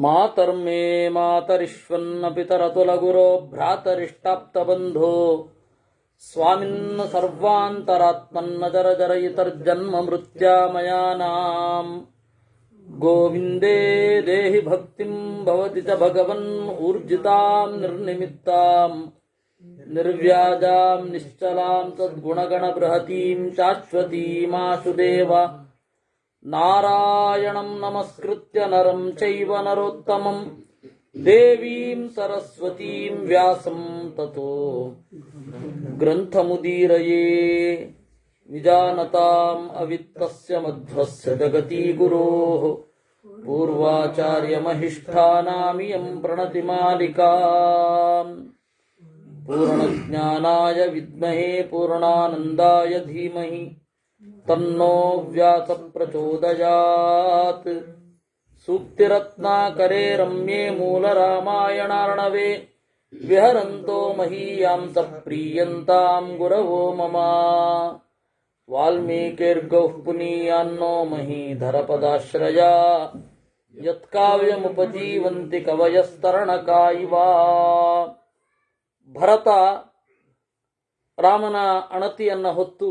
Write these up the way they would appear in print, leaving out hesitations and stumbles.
ಮಾತರ್ಮೇ ಮಾತರಿಶ್ವನ್ನ ಪಿತರತುಲಗುರೋ ಭ್ರಾತರಿಷ್ಟಾಪ್ತಬಂಧೋ ಸ್ವಾಮಿನ್ನ ಸರ್ವಾಂತರಾತ್ಮನ್ನ ಜರ ಜರಯಿತರ್ಜನ್ಮ ಮೃತ್ಯಾಮಯಾನಾಂ ಗೋವಿಂದೇ ದೇಹಿ ಭಕ್ತಿಂ ಭವತಿ ಚ ಭಗವನ್ ಊರ್ಜಿತಾಂ ನಿರ್ನಿಮಿತ್ತಾಂ ನಿರ್ವ್ಯಾಜಾಂ ನಿಶ್ಚಲಾಂ ಸದ್ಗುಣಗಣ ಬೃಹತೀಂ ಶಾಶ್ವತೀಮಾಶುದೇವ ನಾರಾಯಣಂ ನಮಸ್ಕೃತ್ಯ ನರಂ ಚೈವ ನರೋತ್ತಮಂ ದೇವೀಂ ಸರಸ್ವತೀಂ ವ್ಯಾಸಂ ತತೋ ಗ್ರಂಥಮುದೀರಯೇ ವಿಜಾನತಾಂ ಅವಿತ್ತಸ್ಯ ಮಧ್ವಸ್ಯ ಜಗತಿ ಗುರೋಃ ಪೂರ್ವಾಚಾರ್ಯಮಹಿಷ್ಠಾನಾಮಿಯಂ ಪ್ರಣತಿಮಾಲಿಕಾಂ ಪೂರ್ಣಜ್ಞಾನಾಯ ವಿದ್ಮಹೇ ಪೂರ್ಣಾನಂದಾಯ ಧೀಮಹಿ ತನ್ನೋ ವ್ಯಾಸ ಪ್ರಚೋದಯಾತ್. ಸೂಕ್ತಿರತ್ನಾಕರೇ ರಮ್ಯೇ ಮೂಲ ರಾಮಾಯಣಾರ್ಣವೇ ವಿಹರಂತೋ ಮಹೀಯಾಂಸ ಪ್ರೀಯಂತಾಂ ಗುರವೋ ಮಮ. ವಾಲ್ಮೀಕಿರ್ಗೌಃ ಪುನೀಯಾನ್ನೋ ಮಹೀಧರ ಪದಾಶ್ರಯ ಯತ್ಕಾವ್ಯಮುಪಜೀವಂತಿ ಕವಯಸ್ತರಣಕಾ ಇವ. ಭರತ ರಾಮನ ಅಣತಿಯನ್ನ ಹೊತ್ತು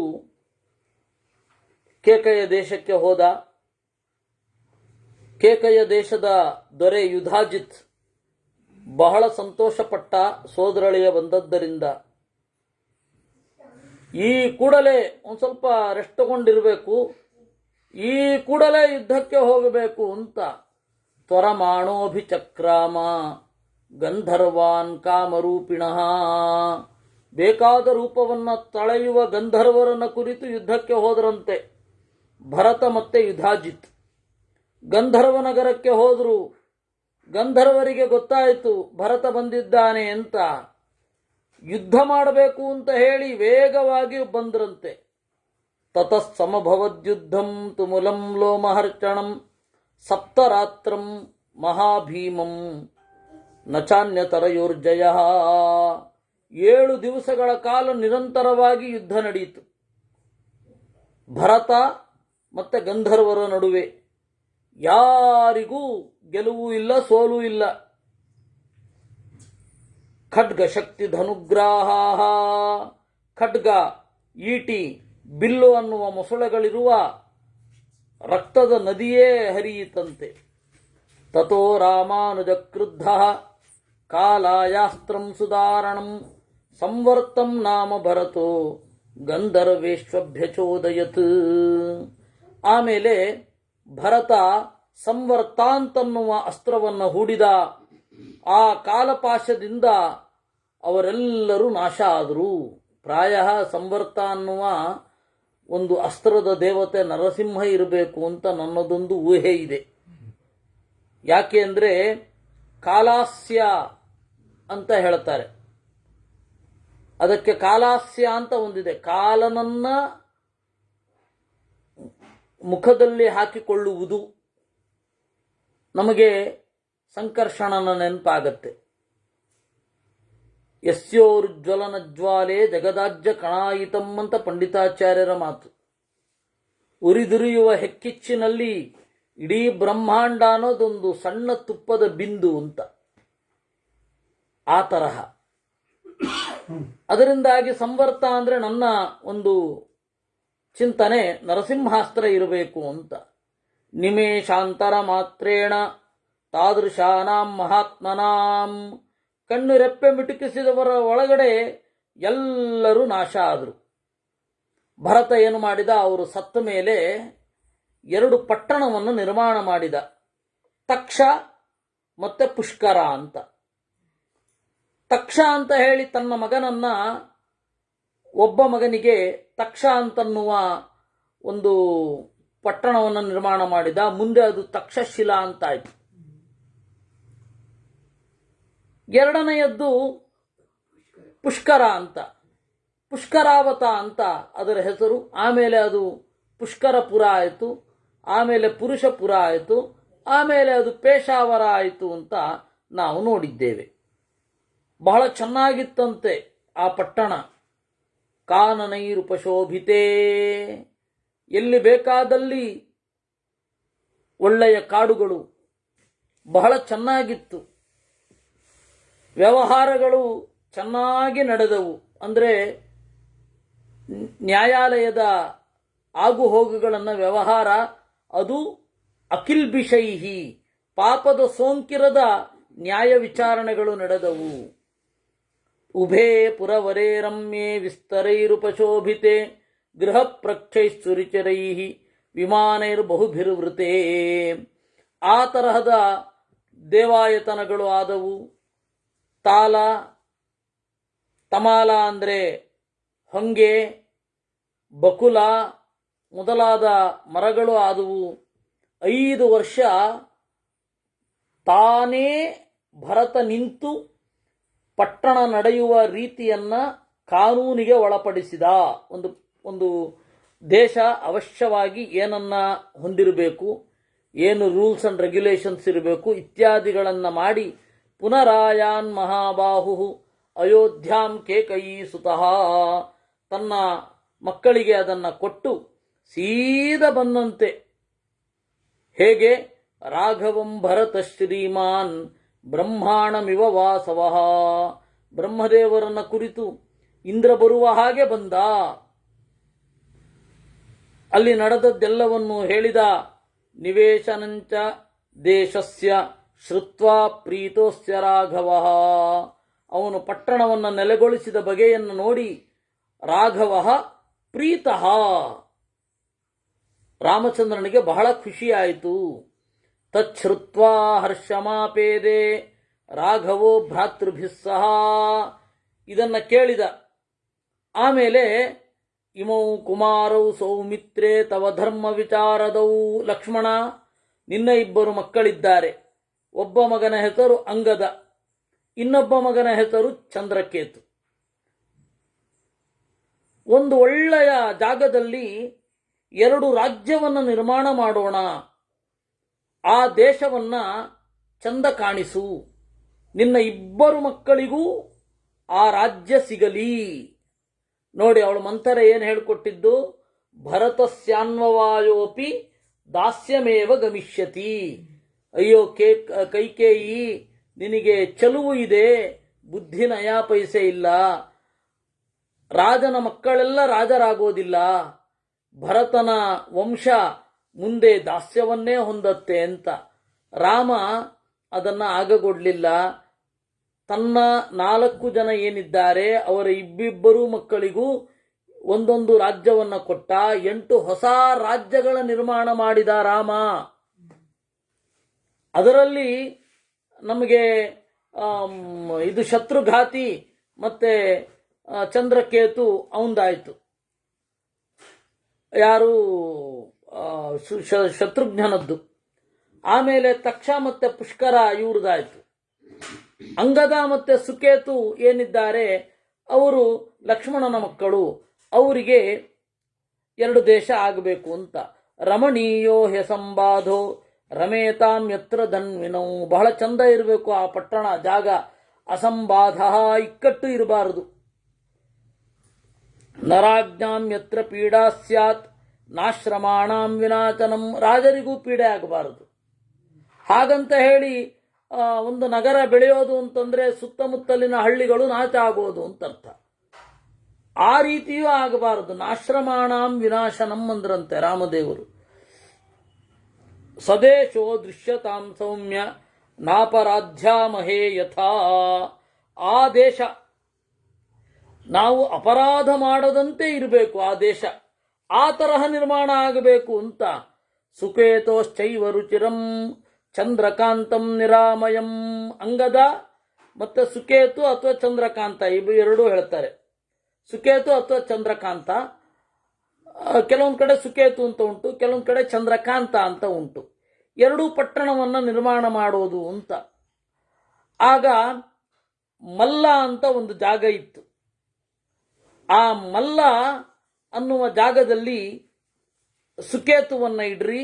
ಕೇಕಯ ದೇಶಕ್ಕೆ ಹೋದ. ಕೇಕಯ ದೇಶದ ದೊರೆ ಯುಧಾಜಿತ್ ಬಹಳ ಸಂತೋಷಪಟ್ಟ ಸೋದರಳಿಯ ಬಂದದ್ದರಿಂದ. ಈ ಕೂಡಲೇ ಒಂದು ಸ್ವಲ್ಪ ರೆಸ್ಟ್ ತಗೊಂಡಿರಬೇಕು, ಈ ಕೂಡಲೇ ಯುದ್ಧಕ್ಕೆ ಹೋಗಬೇಕು ಅಂತ ತ್ವರಮಾಣೋಭಿಚಕ್ರಾಮ ಗಂಧರ್ವಾನ್ ಕಾಮರೂಪಿಣಃ. ಬೇಕಾದ ರೂಪವನ್ನು ತಳೆಯುವ ಗಂಧರ್ವರನ್ನ ಕುರಿತು ಯುದ್ಧಕ್ಕೆ ಹೋದರಂತೆ ಭರತ ಮತ್ತೆ ಯುಧಾಜಿತ್. ಗಂಧರ್ವ ನಗರಕ್ಕೆ ಹೋದ್ರು. ಗಂಧರ್ವರಿಗೆ ಗೊತ್ತಾಯಿತು ಭರತ ಬಂದಿದ್ದಾನೆ ಅಂತ. ಯುದ್ಧ ಮಾಡಬೇಕು ಅಂತ ಹೇಳಿ ವೇಗವಾಗಿ ಬಂದ್ರಂತೆ. ತತಃ ಸಮಭವದ್ಯುದ್ಧಂ ತುಮುಲಂ ಲೋಮಹರ್ಷಣಂ ಸಪ್ತರಾತ್ರಂ ಮಹಾಭೀಮಂ ನಚಾನ್ಯತರಯೋರ್ಜಯ. 7 ದಿವಸಗಳ ಕಾಲ ನಿರಂತರವಾಗಿ ಯುದ್ಧ ನಡೆಯಿತು ಭರತ ಮತ್ತೆ ಗಂಧರ್ವರ ನಡುವೆ. ಯಾರಿಗೂ ಗೆಲುವು ಇಲ್ಲ, ಸೋಲು ಇಲ್ಲ. ಖಡ್ಗ ಶಕ್ತಿ ಧನುಗ್ರಾಹ, ಖಡ್ಗ, ಈಟಿ, ಬಿಲ್ಲು ಅನ್ನುವ ಮೊಸಳೆಗಳಿರುವ ರಕ್ತದ ನದಿಯೇ ಹರಿಯಿತಂತೆ. ತಥೋ ರಾಮಾನುಜ ಕ್ರುದ್ಧ ಕಾಲಾಯಾಸ್ತ್ರಂ ಸುಧಾರಣಂ ಸಂವರ್ತಂ ನಾಮ ಭರತೋ ಗಂಧರ್ವೇಶ್ವಭ್ಯಚೋದಯತ್. ಆಮೇಲೆ ಭರತ ಸಂವರ್ತ ಅಂತನ್ನುವ ಅಸ್ತ್ರವನ್ನು ಹೂಡಿದ. ಆ ಕಾಲಪಾಶದಿಂದ ಅವರೆಲ್ಲರೂ ನಾಶ ಆದರು. ಪ್ರಾಯ ಸಂವರ್ತ ಅನ್ನುವ ಒಂದು ಅಸ್ತ್ರದ ದೇವತೆ ನರಸಿಂಹ ಇರಬೇಕು ಅಂತ ನನ್ನದೊಂದು ಊಹೆ ಇದೆ. ಯಾಕೆ ಅಂದರೆ ಕಾಲಾಸ್ಯ ಅಂತ ಹೇಳ್ತಾರೆ. ಅದಕ್ಕೆ ಕಾಲಾಸ್ಯ ಅಂತ ಒಂದಿದೆ. ಕಾಲನನ್ನ ಮುಖದಲ್ಲಿ ಹಾಕಿಕೊಳ್ಳುವುದು. ನಮಗೆ ಸಂಕರ್ಷಣನ ನೆನಪಾಗತ್ತೆ. ಯಸ್ಯೋರ್ಜ್ವಲನ ಜ್ವಾಲೆ ಜಗದಾಜ್ಯ ಕಣಾಯಿತಂ ಅಂತ ಪಂಡಿತಾಚಾರ್ಯರ ಮಾತು. ಉರಿದುರಿಯುವ ಹೆಕ್ಕಿಚ್ಚಿನಲ್ಲಿ ಇಡೀ ಬ್ರಹ್ಮಾಂಡ ಅನ್ನೋದೊಂದು ಸಣ್ಣ ತುಪ್ಪದ ಬಿಂದು ಅಂತ. ಆ ತರಹ. ಅದರಿಂದಾಗಿ ಸಂವರ್ತ ಅಂದ್ರೆ ನನ್ನ ಒಂದು ಚಿಂತನೆ ನರಸಿಂಹಾಸ್ತ್ರ ಇರಬೇಕು ಅಂತ. ನಿಮೇಶಾಂತರ ಮಾತ್ರೇಣ ತಾದೃಶಾನಾಂ ಮಹಾತ್ಮನಾಂ. ಕಣ್ಣು ರೆಪ್ಪೆ ಮಿಟುಕಿಸಿದವರ ಒಳಗಡೆ ಎಲ್ಲರೂ ನಾಶ ಆದರು. ಭರತ ಏನು ಮಾಡಿದ? ಅವರು ಸತ್ತ ಮೇಲೆ 2 ಪಟ್ಟಣವನ್ನು ನಿರ್ಮಾಣ ಮಾಡಿದ. ತಕ್ಷ ಮತ್ತೆ ಪುಷ್ಕರ ಅಂತ. ತಕ್ಷ ಅಂತ ಹೇಳಿ ತನ್ನ ಮಗನನ್ನ, ಒಬ್ಬ ಮಗನಿಗೆ ತಕ್ಷ ಅಂತನ್ನುವ ಒಂದು ಪಟ್ಟಣವನ್ನು ನಿರ್ಮಾಣ ಮಾಡಿದ. ಮುಂದೆ ಅದು ತಕ್ಷಶಿಲಾ ಅಂತಾಯ್ತು. ಎರಡನೆಯದ್ದು ಪುಷ್ಕರ ಅಂತ, ಪುಷ್ಕರಾವತ ಅಂತ ಅದರ ಹೆಸರು. ಆಮೇಲೆ ಅದು ಪುಷ್ಕರಪುರ ಆಯಿತು, ಆಮೇಲೆ ಪುರುಷಪುರ ಆಯಿತು, ಆಮೇಲೆ ಅದು ಪೇಶಾವರ ಆಯಿತು ಅಂತ ನಾವು ನೋಡಿದ್ದೇವೆ. ಬಹಳ ಚೆನ್ನಾಗಿತ್ತಂತೆ ಆ ಪಟ್ಟಣ. ಕಾನನೈರುಪಶೋಭಿತೇ. ಎಲ್ಲಿ ಬೇಕಾದಲ್ಲಿ ಒಳ್ಳೆಯ ಕಾಡುಗಳು, ಬಹಳ ಚೆನ್ನಾಗಿತ್ತು. ವ್ಯವಹಾರಗಳು ಚೆನ್ನಾಗಿ ನಡೆದವು. ಅಂದರೆ ನ್ಯಾಯಾಲಯದ ಆಗುಹೋಗುಗಳನ್ನು ವ್ಯವಹಾರ ಅದು ಅಖಿಲ್ ಬಿಷೈಹಿ ಪಾಪದ ಸೋಂಕಿರದ ನ್ಯಾಯ ವಿಚಾರಣೆಗಳು ನಡೆದವು. ಉಭೇ ಪುರವರೇ ರಮ್ಯೆ ವಿಸ್ತರೈರುಪಶೋಭಿತೆ ಗೃಹ ಪ್ರಕ್ಷೈಸ್ತುರಿಚರೈ ವಿಮಾನೈರ್ಬಹುಭಿರ್ವೃತೆ. ಆ ತರಹದ ದೇವಾಯತನಗಳು ಆದವು. ತಾಲ ತಮಾಲ ಅಂದರೆ ಹೊಂಗೆ, ಬಕುಲ ಮೊದಲಾದ ಮರಗಳು ಆದವು. 5 ವರ್ಷ ತಾನೇ ಭರತ ನಿಂತು ಪಟ್ಟಣ ನಡೆಯುವ ರೀತಿಯನ್ನ ಕಾನೂನಿಗೆ ಒಳಪಡಿಸಿದ. ಒಂದು ದೇಶ ಅವಶ್ಯವಾಗಿ ಏನನ್ನ ಹೊಂದಿರಬೇಕು, ಏನು ರೂಲ್ಸ್ ಅಂಡ್ ರೆಗ್ಯುಲೇಷನ್ಸ್ ಇರಬೇಕು ಇತ್ಯಾದಿಗಳನ್ನು ಮಾಡಿ ಪುನರಾಯಾನ್ ಮಹಾಬಾಹು ಅಯೋಧ್ಯಾಂ ಕೇಕಯಿ ಸುತಃ ತನ್ನ ಮಕ್ಕಳಿಗೆ ಅದನ್ನು ಕೊಟ್ಟು ಸೀದ ಬಂದಂತೆ. ಹೇಗೆ ರಾಘವಂ ಭರತ ಶ್ರೀಮಾನ್ ಬ್ರಹ್ಮಾಣಮಿವ ವಾಸವಃ, ಬ್ರಹ್ಮದೇವರನ್ನ ಕುರಿತು ಇಂದ್ರ ಬರುವ ಹಾಗೆ ಬಂದ. ಅಲ್ಲಿ ನಡೆದದ್ದೆಲ್ಲವನ್ನು ಹೇಳಿದ. ನಿವೇಶನಂಚ ದೇಶಸ್ಯ ಶ್ರುತ್ವಾ ಪ್ರೀತೋಸ್ಯ ರಾಘವ, ಅವನು ಪಟ್ಟಣವನ್ನು ನೆಲೆಗೊಳಿಸಿದ ಬಗೆಯನ್ನು ನೋಡಿ ರಾಘವ ಪ್ರೀತಃ, ರಾಮಚಂದ್ರನಿಗೆ ಬಹಳ ಖುಷಿಯಾಯಿತು. ತಚ್ಛ್ರುತ್ವಾ ಹರ್ಷಮಾಪೇದೆ ರಾಘವೋ ಭ್ರಾತೃಭಿಸ್ ಸಹ, ಇದನ್ನ ಕೇಳಿದ. ಆಮೇಲೆ ಇಮೌ ಕುಮಾರೌ ಸೌಮಿತ್ರೇ ತವ ಧರ್ಮ ವಿಚಾರದೌ ಲಕ್ಷ್ಮಣ, ನಿನ್ನ 2 ಮಕ್ಕಳಿದ್ದಾರೆ. ಒಬ್ಬ ಮಗನ ಹೆಸರು ಅಂಗದ, ಇನ್ನೊಬ್ಬ ಮಗನ ಹೆಸರು ಚಂದ್ರಕೇತು. ಒಂದು ಒಳ್ಳೆಯ ಜಾಗದಲ್ಲಿ 2 ರಾಜ್ಯವನ್ನು ನಿರ್ಮಾಣ ಮಾಡೋಣ, ಆ ದೇಶವನ್ನ ಚಂದ ಕಾಣಿಸು, ನಿನ್ನ 2 ಮಕ್ಕಳಿಗೂ ಆ ರಾಜ್ಯ ಸಿಗಲಿ. ನೋಡಿ ಅವಳು ಮಂಥರ ಏನು ಹೇಳಿಕೊಟ್ಟಿದ್ದು, ಭರತಸ್ಯಾನ್ವವಾಯೋಪಿ ದಾಸ್ಯಮೇವ ಗಮಿಷ್ಯತಿ. ಅಯ್ಯೋ ಕೈಕೇಯಿ, ನಿನಗೆ ಚಲುವು ಇದೆ, ಬುದ್ಧಿ ನಯಾ ಪೈಸೆ ಇಲ್ಲ, ರಾಜನ ಮಕ್ಕಳೆಲ್ಲ ರಾಜರಾಗೋದಿಲ್ಲ, ಭರತನ ವಂಶ ಮುಂದೆ ದಾಸ್ಯವನ್ನೇ ಹೊಂದತ್ತೆ ಅಂತ. ರಾಮ ಅದನ್ನ ಆಗಗೊಡ್ಲಿಲ್ಲ. ತನ್ನ 4 ಜನ ಏನಿದ್ದಾರೆ ಅವರ 2 ಮಕ್ಕಳಿಗೂ ಒಂದೊಂದು ರಾಜ್ಯವನ್ನ ಕೊಟ್ಟ. 8 ಹೊಸ ರಾಜ್ಯಗಳ ನಿರ್ಮಾಣ ಮಾಡಿದ ರಾಮ. ಅದರಲ್ಲಿ ನಮಗೆ ಇದು ಶತ್ರುಘಾತಿ ಮತ್ತೆ ಚಂದ್ರಕೇತು ಅವಂದಾಯ್ತು. ಯಾರು ಶತ್ರುಘ್ನನದ್ದು. ಆಮೇಲೆ ತಕ್ಷ ಮತ್ತೆ ಪುಷ್ಕರ ಇವ್ರದಾಯ್ತು. ಅಂಗದ ಮತ್ತೆ ಸುಕೇತು ಏನಿದ್ದಾರೆ ಅವರು ಲಕ್ಷ್ಮಣನ ಮಕ್ಕಳು, ಅವರಿಗೆ 2 ದೇಶ ಆಗಬೇಕು ಅಂತ. ರಮಣೀಯೋ ಹೆಸಂಬಾಧೋ ರಮೇತಾಂ ಯತ್ರ ಧನ್ವಿನೌ, ಬಹಳ ಚಂದ ಇರಬೇಕು ಆ ಪಟ್ಟಣ ಜಾಗ. ಅಸಂಬಾಧ, ಇಕ್ಕಟ್ಟು ಇರಬಾರದು. ನರಾಜ್ಞಾಂ ಯತ್ರ ಪೀಡಾ ಸ್ಯಾತ್ ನಾಶ್ರಮಾಣಾಂ ವಿನಾಚನಂ, ರಾಜರಿಗೂ ಪೀಡೆ ಆಗಬಾರದು. ಹಾಗಂತ ಹೇಳಿ ಒಂದು ನಗರ ಬೆಳೆಯೋದು ಅಂತಂದ್ರೆ ಸುತ್ತಮುತ್ತಲಿನ ಹಳ್ಳಿಗಳು ನಾಶ ಆಗೋದು ಅಂತ ಅರ್ಥ. ಆ ರೀತಿಯೂ ಆಗಬಾರದು. ನಾಶ್ರಮಾಣಾಂ ವಿನಾಶನಂ ಅಂದ್ರಂತೆ ರಾಮದೇವರು. ಸದೇಶೋ ದೃಶ್ಯತಾಂ ಸೌಮ್ಯ ನಾಪರಾಧ್ಯಾಮಹೇ ಯಥಾ, ಆ ದೇಶ ನಾವು ಅಪರಾಧ ಮಾಡದಂತೆ ಇರಬೇಕು, ಆ ದೇಶ ಆ ತರಹ ನಿರ್ಮಾಣ ಆಗಬೇಕು ಅಂತ. ಸುಕೇತೋಶ್ಚೈವ ರುಚಿರಂ ಚಂದ್ರಕಾಂತಂ ನಿರಾಮಯಂ, ಅಂಗದ ಮತ್ತೆ ಸುಕೇತು ಅಥವಾ ಚಂದ್ರಕಾಂತ ಎರಡೂ ಹೇಳ್ತಾರೆ. ಸುಕೇತು ಅಥವಾ ಚಂದ್ರಕಾಂತ, ಕೆಲವೊಂದು ಕಡೆ ಸುಕೇತು ಅಂತ ಉಂಟು, ಕೆಲವೊಂದು ಕಡೆ ಚಂದ್ರಕಾಂತ ಅಂತ ಉಂಟು. 2 ಪಟ್ಟಣವನ್ನು ನಿರ್ಮಾಣ ಮಾಡೋದು ಅಂತ. ಆಗ ಮಲ್ಲ ಅಂತ ಒಂದು ಜಾಗ ಇತ್ತು. ಆ ಮಲ್ಲ ಅನ್ನುವ ಜಾಗದಲ್ಲಿ ಸುಕೇತುವನ್ನ ಇಡ್ರಿ,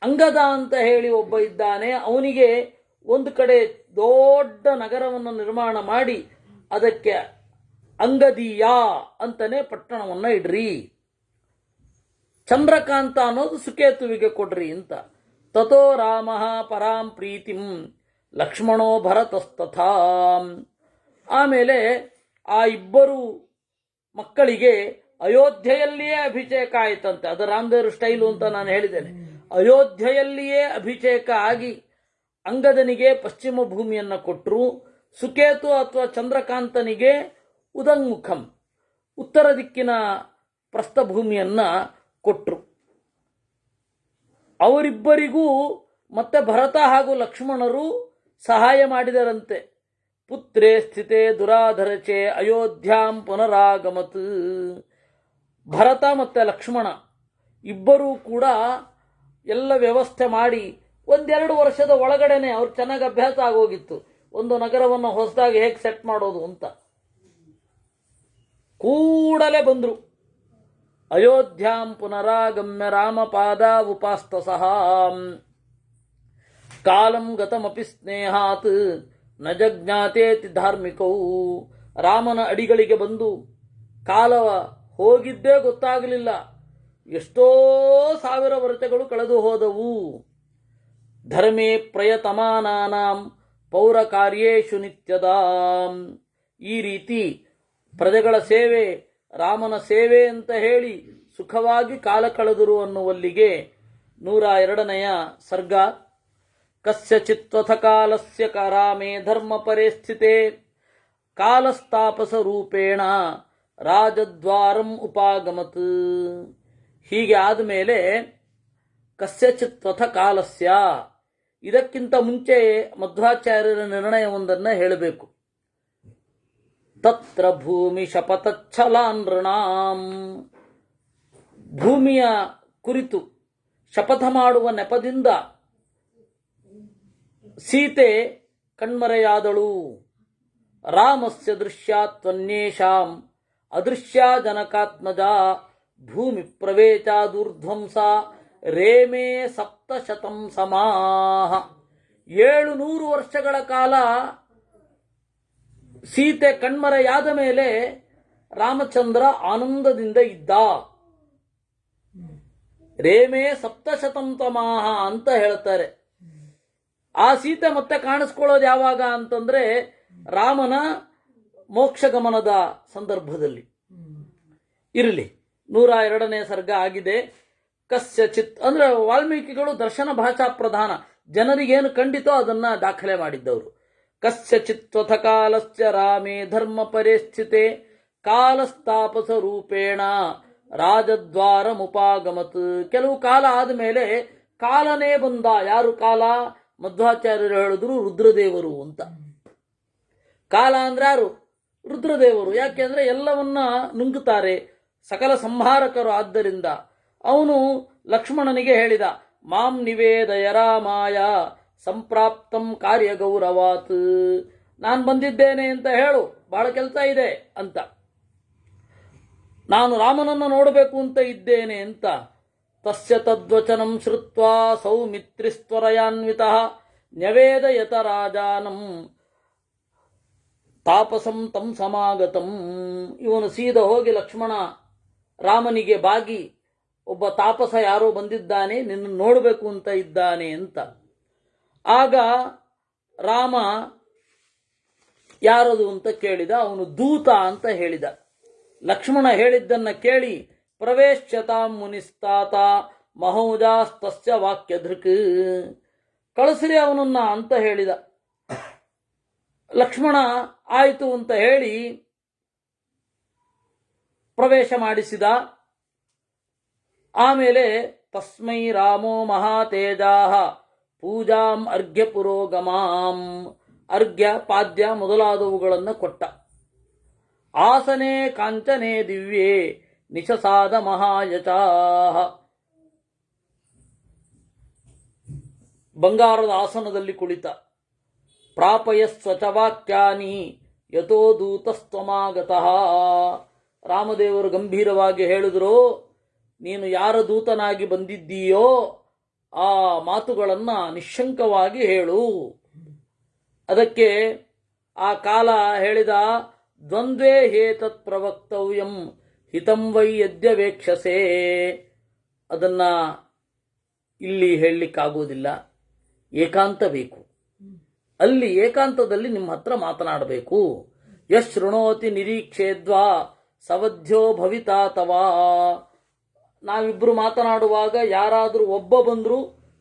ಅಂಗದ ಅಂತ ಹೇಳಿ ಒಬ್ಬ ಇದ್ದಾನೆ, ಅವನಿಗೆ ಒಂದು ಕಡೆ ದೊಡ್ಡ ನಗರವನ್ನು ನಿರ್ಮಾಣ ಮಾಡಿ ಅದಕ್ಕೆ ಅಂಗದೀಯ ಅಂತಾನೆ ಪಟ್ಟಣವನ್ನ ಇಡ್ರಿ. ಚಂದ್ರಕಾಂತ ಅನ್ನೋದು ಸುಕೇತುವಿಗೆ ಕೊಡ್ರಿ ಅಂತ. ತಥೋ ರಾಮ ಪರಾಂ ಪ್ರೀತಿಂ ಲಕ್ಷ್ಮಣೋ ಭರತಸ್ತಥಾ. ಆಮೇಲೆ ಆ ಇಬ್ಬರು ಮಕ್ಕಳಿಗೆ ಅಯೋಧ್ಯೆಯಲ್ಲಿಯೇ ಅಭಿಷೇಕ ಆಯಿತಂತೆ. ಅದು ರಾಮದೇವ್ರ ಸ್ಟೈಲು ಅಂತ ನಾನು ಹೇಳಿದ್ದೇನೆ. ಅಯೋಧ್ಯೆಯಲ್ಲಿಯೇ ಅಭಿಷೇಕ ಆಗಿ ಅಂಗದನಿಗೆ ಪಶ್ಚಿಮ ಭೂಮಿಯನ್ನು ಕೊಟ್ಟರು, ಸುಕೇತು ಅಥವಾ ಚಂದ್ರಕಾಂತನಿಗೆ ಉದಂಗುಖಂ ಉತ್ತರ ದಿಕ್ಕಿನ ಪ್ರಸ್ಥಭೂಮಿಯನ್ನ ಕೊಟ್ಟರು. ಅವರಿಬ್ಬರಿಗೂ ಮತ್ತೆ ಭರತ ಹಾಗೂ ಲಕ್ಷ್ಮಣರು ಸಹಾಯ ಮಾಡಿದರಂತೆ. ಪುತ್ರೇ ಸ್ಥಿತೆ ದುರಾಧರಚೆ ಅಯೋಧ್ಯಾಂ ಪುನರಾಗಮತ್. ಭರತ ಮತ್ತು ಲಕ್ಷ್ಮಣ ಇಬ್ಬರೂ ಕೂಡ ಎಲ್ಲ ವ್ಯವಸ್ಥೆ ಮಾಡಿ 1-2 ವರ್ಷದ ಒಳಗಡೆನೆ ಅವ್ರು ಚೆನ್ನಾಗಿ ಅಭ್ಯಾಸ ಆಗೋಗಿತ್ತು, ಒಂದು ನಗರವನ್ನು ಹೊಸದಾಗಿ ಹೇಗೆ ಸೆಟ್ ಮಾಡೋದು ಅಂತ. ಕೂಡಲೇ ಬಂದರು. ಅಯೋಧ್ಯಾಂ ಪುನರಾಗಮ್ಯ ರಾಮಪಾದ ಉಪಾಸ್ತಸಃ ಕಾಲಂ ಗತಮಪಿ ಸ್ನೇಹಾತ್ ನ ಜಜ್ಞಾತೇತಿ ಧಾರ್ಮಿಕೌ. ರಾಮನ ಅಡಿಗಳಿಗೆ ಬಂದು ಕಾಲ ಹೋಗಿದ್ದೇ ಗೊತ್ತಾಗಲಿಲ್ಲ, ಎಷ್ಟೋ 1000 ವರ್ಷಗಳು ಕಳೆದು ಹೋದವು. ಧರ್ಮೇ ಪ್ರಯತಮಾನಾನಾಂ ಪೌರ ಕಾರ್ಯೇಷು ನಿತ್ಯದಾಂ. ಈ ರೀತಿ ಪ್ರಜೆಗಳ ಸೇವೆ, ರಾಮನ ಸೇವೆ ಅಂತ ಹೇಳಿ ಸುಖವಾಗಿ ಕಾಲ ಕಳೆದರು ಅನ್ನುವಲ್ಲಿಗೆ 102ನೆಯ ಸರ್ಗ. ಕಸ್ಯಚಿತ್ವಥ ಕಾಲಸ್ಯ ರಾಮೇ ಧರ್ಮ ಪರೇ ಸ್ಥಿತೆ ಕಾಲಸ್ತಾಪಸ ರೂಪೇಣ ರಾಜದ್ವಾರಂ ಉಪಾಗಮತ್. ಹೀಗೆ ಆದಮೇಲೆ ಕಸ್ಯಚಿತ್ವಥ ಕಾಲಸ್ಯ, ಇದಕ್ಕಿಂತ ಮುಂಚೆ ಮಧ್ವಾಚಾರ್ಯರ ನಿರ್ಣಯವೊಂದನ್ನು ಹೇಳಬೇಕು. ತತ್ರ ಭೂಮಿ ಶಪಥಚ್ಛಲಾನ್ ನೃಣಾಂ. ಭೂಮಿಯ ಕುರಿತು ಶಪಥ ಮಾಡುವ ನೆಪದಿಂದ ಸೀತೆ ಕಣ್ಮರೆಯಾದಳು. ರಾಮಸ್ಯ ದೃಶ್ಯಾತ್ವನ್ಯೇಷಾಂ ಅದೃಶ್ಯ ಜನಕಾತ್ಮಜ ಭೂಮಿ ಪ್ರವೇಚಾದುರ್ಧ್ವಂಸ ರೇಮೇ 700 ಸಮಾಹ. 700 ವರ್ಷಗಳ ಕಾಲ ಸೀತೆ ಕಣ್ಮರೆಯಾದ ಮೇಲೆ ರಾಮಚಂದ್ರ ಆನಂದದಿಂದ ಇದ್ದ. ರೇಮೇ 700 ತಮಾಹ ಅಂತ ಹೇಳ್ತಾರೆ. ಆ ಸೀತೆ ಮತ್ತೆ ಕಾಣಿಸ್ಕೊಳ್ಳೋದು ಯಾವಾಗ ಅಂತಂದ್ರೆ ರಾಮನ ಮೋಕ್ಷಗಮನದ ಸಂದರ್ಭದಲ್ಲಿ. ಇರಲಿ, 102ನೇ ಸರ್ಗ ಆಗಿದೆ. ಕಸ್ಯಚಿತ್ ಅಂದ್ರೆ ವಾಲ್ಮೀಕಿಗಳು ದರ್ಶನ ಭಾಷಾ ಪ್ರಧಾನ, ಜನರಿಗೇನು ಖಂಡಿತೋ ಅದನ್ನ ದಾಖಲೆ ಮಾಡಿದ್ದವರು. ಕಸ್ಯಚಿತ್ವಥ ಕಾಲಸ್ಯ ರಾಮೇ ಧರ್ಮ ಪರೇ ಸ್ಥಿತೆ ಕಾಲಸ್ತಾಪಸ ರೂಪೇಣ ರಾಜದ್ವಾರ ಮುಪಾಗಮತ್. ಕೆಲವು ಕಾಲ ಆದಮೇಲೆ ಕಾಲನೇ ಬಂದ. ಯಾರು ಕಾಲ? ಮಧ್ವಾಚಾರ್ಯರು ಹೇಳಿದ್ರು ರುದ್ರದೇವರು ಅಂತ. ಕಾಲ ಅಂದ್ರೆ ಯಾರು? ರುದ್ರದೇವರು. ಯಾಕೆಂದ್ರೆ ಎಲ್ಲವನ್ನ ನುಂಗುತ್ತಾರೆ, ಸಕಲ ಸಂಹಾರಕರು. ಆದ್ದರಿಂದ ಅವನು ಲಕ್ಷ್ಮಣನಿಗೆ ಹೇಳಿದ, ಮಾಂ ನಿವೇದಯ ರಾಮಾಯ ಸಂಪ್ರಾಪ್ತಂ ಕಾರ್ಯ ಗೌರವಾತ್. ನಾನು ಬಂದಿದ್ದೇನೆ ಅಂತ ಹೇಳು, ಬಹಳ ಕೆಲಸ ಇದೆ ಅಂತ. ನಾನು ರಾಮನನ್ನು ನೋಡಬೇಕು ಅಂತ ಇದ್ದೇನೆ ಅಂತ. ತಸ್ಯ ತದ್ವಚನಂ ಶ್ರುತ್ವಾ ಸೌಮಿತ್ರಿಸ್ತ್ವರಯಾನ್ವಿತಃ ನ್ಯವೇದಯತ ರಾಜಾನಂ ತಾಪಸಂ ತಂ ಸಮಾಗತಂ. ಇವನು ಸೀದ ಹೋಗಿ ಲಕ್ಷ್ಮಣ ರಾಮನಿಗೆ ಬಾಗಿ, ಒಬ್ಬ ತಾಪಸ ಯಾರೋ ಬಂದಿದ್ದಾನೆ, ನಿನ್ನ ನೋಡಬೇಕು ಅಂತ ಇದ್ದಾನೆ ಅಂತ. ಆಗ ರಾಮ ಯಾರದು ಅಂತ ಕೇಳಿದ. ಅವನು ದೂತ ಅಂತ ಹೇಳಿದ. ಲಕ್ಷ್ಮಣ ಹೇಳಿದ್ದನ್ನ ಕೇಳಿ ಪ್ರವೇಶ್ಯತಾಂ ಮುನಿಸ್ತಾತ ಮಹೌಜಾಸ್ತಸ್ಯ ವಾಕ್ಯಧೃಕ್, ಕಳಿಸ್ರಿ ಅವನನ್ನ ಅಂತ ಹೇಳಿದ. ಲಕ್ಷ್ಮಣ ಆಯಿತು ಅಂತ ಹೇಳಿ ಪ್ರವೇಶ ಮಾಡಿಸಿದ. ಆಮೇಲೆ ತಸ್ಮೈ ರಾಮೋ ಮಹಾತೇಜಾಹ ಪೂಜಾಂ ಅರ್ಘ್ಯ ಪುರೋಗಮಾಂ. ಅರ್ಘ್ಯ ಪಾದ್ಯ ಮೊದಲಾದವುಗಳನ್ನು ಕೊಟ್ಟ. ಆಸನೆ ಕಾಂಚನೆ ದಿವ್ಯೆ ನಿಶಸಾದ ಮಹಾಯಚಾಹ. ಬಂಗಾರದ ಆಸನದಲ್ಲಿ ಕುಳಿತ. ಪ್ರಾಪಯಸ್ವಚ ವಾಕ್ಯಾನಿ ಯಥೋ ದೂತಸ್ತ್ವಮಾಗತಃ. ರಾಮದೇವರು ಗಂಭೀರವಾಗಿ ಹೇಳಿದ್ರು, ನೀನು ಯಾರ ದೂತನಾಗಿ ಬಂದಿದ್ದೀಯೋ ಆ ಮಾತುಗಳನ್ನ ನಿಶಂಕವಾಗಿ ಹೇಳು. ಅದಕ್ಕೆ ಆ ಕಾಲ ಹೇಳಿದ, ದ್ವಂದ್ವೇ ಹೇತತ್ ಪ್ರವಕ್ತವ್ಯಂ ಹಿತಂ ವೈ ಯದ್ಯವೇಕ್ಷಸೆ. ಅದನ್ನ ಇಲ್ಲಿ ಹೇಳಲಿಕ್ಕಾಗೋದಿಲ್ಲ. ಏಕಾಂತ ಬೇಕು. ಅಲ್ಲಿ ಏಕಾಂತದಲ್ಲಿ ನಿಮ್ಮ ಹತ್ರ ಮಾತನಾಡಬೇಕು. ಯಶ್ ಶೃಣೋತಿ ನಿರೀಕ್ಷೇದ್ವಾ ಸವಧ್ಯ ಭವಿತಾ ತವಾ. ನಾವಿಬ್ರು ಮಾತನಾಡುವಾಗ ಯಾರಾದರೂ ಒಬ್ಬ ಬಂದರೂ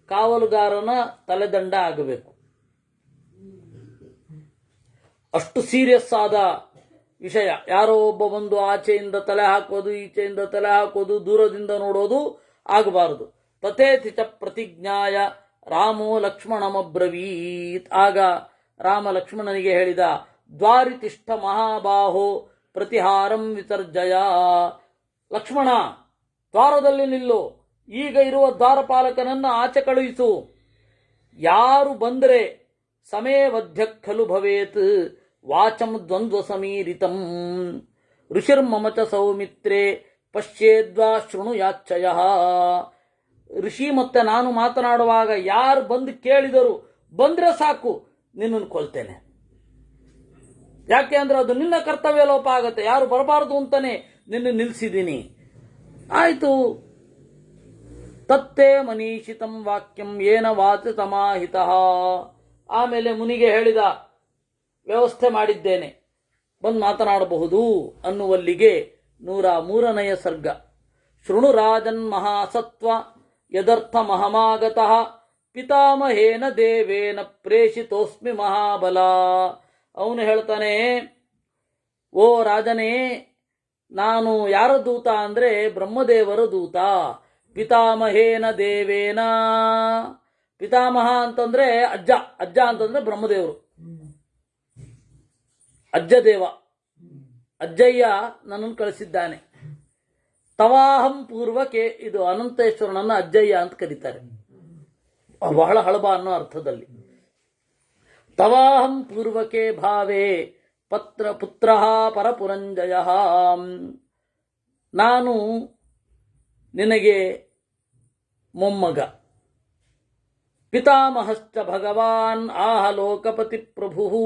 ಕಾವಲುಗಾರನ ತಲೆದಂಡ ಆಗಬೇಕು. ಅಷ್ಟು ಸೀರಿಯಸ್ ಆದ ವಿಷಯ. ಯಾರೋ ಒಬ್ಬ ಬಂದು ಆಚೆಯಿಂದ ತಲೆ ಹಾಕೋದು, ಈಚೆಯಿಂದ ತಲೆ ಹಾಕೋದು, ದೂರದಿಂದ ನೋಡೋದು ಆಗಬಾರದು. ತಥೇತಿ ಚ ಪ್ರತಿಜ್ಞಾಯ ರಾಮೋ ಲಕ್ಷ್ಮಣಮಬ್ರವೀತ್. ಆಗ ರಾಮ ಲಕ್ಷ್ಮಣನಿಗೆ ಹೇಳಿದ, ದ್ವಾರಿತಿಷ್ಠ ಮಹಾಬಾಹೋ ಪ್ರತಿಹಾರಂ ವಿಸರ್ಜಯ. ಲಕ್ಷ್ಮಣ, ದ್ವಾರದಲ್ಲಿ ನಿಲ್ಲು. ಈಗ ಇರುವ ದ್ವಾರಪಾಲಕನನ್ನು ಆಚೆ ಕಳುಹಿಸು. ಯಾರು ಬಂದರೆ ಸಮೇವಧ್ಯ ಖಲು ಭವೇತ್ ವಾಚಂ ದ್ವಂದ್ವ ಸಮೀರಿತಂ. ಋಷಿರ್ಮಮ ಚ ಸೌಮಿತ್ರೇ ಪಶ್ಯೇದ್ವಾ ಶೃಣುಯಾಚ್ಚಯ. ಋಷಿ ಮತ್ತೆ ನಾನು ಮಾತನಾಡುವಾಗ ಯಾರು ಬಂದು ಕೇಳಿದರು, ಬಂದ್ರೆ ಸಾಕು, ನಿನ್ನನ್ನು ಕೊಲ್ತೇನೆ. ಯಾಕೆ ಅಂದ್ರೆ ಅದು ನಿನ್ನ ಕರ್ತವ್ಯ ಲೋಪ ಆಗತ್ತೆ. ಯಾರು ಬರಬಾರದು ಅಂತಾನೆ ನಿನ್ನ ನಿಲ್ಲಿಸಿದ್ದೀನಿ. ಆಯ್ತು. ತತ್ತೇ ಮನೀಷಿತಂ ವಾಕ್ಯಂ ಏನ ವಾಚ ಸಮಾಹಿತ. ಆಮೇಲೆ ಮುನಿಗೆ ಹೇಳಿದ, ವ್ಯವಸ್ಥೆ ಮಾಡಿದ್ದೇನೆ, ಬಂದು ಮಾತನಾಡಬಹುದು ಅನ್ನುವಲ್ಲಿಗೆ 103ನೇ ಸರ್ಗ. ಶೃಣು ರಾಜನ್ ಮಹಾಸತ್ವ ಯದರ್ಥ ಮಹಮಾಗತಃ ಪಿತಾಮಹೇನ ದೇವೇನ ಪ್ರೇಷಿತೋಸ್ಮಿ ಮಹಾಬಲ. ಅವನು ಹೇಳ್ತಾನೆ, ಓ ರಾಜನೇ, ನಾನು ಯಾರ ದೂತ ಅಂದ್ರೆ ಬ್ರಹ್ಮದೇವರ ದೂತ. ಪಿತಾಮಹೇನ ದೇವೇನ. ಪಿತಾಮಹ ಅಂತಂದ್ರೆ ಅಜ್ಜ, ಅಜ್ಜ ಅಂತಂದ್ರೆ ಬ್ರಹ್ಮದೇವರು. ಅಜ್ಜದೇವ, ಅಜ್ಜಯ್ಯ ನನ್ನನ್ನು ಕಳಿಸಿದ್ದಾನೆ. ತವಾಹಂ ಪೂರ್ವಕ್ಕೆ, ಇದು ಅನಂತೇಶ್ವರನನ್ನ ಅಜ್ಜಯ್ಯ ಅಂತ ಕರೀತಾರೆ, ಬಹಳ ಹಳಬ ಅನ್ನೋ ಅರ್ಥದಲ್ಲಿ. ತವಾಹಂ ಪೂರ್ವಕೆ ಭಾವೇ ಪುತ್ರ ಪರಪುರಂಜಯ. ನಾನು ನಿನಗೆ ಮೊಮ್ಮಗ. ಪಿತಾಮಹಶ್ಚ ಭಗವಾನ್ ಆಹ ಲೋಕಪತಿ ಪ್ರಭು.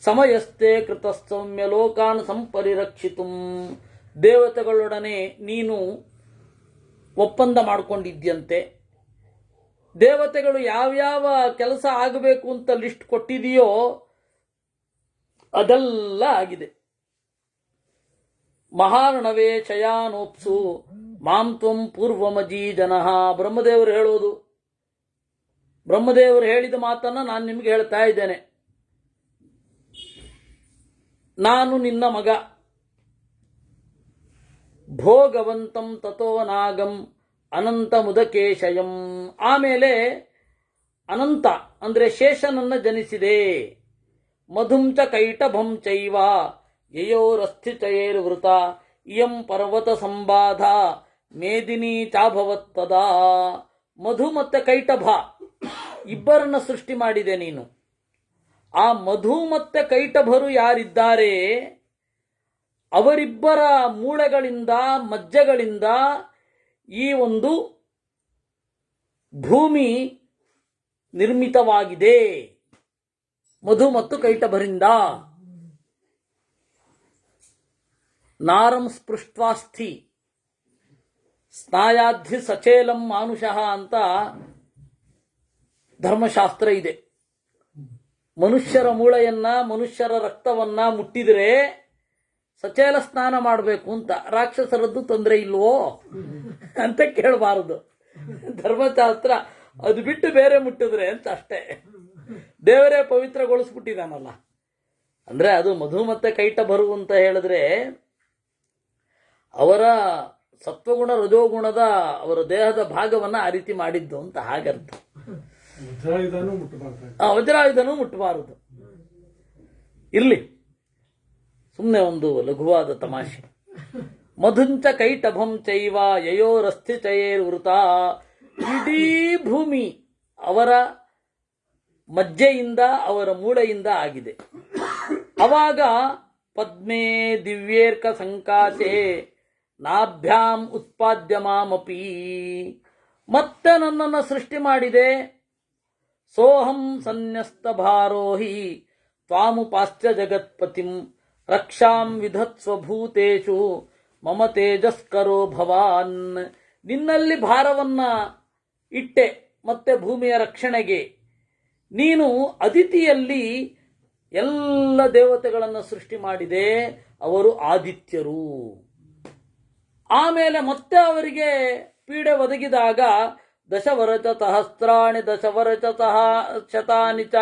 ಸಮಯಸ್ಥೆ ಕೃತಸೌಮ್ಯ ಲೋಕಾನ್ ಸಂಪರಿರಕ್ಷಿತು. ದೇವತೆಗಳೊಡನೆ ನೀನು ಒಪ್ಪಂದ ಮಾಡಿಕೊಂಡಿದ್ಯಂತೆ. ದೇವತೆಗಳು ಯಾವ್ಯಾವ ಕೆಲಸ ಆಗಬೇಕು ಅಂತ ಲಿಸ್ಟ್ ಕೊಟ್ಟಿದೆಯೋ ಅದೆಲ್ಲ ಆಗಿದೆ. ಮಹಾರ್ಣವೇ ಶಯಾನೋಪ್ಸು ಮಾಂ ತ್ವಂ ಪೂರ್ವಮಜೀ ಜನಃ. ಬ್ರಹ್ಮದೇವರು ಹೇಳೋದು, ಬ್ರಹ್ಮದೇವರು ಹೇಳಿದ ಮಾತನ್ನ ನಾನು ನಿಮಗೆ ಹೇಳ್ತಾ ಇದ್ದೇನೆ. ನಾನು ನಿನ್ನ ಮಗ. ಭೋಗವಂತಂ ತಥೋ ನಾಗಂ ಅನಂತ ಮುದಕೇಶಯಂ. ಆಮೇಲೆ ಅನಂತ ಅಂದ್ರೆ ಶೇಷನನ್ನ ಜನಿಸಿದೆ. ಮಧುಂಚ ಕೈಟಭಂ ಚೈವ ಯಯೋರಸ್ಥಿಚಯೈರ್ವೃತ ಇಯಂ ಪರ್ವತ ಸಂಬಾಧ ಮೇದಿನಿ ಚಾಭವತ್ತದ. ಮಧು ಮತ್ತೆ ಕೈಟಭ ಇಬ್ಬರನ್ನ ಸೃಷ್ಟಿ ಮಾಡಿದೆ ನೀನು. ಆ ಮಧು ಮತ್ತೆ ಕೈಟಭರು ಯಾರಿದ್ದಾರೆ ಅವರಿಬ್ಬರ ಮೂಳೆಗಳಿಂದ ಮಜ್ಜೆಗಳಿಂದ ಈ ಒಂದು ಭೂಮಿ ನಿರ್ಮಿತವಾಗಿದೆ. ಮಧು ಮತ್ತು ಕೈಟಭರಿಂದ. ನಾರಂ ಸ್ಪೃಷ್ಟ್ವಾಸ್ಥಿ ಸ್ನಾಯಾಧಿ ಸಚೇಲಂ ಮಾನುಷಃ ಅಂತ ಧರ್ಮಶಾಸ್ತ್ರ ಇದೆ. ಮನುಷ್ಯರ ಮೂಳೆಯನ್ನ, ಮನುಷ್ಯರ ರಕ್ತವನ್ನ ಮುಟ್ಟಿದರೆ ಸಚೇಲ ಸ್ನಾನ ಮಾಡಬೇಕು ಅಂತ. ರಾಕ್ಷಸರದ್ದು ತೊಂದರೆ ಇಲ್ವೋ ಅಂತ ಕೇಳಬಾರದು. ಧರ್ಮಶಾಸ್ತ್ರ ಅದು ಬಿಟ್ಟು ಬೇರೆ ಮುಟ್ಟಿದ್ರೆ ಅಂತ ಅಷ್ಟೇ. ದೇವರೇ ಪವಿತ್ರಗೊಳಿಸ್ಬಿಟ್ಟಿದಾನಲ್ಲ. ಅಂದ್ರೆ ಅದು ಮಧು ಮತ್ತೆ ಕೈಟಭರು ಅಂತ ಹೇಳಿದ್ರೆ ಅವರ ಸತ್ವಗುಣ ರಜೋಗುಣದ ಅವರ ದೇಹದ ಭಾಗವನ್ನ ಆ ರೀತಿ ಮಾಡಿದ್ದು ಅಂತ ಹಾಗರ್ಥ. ವಜ್ರಾಯುಧನೂ ಮುಟ್ಟಬಾರದು. ಇರ್ಲಿ, ಸುಮ್ಮನೆ ಒಂದು ಲಘುವಾದ ತಮಾಷೆ. ಮಧುಂಚ ಕೈಟಭಂ ಚೈವ ಯಯೋರಸ್ಥಿ ಚಯೈರ್ವೃತ. ಇಡೀ ಭೂಮಿ ಅವರ ಮಜ್ಜೆಯಿಂದ, ಅವರ ಮೂಳೆಯಿಂದ ಆಗಿದೆ. ಅವಾಗ ಪದ್ಮೇ ದಿವ್ಯೇರ್ಕ ಸಂಕಾಸೆ ನಾಭ್ಯಾಂ ಉತ್ಪಾದ್ಯ ಮಾಮಪಿ. ಮತ್ತೆ ನನ್ನನ್ನು ಸೃಷ್ಟಿ ಮಾಡಿದೆ. ಸೋಹಂ ಸನ್ಯಸ್ತ ಭಾರೋಹಿ ತ್ವಾಮುಪಾಸ್ಯ ಜಗತ್ಪತಿಂ ರಕ್ಷಾಂ ವಿಧತ್ಸ್ವಭೂತೇಷು ಮಮ ತೇಜಸ್ಕರೋ ಭವಾನ್. ನಿನ್ನಲ್ಲಿ ಭಾರವನ್ನ ಇಟ್ಟೆ, ಮತ್ತೆ ಭೂಮಿಯ ರಕ್ಷಣೆಗೆ. ನೀನು ಅದಿತಿಯಲ್ಲಿ ಎಲ್ಲ ದೇವತೆಗಳನ್ನು ಸೃಷ್ಟಿ ಮಾಡಿದೆ, ಅವರು ಆದಿತ್ಯರು. ಆಮೇಲೆ ಮತ್ತೆ ಅವರಿಗೆ ಪೀಡೆ ಒದಗಿದಾಗ ದಶವರಚ ಸಹಸ್ರಾಣಿ ದಶವರಚ ಶತಾನಿ ಚ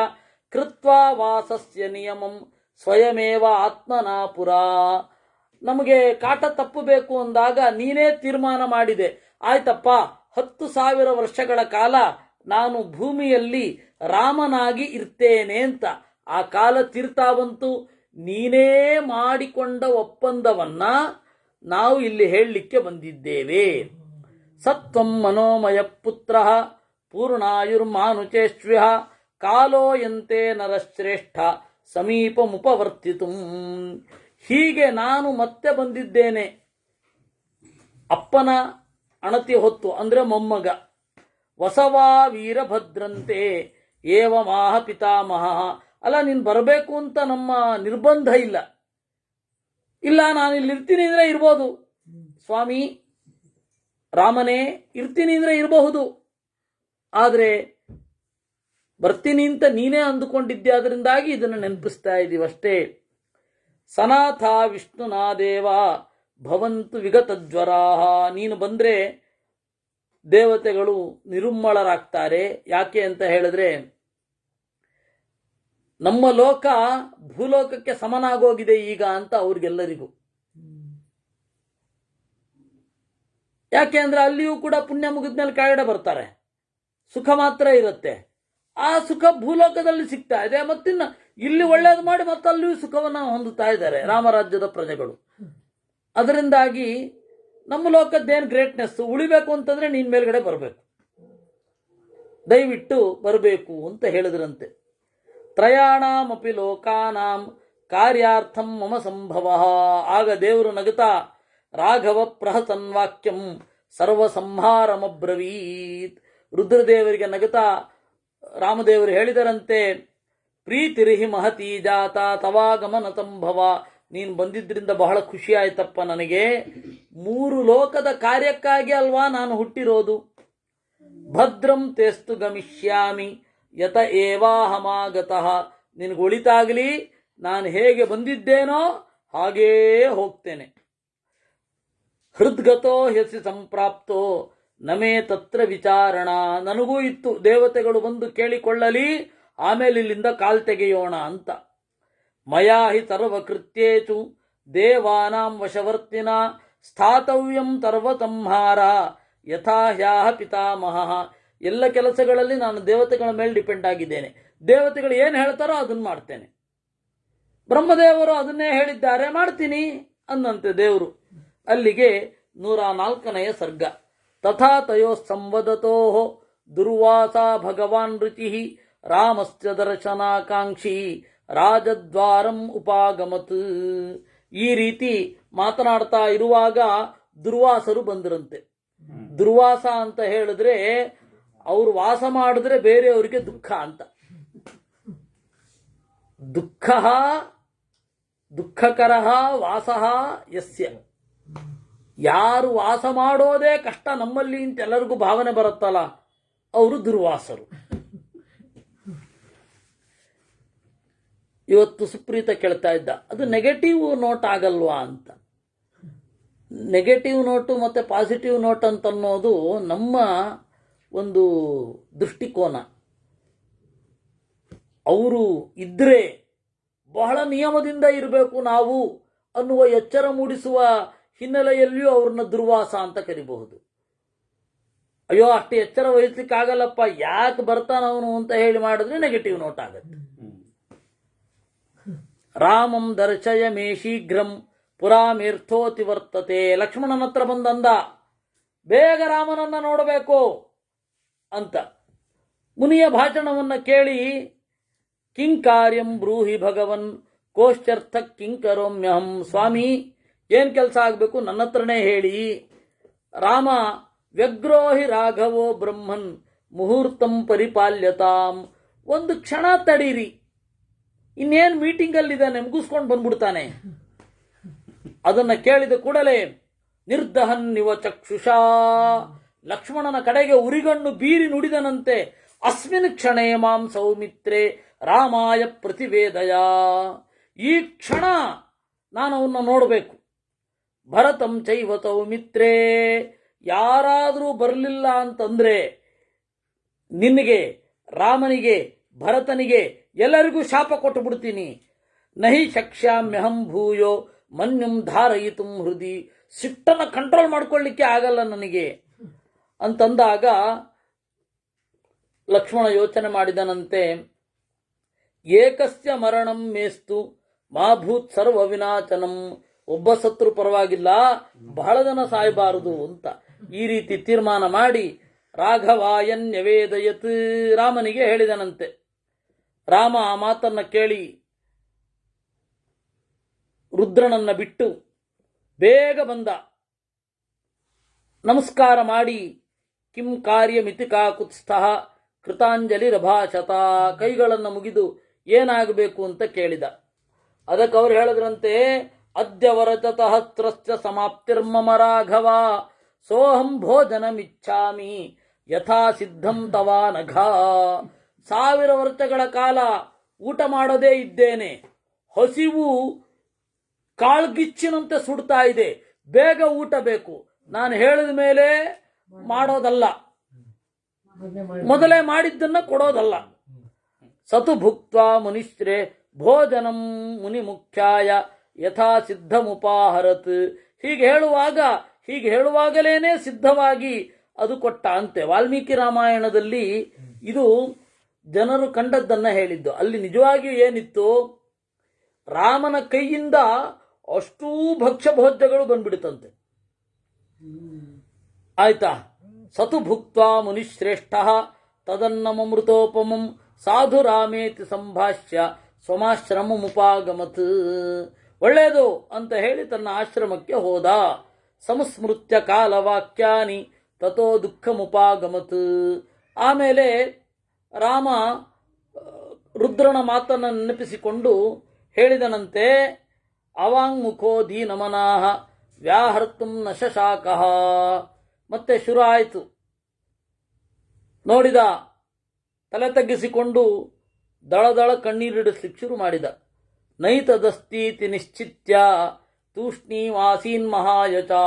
ಕೃತ್ವಾ ವಾಸಸ್ಯ ನಿಯಮಂ ಸ್ವಯಮೇವ ಆತ್ಮನಾ ಪುರ. ನಮಗೆ ಕಾಟ ತಪ್ಪಬೇಕು ಅಂದಾಗ ನೀನೇ ತೀರ್ಮಾನ ಮಾಡಿದೆ, ಆಯ್ತಪ್ಪ 10,000 ವರ್ಷಗಳ ಕಾಲ ನಾನು ಭೂಮಿಯಲ್ಲಿ ರಾಮನಾಗಿ ಇರ್ತೇನೆ ಅಂತ. ಆ ಕಾಲ ತೀರ್ತಾ ಬಂತು. ನೀನೇ ಮಾಡಿಕೊಂಡ ಒಪ್ಪಂದವನ್ನ ನಾವು ಇಲ್ಲಿ ಹೇಳಲಿಕ್ಕೆ ಬಂದಿದ್ದೇವೆ. ಸತ್ವಂ ಮನೋಮಯ ಪುತ್ರ ಪೂರ್ಣಾಯುರ್ಮಾನುಚೇಶ್ವ್ಯ ಕಾಲೋಯಂತೆ ನರಶ್ರೇಷ್ಠ ಸಮೀಪಮುಪವರ್ತಿತು. ಹೀಗೆ ನಾನು ಮತ್ತೆ ಬಂದಿದ್ದೇನೆ ಅಪ್ಪನ ಅಣತಿ ಹೊತ್ತು, ಅಂದ್ರೆ ಮೊಮ್ಮಗ. ವಸವಾ ವೀರಭದ್ರಂತೆ ಏವಮಾಹ ಪಿತಾಮಹ. ಅಲ್ಲ, ನೀನು ಬರಬೇಕು ಅಂತ ನಮ್ಮ ನಿರ್ಬಂಧ ಇಲ್ಲ. ಇಲ್ಲ, ನಾನು ಇಲ್ಲಿ ಇರ್ತೀನಿ ಅಂದ್ರೆ ಇರ್ಬೋದು ಸ್ವಾಮಿ, ರಾಮನೇ ಇರ್ತೀನಿ ಅಂದ್ರೆ ಇರಬಹುದು. ಆದರೆ ಬರ್ತೀನಿ ಅಂತ ನೀನೇ ಅಂದುಕೊಂಡಿದ್ದೆ, ಅದರಿಂದಾಗಿ ಇದನ್ನು ನೆನಪಿಸ್ತಾ ಇದ್ದೀವಷ್ಟೇ. ಸನಾಥ ವಿಷ್ಣುನಾದೇವ ಭವಂತು ವಿಗತಜ್ವರಾಹ. ನೀನು ಬಂದ್ರೆ ದೇವತೆಗಳು ನಿರುಮ್ಮಳರಾಗ್ತಾರೆ. ಯಾಕೆ ಅಂತ ಹೇಳಿದ್ರೆ, ನಮ್ಮ ಲೋಕ ಭೂಲೋಕಕ್ಕೆ ಸಮನಾಗೋಗಿದೆ ಈಗ ಅಂತ ಅವ್ರಿಗೆಲ್ಲರಿಗೂ. ಯಾಕೆ ಅಂದ್ರೆ ಅಲ್ಲಿಯೂ ಕೂಡ ಪುಣ್ಯ ಮುಗಿದ್ಮೇಲೆ ಕೆಳಗಡೆ ಬರ್ತಾರೆ, ಸುಖ ಮಾತ್ರ ಇರುತ್ತೆ. ಆ ಸುಖ ಭೂಲೋಕದಲ್ಲಿ ಸಿಗ್ತಾ ಇದೆ. ಮತ್ತಿನ್ನ ಇಲ್ಲಿ ಒಳ್ಳೇದು ಮಾಡಿ ಮತ್ತೆ ಅಲ್ಲಿಯೂ ಸುಖವನ್ನು ಹೊಂದುತ್ತಾ ಇದ್ದಾರೆ ರಾಮರಾಜ್ಯದ ಪ್ರಜೆಗಳು. ಅದರಿಂದಾಗಿ ನಮ್ಮ ಲೋಕದ್ದೇನು ಗ್ರೇಟ್ನೆಸ್, ಉಳಿಬೇಕು ಅಂತಂದ್ರೆ ನೀನ್ ಮೇಲ್ಗಡೆ ಬರಬೇಕು, ದಯವಿಟ್ಟು ಬರಬೇಕು ಅಂತ ಹೇಳಿದ್ರಂತೆ. ತ್ರಯಾಣಾಮಪಿ ಲೋಕಾನಾಂ ಕಾರ್ಯಾರ್ಥಂ ಮಮ ಸಂಭವ. ಆಗ ದೇವರು ನಗುತ್ತಾ ರಾಘವ ಪ್ರಹಸನ್ವಾಕ್ಯಂ ಸರ್ವಸಂಹಾರಮಬ್ರವೀತ್. ರುದ್ರದೇವರಿಗೆ ನಗುತ್ತಾ ರಾಮದೇವರು ಹೇಳಿದರಂತೆ, ಪ್ರೀತಿರಿಹಿ ಮಹತಿ ಜಾತ ತವಾಗಮನ ಸಂಭವ. ನೀನು ಬಂದಿದ್ರಿಂದ ಬಹಳ ಖುಷಿ ಆಯ್ತಪ್ಪ ನನಗೆ. 3 ಲೋಕದ ಕಾರ್ಯಕ್ಕಾಗಿ ಅಲ್ವಾ ನಾನು ಹುಟ್ಟಿರೋದು. ಭದ್ರಂ ತೇಸ್ತು ಗಮಿಷ್ಯಾಮಿ ಯತ ಏವಾಹಮಾಗತಃ. ನಿನಗೆ ಒಳಿತಾಗಲಿ, ನಾನು ಹೇಗೆ ಬಂದಿದ್ದೇನೋ ಹಾಗೇ ಹೋಗ್ತೇನೆ. ಹೃದ್ಗತೋ ಹ್ಯಸಿ ಸಂಪ್ರಾಪ್ತೋ ನಮೇ ತತ್ರ ವಿಚಾರಣ. ನನಗೂ ಇತ್ತು ದೇವತೆಗಳು ಬಂದು ಕೇಳಿಕೊಳ್ಳಲಿ, ಆಮೇಲೆ ಇಲ್ಲಿಂದ ಕಾಲ್ ತೆಗೆಯೋಣ ಅಂತ. ಮಯಾ ಹಿ ಸರ್ವಕೃತ್ಯೇಷು ದೇವಾನಾಂ ವಶವರ್ತಿನ ಸ್ಥಾತವ್ಯಂ ಸರ್ವಸಂಹಾರ ಯಥಾ ಹ್ಯಾಹ ಪಿತಾಮಹ. ಎಲ್ಲ ಕೆಲಸಗಳಲ್ಲಿ ನಾನು ದೇವತೆಗಳ ಮೇಲೆ ಡಿಪೆಂಡ್ ಆಗಿದ್ದೇನೆ. ದೇವತೆಗಳು ಏನು ಹೇಳ್ತಾರೋ ಅದನ್ನು ಮಾಡ್ತೇನೆ. ಬ್ರಹ್ಮದೇವರು ಅದನ್ನೇ ಹೇಳಿದ್ದಾರೆ, ಮಾಡ್ತೀನಿ ಅನ್ನಂತೆ ದೇವರು. ಅಲ್ಲಿಗೆ 104ನೇ ಸರ್ಗ. ತಥಾ ತಯೋ ಸಂವದತೋ ದುರ್ವಾಸ ಭಗವಾನ್ ರುಚಿ ರಾಮಸ್ಯ ದರ್ಶನಾಕಾಂಕ್ಷಿ ರಾಜದ್ವಾರಂ ಉಪಾಗಮತ್. ಈ ರೀತಿ ಮಾತನಾಡ್ತಾ ಇರುವಾಗ ದುರ್ವಾಸರು ಬಂದರಂತೆ. ದುರ್ವಾಸ ಅಂತ ಹೇಳಿದ್ರೆ ಅವರು ವಾಸ ಮಾಡಿದ್ರೆ ಬೇರೆಯವರಿಗೆ ದುಃಖ ಅಂತ. ದುಃಖಕರ ವಾಸಃ ಯಸ್ಯ. ಯಾರು ವಾಸ ಮಾಡೋದೇ ಕಷ್ಟ ನಮ್ಮಲ್ಲಿ ಅಂತ ಎಲ್ಲರಿಗೂ ಭಾವನೆ ಬರುತ್ತಲ್ಲ, ಅವರು ದುರ್ವಾಸರು. ಇವತ್ತು ಸುಪ್ರೀತ ಕೇಳ್ತಾ ಇದ್ದ, ಅದು ನೆಗೆಟಿವ್ ನೋಟ್ ಆಗಲ್ವಾ ಅಂತ. ನೆಗೆಟಿವ್ ನೋಟು ಮತ್ತು ಪಾಸಿಟಿವ್ ನೋಟ್ ಅಂತನ್ನೋದು ನಮ್ಮ ಒಂದು ದೃಷ್ಟಿಕೋನ. ಅವರು ಇದ್ರೆ ಬಹಳ ನಿಯಮದಿಂದ ಇರಬೇಕು ನಾವು ಅನ್ನುವ ಎಚ್ಚರ ಮೂಡಿಸುವ ಹಿನ್ನೆಲೆಯಲ್ಲಿಯೂ ಅವ್ರನ್ನ ದುರ್ವಾಸ ಅಂತ ಕರಿಬಹುದು. ಅಯ್ಯೋ ಅಷ್ಟು ಎಚ್ಚರ ವಹಿಸ್ಲಿಕ್ಕಾಗಲ್ಲಪ್ಪ, ಯಾಕೆ ಬರ್ತಾನವನು ಅಂತ ಹೇಳಿ ಮಾಡಿದ್ರೆ ನೆಗೆಟಿವ್ ನೋಟ್ ಆಗತ್ತೆ. ರಾಮಂ ದರ್ಶಯ ಮೇ ಶೀಘ್ರಂ ಪುರಾಮೇರ್ಥೋತಿ ವರ್ತತೆ. ಲಕ್ಷ್ಮಣನ ಹತ್ರ ಬಂದಂದ, ಬೇಗ ರಾಮನನ್ನ ನೋಡಬೇಕು ಅಂತ. ಮುನಿಯ ಭಾಷಣವನ್ನ ಕೇಳಿ, ಕಿಂಕಾರ್ಯಂ ಬ್ರೂಹಿ ಭಗವನ್ ಕೋಶ್ಚರ್ಥ ಕಿಂಕರೋಮ್ಯಹಂ. ಸ್ವಾಮಿ, ಏನ್ ಕೆಲಸ ಆಗಬೇಕು ನನ್ನ ಹತ್ರನೇ ಹೇಳಿ. ರಾಮ, ವ್ಯಗ್ರೋಹಿ ರಾಘವೋ ಬ್ರಹ್ಮನ್ ಮುಹೂರ್ತಂ ಪರಿಪಾಲ್ಯತಾಂ. ಒಂದು ಕ್ಷಣ ತಡೀರಿ, ಇನ್ನೇನು ಮೀಟಿಂಗಲ್ಲಿದ್ದಾನೆ, ಮುಗಿಸ್ಕೊಂಡು ಬಂದ್ಬಿಡ್ತಾನೆ. ಅದನ್ನ ಕೇಳಿದ ಕೂಡಲೇ ನಿರ್ದಹನ್ ನಿವ ಚಕ್ಷುಷಾ ಲಕ್ಷ್ಮಣನ ಕಡೆಗೆ ಉರಿಗಣ್ಣು ಬೀರಿ ನುಡಿದನಂತೆ, ಅಸ್ಮಿನ್ ಕ್ಷಣೇ ಮಾಂ ಸೌಮಿತ್ರೇ ರಾಮಾಯ ಪ್ರತಿವೇದಯ. ಈ ಕ್ಷಣ ನಾನು ಅವನ್ನ ನೋಡಬೇಕು. ಭರತಂ ಚೈವ ಸೌಮಿತ್ರೇ, ಯಾರಾದರೂ ಬರಲಿಲ್ಲ ಅಂತಂದ್ರೆ ನಿನಗೆ, ರಾಮನಿಗೆ, ಭರತನಿಗೆ ಎಲ್ಲರಿಗೂ ಶಾಪ ಕೊಟ್ಟು ಬಿಡ್ತೀನಿ. ನಹಿ ಶಕ್ಷ್ಯಾಮ್ಯಹಂ ಭೂಯೋ ಮನ್ಯುಂ ಧಾರಯಿತುಂ ಹೃದಿ, ಸಿಟ್ಟನ್ನು ಕಂಟ್ರೋಲ್ ಮಾಡ್ಕೊಳ್ಳಿಕ್ಕೆ ಆಗಲ್ಲ ನನಗೆ ಅಂತಂದಾಗ ಲಕ್ಷ್ಮಣ ಯೋಚನೆ ಮಾಡಿದನಂತೆ, ಏಕಸ್ಯ ಮರಣಂ ಮೇಸ್ತು ಮಾಭೂತ್ ಸರ್ವ ವಿನಾಚನಂ, ಒಬ್ಬ ಸತ್ರು ಪರವಾಗಿಲ್ಲ, ಬಹಳ ಜನ ಸಾಯಬಾರದು ಅಂತ ಈ ರೀತಿ ತೀರ್ಮಾನ ಮಾಡಿ ರಾಘವಾಯನ್ಯವೇದಯತ್, ರಾಮನಿಗೆ ಹೇಳಿದನಂತೆ. ರಾಮ ಆ ಮಾತನ್ನ ಕೇಳಿ ರುದ್ರನನ್ನ ಬಿಟ್ಟು ಬೇಗ ಬಂದ. ನಮಸ್ಕಾರ ಮಾಡಿ ಕಿಂ ಕಾರ್ಯಮಿತಿ ಕಾಕುತ್ಸ್ಥಃ ಕೃತಾಂಜಲಿ ರಭಾಷತ, ಕೈಗಳನ್ನು ಮುಗಿದು ಏನಾಗಬೇಕು ಅಂತ ಕೇಳಿದ. ಅದಕ್ಕೆ ಅವರು ಹೇಳಿದ್ರಂತೆ, ಅದ್ಯ ವರಚತಹಸ್ರಶ್ಚ ಸಮಾಪ್ತಿರ್ಮಮ ರಾಘವ, ಸೋಹಂ ಭೋಜನಮಿಚ್ಛಾಮಿ ಯಥಾ ಸಿದ್ಧಂ ತವಾ ನಘ. 1000 ವರ್ಷಗಳ ಕಾಲ ಊಟ ಮಾಡೋದೇ ಇದ್ದೇನೆ, ಹಸಿವು ಕಾಳ್ಗಿಚ್ಚಿನಂತೆ ಸುಡ್ತಾ ಇದೆ, ಬೇಗ ಊಟ ಬೇಕು, ನಾನು ಹೇಳಿದ ಮೇಲೆ ಮಾಡೋದಲ್ಲ, ಮೊದಲೇ ಮಾಡಿದ್ದನ್ನ ಕೊಡೋದಲ್ಲ. ಸತು ಭುಕ್ತ್ವಾ ಮುನಿಶ್ರೇ ಭೋಜನಂ ಮುನಿ ಮುಖ್ಯಾಯ ಯಥಾ ಸಿದ್ಧಮುಪಾಹರತ್, ಹೀಗೆ ಹೇಳುವಾಗಲೇನೆ ಸಿದ್ಧವಾಗಿ ಅದು ಕೊಟ್ಟ ಅಂತೆ. ವಾಲ್ಮೀಕಿ ರಾಮಾಯಣದಲ್ಲಿ ಇದು ಜನರು ಕಂಡದ್ದನ್ನ ಹೇಳಿದ್ದು. ಅಲ್ಲಿ ನಿಜವಾಗಿಯೂ ಏನಿತ್ತು, ರಾಮನ ಕೈಯಿಂದ ಅಷ್ಟೂ ಭಕ್ಷ್ಯ ಭೋಜ್ಯಗಳು ಬಂದ್ಬಿಡುತ್ತಂತೆ. ಆಯ್ತಾ. ಸತು ಭುಕ್ತ್ವಾ ಮುನಿಶ್ರೇಷ್ಠ ತದನ್ನಮೃತೋಪಮಂ ಸಾಧು ರಾಮೇತಿ ಸಂಭಾಷ್ಯ ಸ್ವಮಾಶ್ರಮಮುಪಾಗಮತ್, ಒಳ್ಳೆಯದು ಅಂತ ಹೇಳಿ ತನ್ನ ಆಶ್ರಮಕ್ಕೆ ಹೋದ. ಸಂಸ್ಮೃತ್ಯ ಕಾಲವಾಕ್ಯಾನಿ ತಥೋ ದುಃಖಮುಪಾಗಮತ್. ಆಮೇಲೆ ರಾಮ ರುದ್ರನ ಮಾತನ್ನು ನೆನಪಿಸಿಕೊಂಡು ಹೇಳಿದನಂತೆ, ಅವಾಂಗ್ಮುಖೋ ದೀನಮನಾಹ ವ್ಯಾಹರ್ತುಂ ನ ಶಶಾಕಃ. ಮತ್ತೆ ಶುರು ಆಯಿತು. ನೋಡಿದ, ತಲೆ ತಗ್ಗಿಸಿಕೊಂಡು ದಳದಳ ಕಣ್ಣೀರಿಡಿಸ್ಲಿಕ್ಕೆ ಶುರು ಮಾಡಿದ. ನೈತದಸ್ತೀತಿ ನಿಶ್ಚಿತ್ಯ ತೂಷ್ಣೀವಾಸೀನ್ ಮಹಾಯಚಾ,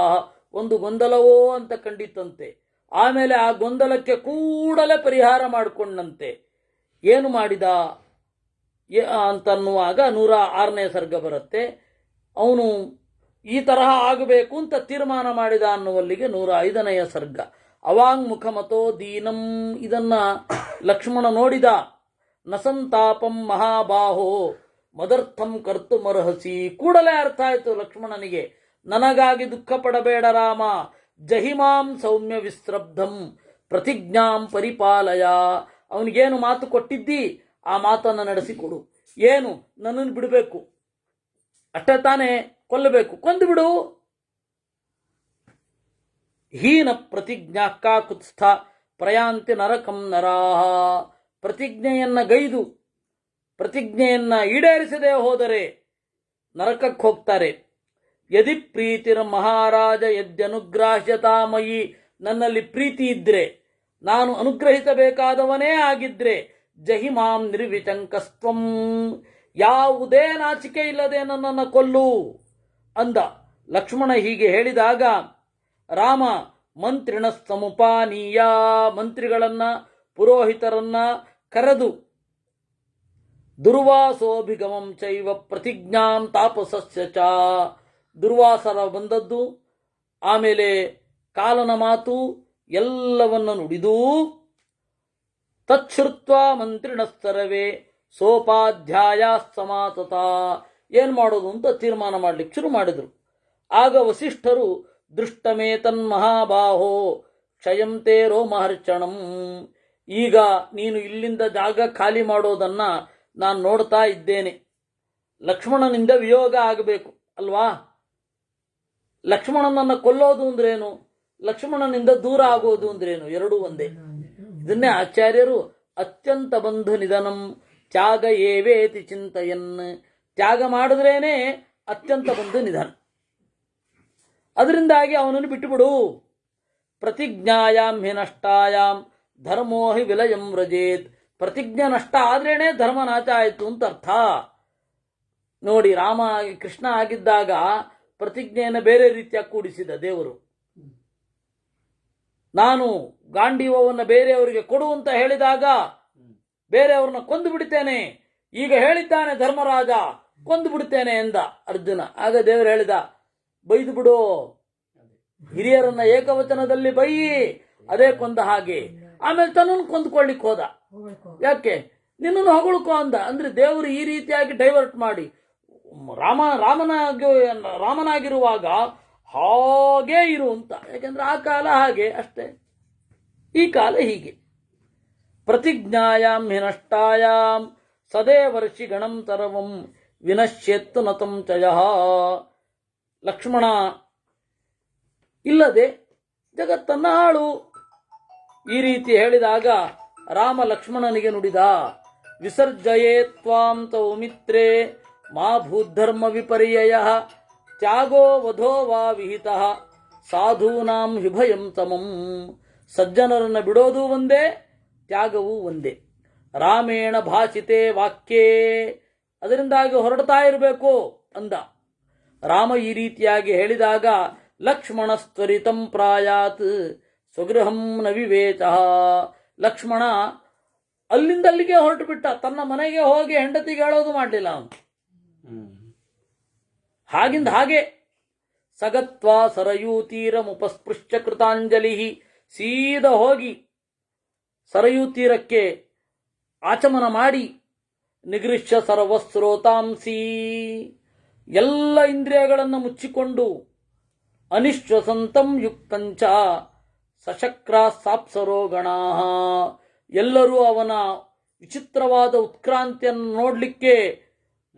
ಒಂದು ಗೊಂದಲವೋ ಅಂತ ಕಂಡಿತಂತೆ. ಆಮೇಲೆ ಆ ಗೊಂದಲಕ್ಕೆ ಕೂಡಲೇ ಪರಿಹಾರ ಮಾಡಿಕೊಂಡಂತೆ. ಏನು ಮಾಡಿದ ಅಂತನ್ನುವಾಗ 106ನೇ ಸರ್ಗ ಬರುತ್ತೆ. ಅವನು ಈ ತರಹ ಆಗಬೇಕು ಅಂತ ತೀರ್ಮಾನ ಮಾಡಿದ ಅನ್ನುವಲ್ಲಿಗೆ 105ನೆಯ ಸರ್ಗ. ಅವಾಂಗ್ಮುಖ ಮತೋ ದೀನಂ, ಇದನ್ನ ಲಕ್ಷ್ಮಣ ನೋಡಿದ. ನಸಂತಾಪಂ ಮಹಾಬಾಹೋ ಮದರ್ಥಂ ಕರ್ತುಮರ್ಹಸಿ, ಕೂಡಲೇ ಅರ್ಥ ಆಯಿತು ಲಕ್ಷ್ಮಣನಿಗೆ, ನನಗಾಗಿ ದುಃಖ ಪಡಬೇಡ ರಾಮ, ಜಹಿಮಾಂ ಸೌಮ್ಯ ವಿಸ್ರಬ್ಧಂ ಪ್ರತಿಜ್ಞಾಂ ಪರಿಪಾಲಯ. ಅವನಿಗೇನು ಮಾತು ಕೊಟ್ಟಿದ್ದಿ ಆ ಮಾತನ್ನು ನಡೆಸಿಕೊಡು. ಏನು, ನನ್ನನ್ನು ಬಿಡಬೇಕು ಅಷ್ಟೇ ತಾನೇ, ಕೊಲ್ಲಬೇಕು, ಕೊಂದು ಬಿಡು. ಹೀನ ಪ್ರತಿಜ್ಞಾ ಕಾಕುತ್ಸ್ಥ ಪ್ರಯಾಂತಿ ನರಕಂ ನರಾಹ, ಪ್ರತಿಜ್ಞೆಯನ್ನ ಗೈದು ಪ್ರತಿಜ್ಞೆಯನ್ನ ಈಡೇರಿಸದೆ ಹೋದರೆ ನರಕಕ್ಕೆ ಹೋಗ್ತಾರೆ. ಯದಿ ಪ್ರೀತಿರ ಮಹಾರಾಜ ಯದ್ಯನುಗ್ರಾಹ್ಯತಾಮಯಿ, ನನ್ನಲ್ಲಿ ಪ್ರೀತಿ ಇದ್ರೆ, ನಾನು ಅನುಗ್ರಹಿಸಬೇಕಾದವನೇ ಆಗಿದ್ರೆ, ಜಹಿಮಾಂ ನಿರ್ವಿಚಂಕಸ್ತ್ವಂ, ಯಾವುದೇ ನಾಚಿಕೆ ಇಲ್ಲದೆ ನನ್ನನ್ನು ಕೊಲ್ಲು ಅಂದ. ಲಕ್ಷ್ಮಣ ಹೀಗೆ ಹೇಳಿದಾಗ ರಾಮ ಮಂತ್ರಿಣ ಸಮುಪಾನೀಯ, ಮಂತ್ರಿಗಳನ್ನ ಪುರೋಹಿತರನ್ನ ಕರೆದು ದುರ್ವಾಸೋಭಿಗಮಂ ಚೈವ ಪ್ರತಿಜ್ಞಾಂ ತಾಪಸಸ್ಯ ಚ, ದುರ್ವಾಸರ ಬಂದದ್ದು, ಆಮೇಲೆ ಕಾಲನ ಮಾತು ಎಲ್ಲವನ್ನು ನುಡಿದು ತಚ್ಛ್ರುತ್ವ ಮಂತ್ರಿಣ ಸರ್ವೇ ಸೋಪಾಧ್ಯಾಯ ಸಮಾತತ, ಏನ್ ಮಾಡೋದು ಅಂತ ತೀರ್ಮಾನ ಮಾಡ್ಲಿಕ್ಕೆ ಶುರು ಮಾಡಿದ್ರು. ಆಗ ವಸಿಷ್ಠರು ದೃಷ್ಟಮೇತನ್ಮಹಾಬಾಹೋ ಕ್ಷಯಂ ತೇ ರೋಮಹರ್ಷಣಂ, ಈಗ ನೀನು ಇಲ್ಲಿಂದ ಜಾಗ ಖಾಲಿ ಮಾಡೋದನ್ನ ನಾನು ನೋಡ್ತಾ ಇದ್ದೇನೆ. ಲಕ್ಷ್ಮಣನಿಂದ ವಿಯೋಗ ಆಗಬೇಕು ಅಲ್ವಾ? ಲಕ್ಷ್ಮಣನನ್ನ ಕೊಲ್ಲೋದು ಅಂದ್ರೇನು, ಲಕ್ಷ್ಮಣನಿಂದ ದೂರ ಆಗೋದು ಅಂದ್ರೇನು, ಎರಡೂ ಒಂದೇ. ಇದನ್ನೇ ಆಚಾರ್ಯರು ಅತ್ಯಂತ ಬಂಧು ನಿಧನಂ ತ್ಯಾಗ ಏವೇತಿ ಚಿಂತಯನ್, ತ್ಯಾಗ ಮಾಡಿದ್ರೇನೆ ಅತ್ಯಂತ ಬಂಧು ನಿಧನ. ಅದರಿಂದಾಗಿ ಅವನನ್ನು ಬಿಟ್ಟುಬಿಡು. ಪ್ರತಿಜ್ಞಾಯಾಂ ಹಿ ನಷ್ಟಾಯಾಂ ಧರ್ಮೋ ಹಿ ವಿಲಯಂ ವ್ರಜೇತ್. ಪ್ರತಿಜ್ಞೆ ನಷ್ಟ ಆದ್ರೇನೆ ಧರ್ಮ ನಾಶ ಆಯಿತು ಅಂತ ಅರ್ಥ. ನೋಡಿ, ಕೃಷ್ಣ ಆಗಿದ್ದಾಗ ಪ್ರತಿಜ್ಞೆಯನ್ನು ಬೇರೆ ರೀತಿಯಾಗಿ ಕೂಡಿಸಿದ ದೇವರು. ನಾನು ಗಾಂಡೀವವನ್ನು ಬೇರೆಯವರಿಗೆ ಕೊಡು ಅಂತ ಹೇಳಿದಾಗ ಬೇರೆಯವ್ರನ್ನ ಕೊಂದು ಬಿಡ್ತೇನೆ, ಈಗ ಹೇಳಿದ್ದಾನೆ ಧರ್ಮರಾಜ ಕೊಂದು ಬಿಡ್ತೇನೆ ಎಂದ ಅರ್ಜುನ. ಆಗ ದೇವರು ಹೇಳಿದ, ಬೈದು ಬಿಡು, ಹಿರಿಯರನ್ನ ಏಕವಚನದಲ್ಲಿ ಬೈಯಿ, ಅದೇ ಕೊಂದ ಹಾಗೆ. ಆಮೇಲೆ ತನ್ನನ್ನು ಕೊಂದುಕೊಳ್ಳಿಕ್ ಹೋದ. ಯಾಕೆ? ನಿನ್ನನ್ನು ಹೊಗಳ್ಕೊ ಅಂದ. ಅಂದ್ರೆ ದೇವರು ಈ ರೀತಿಯಾಗಿ ಡೈವರ್ಟ್ ಮಾಡಿ ರಾಮನಾಗಿರುವಾಗ ಹಾಗೇ ಇರು ಅಂತ. ಯಾಕೆಂದ್ರೆ ಆ ಕಾಲ ಹಾಗೆ ಅಷ್ಟೇ, ಈ ಕಾಲ ಹೀಗೆ. ಪ್ರತಿಜ್ಞಾಯಾಂ ಹಿ ನಷ್ಟಾಯಾಂ ಸದೇವರ್ಷಿ ಗಣಂ ತರವಂ ವಿನಶ್ಯೆತ್ತು ನತಂ ಚಯಃ. ಲಕ್ಷ್ಮಣ ಇಲ್ಲದೆ ಜಗತ್ತನ್ನ ಹಾಳು. ಈ ರೀತಿ ಹೇಳಿದಾಗ ರಾಮ ಲಕ್ಷ್ಮಣನಿಗೆ ನುಡಿದ, ವಿಸರ್ಜಯೇ ತ್ವಾಂ ತೌ ಮಿತ್ರೇ ಮಾ ಭೂಧರ್ಮ ವಿಪರ್ಯಯ ತ್ಯಾಗೋ ವಧೋ ವಾ ವಿಹಿತಃ ಸಾಧೂನಾಂ ವಿಭಯಂ ತಮಂ. ಸಜ್ಜನರನ್ನು ಬಿಡೋದು ಒಂದೇ, ತ್ಯಾಗವೂ ಒಂದೇ. ರಾಮೇಣ ಭಾಷಿತೆ ವಾಕ್ಯೇ, ಅದರಿಂದಾಗಿ ಹೊರಡ್ತಾ ಇರಬೇಕು ಅಂದ. ರಾಮ ಈ ರೀತಿಯಾಗಿ ಹೇಳಿದಾಗ ಲಕ್ಷ್ಮಣಸ್ತ್ವರಿತಂ ಪ್ರಾಯಾತ್ ಸ್ವಗೃಹಂ ನ ವಿವೇಚ. ಲಕ್ಷ್ಮಣ ಅಲ್ಲಿಂದಲ್ಲಿಗೆ ಹೊರಟು ಬಿಟ್ಟ, ತನ್ನ ಮನೆಗೆ ಹೋಗಿ ಹೆಂಡತಿಗೆ ಹೇಳೋದು ಮಾಡಲಿಲ್ಲ ಅವನು. ಹಾಗಿಂದ ಹಾಗೆ ಸಗತ್ವ ಸರಯೂ ತೀರಮುಪಸ್ಪೃಶ್ಯ ಕೃತಾಂಜಲಿ. ಸೀದಾ ಹೋಗಿ ಸರಯೂ ತೀರಕ್ಕೆ ಆಚಮನ ಮಾಡಿ ನಿಗೃಶ್ಯ ಸರ್ವಸ್ರೋತಾಂಸಿ, ಎಲ್ಲ ಇಂದ್ರಿಯಗಳನ್ನು ಮುಚ್ಚಿಕೊಂಡು ಅನಿಶ್ವಸಂತಂ ಯುಕ್ತಂಚ ಸಶಕ್ರ ಸಾಪ್ಸರೋ ಗಣಾ. ಎಲ್ಲರೂ ಅವನ ವಿಚಿತ್ರವಾದ ಉತ್ಕ್ರಾಂತಿಯನ್ನು ನೋಡಲಿಕ್ಕೆ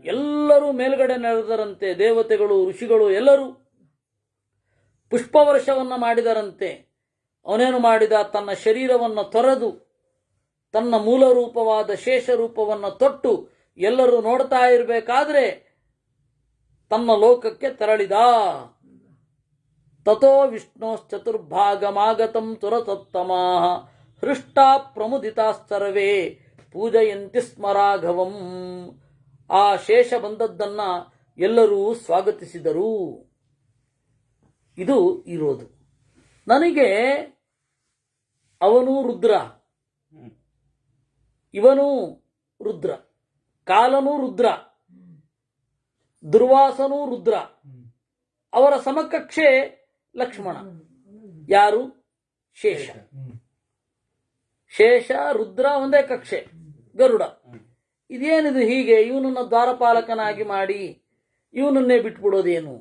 ಎಲ್ಲರೂ ಮೇಲ್ಗಡೆ ನೆರೆದರಂತೆ. ದೇವತೆಗಳು, ಋಷಿಗಳು ಎಲ್ಲರೂ ಪುಷ್ಪವರ್ಷವನ್ನು ಮಾಡಿದರಂತೆ. ಅವನೇನು ಮಾಡಿದ? ತನ್ನ ಶರೀರವನ್ನು ತೊರೆದು ತನ್ನ ಮೂಲ ರೂಪವಾದ ಶೇಷ ರೂಪವನ್ನು ತೊಟ್ಟು ಎಲ್ಲರೂ ನೋಡ್ತಾ ಇರಬೇಕಾದ್ರೆ ತನ್ನ ಲೋಕಕ್ಕೆ ತೆರಳಿದ. ತಥೋ ವಿಷ್ಣೋಶ್ಚತುರ್ಭಾಗಮಾಗತಂ ತುರತತ್ತಮಾಃ ಹೃಷ್ಟಾ ಪ್ರಮುದಿತಾಸ್ತರವೇ ಪೂಜಯಂತಿ ಸ್ಮರಾಘವಂ. ಆ ಶೇಷ ಬಂದದ್ದನ್ನ ಎಲ್ಲರೂ ಸ್ವಾಗತಿಸಿದರು. ಇದು ಇರೋದು. ನನಗೆ ಅವನು ರುದ್ರ, ಇವನು ರುದ್ರ, ಕಾಲನೂ ರುದ್ರ, ದುರ್ವಾಸನೂ ರುದ್ರ, ಅವರ ಸಮಕಕ್ಷೆ ಲಕ್ಷ್ಮಣ. ಯಾರು? ಶೇಷ. ಶೇಷ ರುದ್ರ ಒಂದೇ ಕಕ್ಷೆ, ಗರುಡ. ಇದೇನಿದು ಹೀಗೆ? ಇವನನ್ನ ದ್ವಾರಪಾಲಕನಾಗಿ ಮಾಡಿ ಇವನನ್ನೇ ಬಿಟ್ಬಿಡೋದೇನು?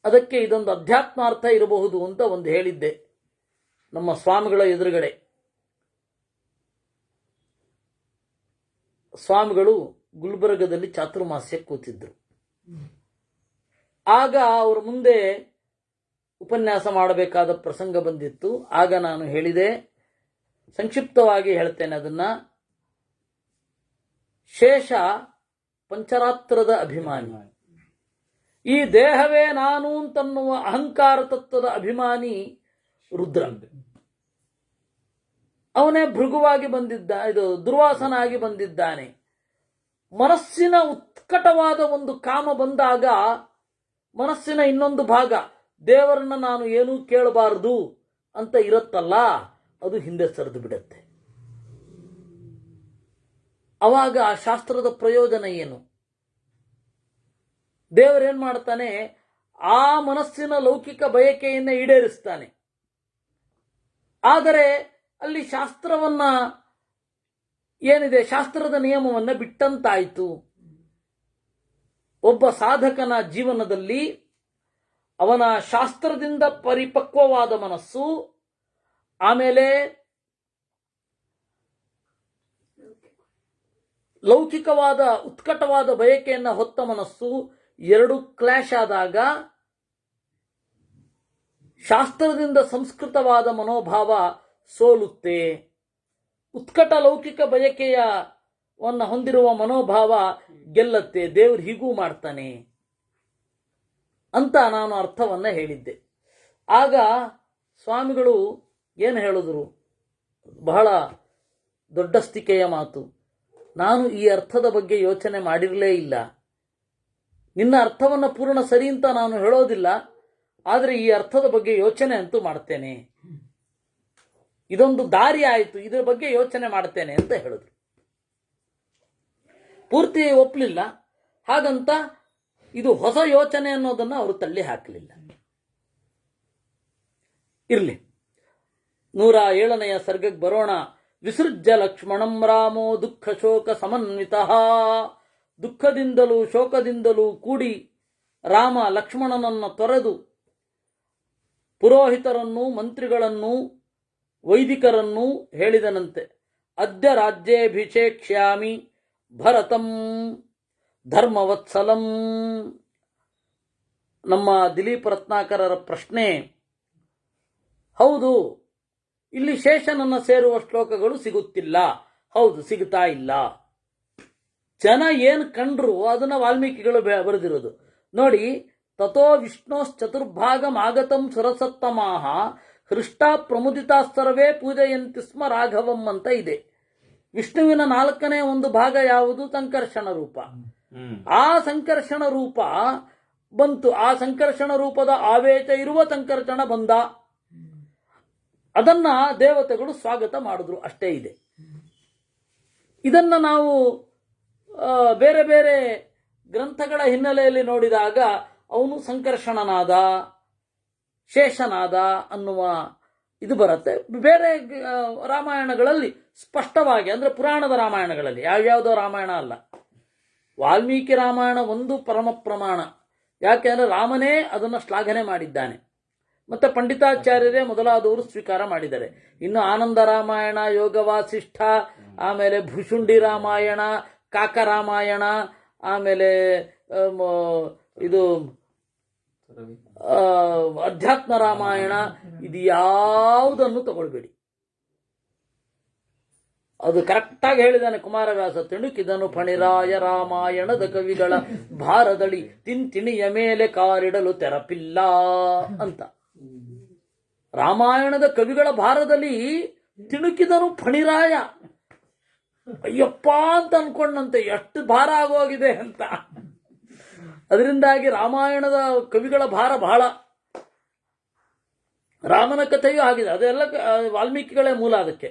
ಅದಕ್ಕೆ ಇದೊಂದು ಅಧ್ಯಾತ್ಮಾರ್ಥ ಇರಬಹುದು ಅಂತ ಒಂದು ಹೇಳಿದ್ದೆ ನಮ್ಮ ಸ್ವಾಮಿಗಳ ಎದುರುಗಡೆ. ಸ್ವಾಮಿಗಳು ಗುಲ್ಬರ್ಗದಲ್ಲಿ ಚಾತುರ್ಮಾಸ್ಯ ಕೂತಿದ್ರು. ಆಗ ಅವರ ಮುಂದೆ ಉಪನ್ಯಾಸ ಮಾಡಬೇಕಾದ ಪ್ರಸಂಗ ಬಂದಿತ್ತು. ಆಗ ನಾನು ಹೇಳಿದೆ, ಸಂಕ್ಷಿಪ್ತವಾಗಿ ಹೇಳ್ತೇನೆ ಅದನ್ನ. ಶೇಷ ಪಂಚರಾತ್ರದ ಅಭಿಮಾನಿ, ಈ ದೇಹವೇ ನಾನು ಅಂತನ್ನುವ ಅಹಂಕಾರ ತತ್ವದ ಅಭಿಮಾನಿ ರುದ್ರ. ಅವನೇ ಭೃಗುವಾಗಿ ಬಂದಿದ್ದ, ಇದು ದುರ್ವಾಸನಾಗಿ ಬಂದಿದ್ದಾನೆ. ಮನಸ್ಸಿನ ಉತ್ಕಟವಾದ ಒಂದು ಕಾಮ ಬಂದಾಗ ಮನಸ್ಸಿನ ಇನ್ನೊಂದು ಭಾಗ ದೇವರನ್ನ ನಾನು ಏನೂ ಕೇಳಬಾರದು ಅಂತ ಇರುತ್ತಲ್ಲ, ಅದು ಹಿಂದೆ ಸರಿದು ಬಿಡುತ್ತೆ. ಅವಾಗ ಆ ಶಾಸ್ತ್ರದ ಪ್ರಯೋಜನ ಏನು? ದೇವರೇನ್ ಮಾಡ್ತಾನೆ? ಆ ಮನಸ್ಸಿನ ಲೌಕಿಕ ಬಯಕೆಯನ್ನ ಈಡೇರಿಸ್ತಾನೆ. ಆದರೆ ಅಲ್ಲಿ ಶಾಸ್ತ್ರವನ್ನ ಏನಿದೆ, ಶಾಸ್ತ್ರದ ನಿಯಮವನ್ನ ಬಿಟ್ಟಂತಾಯಿತು. ಒಬ್ಬ ಸಾಧಕನ ಜೀವನದಲ್ಲಿ ಅವನ ಶಾಸ್ತ್ರದಿಂದ ಪರಿಪಕ್ವವಾದ ಮನಸ್ಸು, ಆಮೇಲೆ ಲೌಕಿಕವಾದ ಉತ್ಕಟವಾದ ಬಯಕೆಯನ್ನ ಹೊತ್ತ ಮನಸ್ಸು ಎರಡು ಕ್ಲಾಶ್ ಆದಾಗ ಶಾಸ್ತ್ರದಿಂದ ಸಂಸ್ಕೃತವಾದ ಮನೋಭಾವ ಸೋಲುತ್ತೆ. ಉತ್ಕಟ ಲೌಕಿಕ ಬಯಕೆಯವನ್ನ ಹೊಂದಿರುವ ಮನೋಭಾವ ಗೆಲ್ಲತ್ತೆ. ದೇವರು ಹೀಗೂ ಮಾಡ್ತಾನೆ ಅಂತ ನಾನು ಅರ್ಥವನ್ನ ಹೇಳಿದ್ದೆ. ಆಗ ಸ್ವಾಮಿಗಳು ಏನು ಹೇಳಿದ್ರು? ಬಹಳ ದೊಡ್ಡಸ್ತಿಕೆಯ ಮಾತು. ನಾನು ಈ ಅರ್ಥದ ಬಗ್ಗೆ ಯೋಚನೆ ಮಾಡಿರಲೇ ಇಲ್ಲ. ನಿನ್ನ ಅರ್ಥವನ್ನು ಪೂರ್ಣ ಸರಿ ಅಂತ ನಾನು ಹೇಳೋದಿಲ್ಲ, ಆದರೆ ಈ ಅರ್ಥದ ಬಗ್ಗೆ ಯೋಚನೆ ಅಂತೂ ಮಾಡ್ತೇನೆ. ಇದೊಂದು ದಾರಿ ಆಯಿತು, ಇದರ ಬಗ್ಗೆ ಯೋಚನೆ ಮಾಡ್ತೇನೆ ಅಂತ ಹೇಳಿದ್ರು. ಪೂರ್ತಿ ಒಪ್ಪಲಿಲ್ಲ. ಹಾಗಂತ ಇದು ಹೊಸ ಯೋಚನೆ ಅನ್ನೋದನ್ನು ಅವರು ತಳ್ಳಿ ಹಾಕಲಿಲ್ಲ. ಇರಲಿ, 107ನೆಯ ಸರ್ಗಕ್ಕೆ ಬರೋಣ. ವಿಸೃಜ್ಯ ಲಕ್ಷ್ಮಣಂ ರಾಮೋ ದುಃಖ ಶೋಕ ಸಮನ್ವಿತಃ. ದುಃಖದಿಂದಲೂ ಶೋಕದಿಂದಲೂ ಕೂಡಿ ರಾಮ ಲಕ್ಷ್ಮಣನನ್ನು ತೊರೆದು ಪುರೋಹಿತರನ್ನೂ ಮಂತ್ರಿಗಳನ್ನೂ ವೈದಿಕರನ್ನೂ ಹೇಳಿದನಂತೆ. ಅದ್ಯ ರಾಜ್ಯೇಭಿಷೇಕ್ಷ್ಯಾಮಿ ಭರತಂ ಧರ್ಮವತ್ಸಲಂ. ನಮ್ಮ ದಿಲೀಪ್ ರತ್ನಾಕರರ ಪ್ರಶ್ನೆ, ಹೌದು, ಇಲ್ಲಿ ಶೇಷನನ್ನು ಸೇರುವ ಶ್ಲೋಕಗಳು ಸಿಗುತ್ತಿಲ್ಲ. ಹೌದು, ಸಿಗುತ್ತಾ ಇಲ್ಲ. ಜನ ಏನು ಕಂಡ್ರು ಅದನ್ನ ವಾಲ್ಮೀಕಿಗಳು ಬರೆದಿರೋದು ನೋಡಿ. ತಥೋ ವಿಷ್ಣೋಶ್ಚತುರ್ಭಾಗಂ ಆಗತಂ ಸುರಸತ್ತಮಾಹ ಹೃಷ್ಟ ಪ್ರಮುದಿತಾ ಸರ್ವೇ ಪೂಜೆಯಂತಿ ಸ್ಮ ರಾಘವಂ ಅಂತ ಇದೆ. ವಿಷ್ಣುವಿನ 4ನೇ ಒಂದು ಭಾಗ ಯಾವುದು? ಸಂಕರ್ಷಣ ರೂಪ. ಆ ಸಂಕರ್ಷಣ ರೂಪ ಬಂತು. ಆ ಸಂಕರ್ಷಣ ರೂಪದ ಆವೇಶ ಇರುವ ಸಂಕರ್ಷಣ ಬಂದ. ಅದನ್ನ ದೇವತೆಗಳು ಸ್ವಾಗತ ಮಾಡಿದ್ರು. ಅಷ್ಟೇ ಇದೆ. ಇದನ್ನ ನಾವು ಬೇರೆ ಬೇರೆ ಗ್ರಂಥಗಳ ಹಿನ್ನೆಲೆಯಲ್ಲಿ ನೋಡಿದಾಗ ಅವನು ಸಂಕರ್ಷಣನಾದ, ಶೇಷನಾದ ಅನ್ನುವ ಇದು ಬರುತ್ತೆ. ಬೇರೆ ರಾಮಾಯಣಗಳಲ್ಲಿ ಸ್ಪಷ್ಟವಾಗಿ, ಅಂದರೆ ಪುರಾಣದ ರಾಮಾಯಣಗಳಲ್ಲಿ, ಯಾವ್ಯಾವುದೋ ರಾಮಾಯಣ ಅಲ್ಲ, ವಾಲ್ಮೀಕಿ ರಾಮಾಯಣ ಒಂದು ಪರಮ ಪ್ರಮಾಣ. ಯಾಕೆ ಅಂದರೆ ರಾಮನೇ ಅದನ್ನು ಶ್ಲಾಘನೆ ಮಾಡಿದ್ದಾನೆ, ಮತ್ತೆ ಪಂಡಿತಾಚಾರ್ಯರೇ ಮೊದಲಾದವರು ಸ್ವೀಕಾರ ಮಾಡಿದ್ದಾರೆ. ಇನ್ನು ಆನಂದ ರಾಮಾಯಣ, ಯೋಗ ವಾಸಿಷ್ಠ, ಆಮೇಲೆ ಭುಷುಂಡಿ ರಾಮಾಯಣ, ಕಾಕ ರಾಮಾಯಣ, ಆಮೇಲೆ ಇದು ಅಧ್ಯಾತ್ಮ ರಾಮಾಯಣ, ಇದು ಯಾವುದನ್ನು ತಗೊಳ್ಬೇಡಿ. ಅದು ಕರೆಕ್ಟಾಗಿ ಹೇಳಿದ್ದಾನೆ ಕುಮಾರವ್ಯಾಸ. ತಿಣುಕಿದನು ಫಣಿರಾಯ ರಾಮಾಯಣದ ಕವಿಗಳ ಭಾರದಳಿ ತಿಂತಿಣಿಯ ಮೇಲೆ ಕಾರಿಡಲು ತೆರಪಿಲ್ಲ ಅಂತ. ರಾಮಾಯಣದ ಕವಿಗಳ ಭಾರದಲ್ಲಿ ತಿಣುಕಿದನು ಫಣಿರಾಯ. ಅಯ್ಯಪ್ಪ ಅಂತ ಅನ್ಕೊಂಡಂತೆ ಎಷ್ಟು ಭಾರ ಆಗೋಗಿದೆ ಅಂತ. ಅದರಿಂದಾಗಿ ರಾಮಾಯಣದ ಕವಿಗಳ ಭಾರ ಬಹಳ. ರಾಮನ ಕಥೆಯೂ ಆಗಿದೆ. ಅದೆಲ್ಲ ವಾಲ್ಮೀಕಿಗಳೇ ಮೂಲ. ಅದಕ್ಕೆ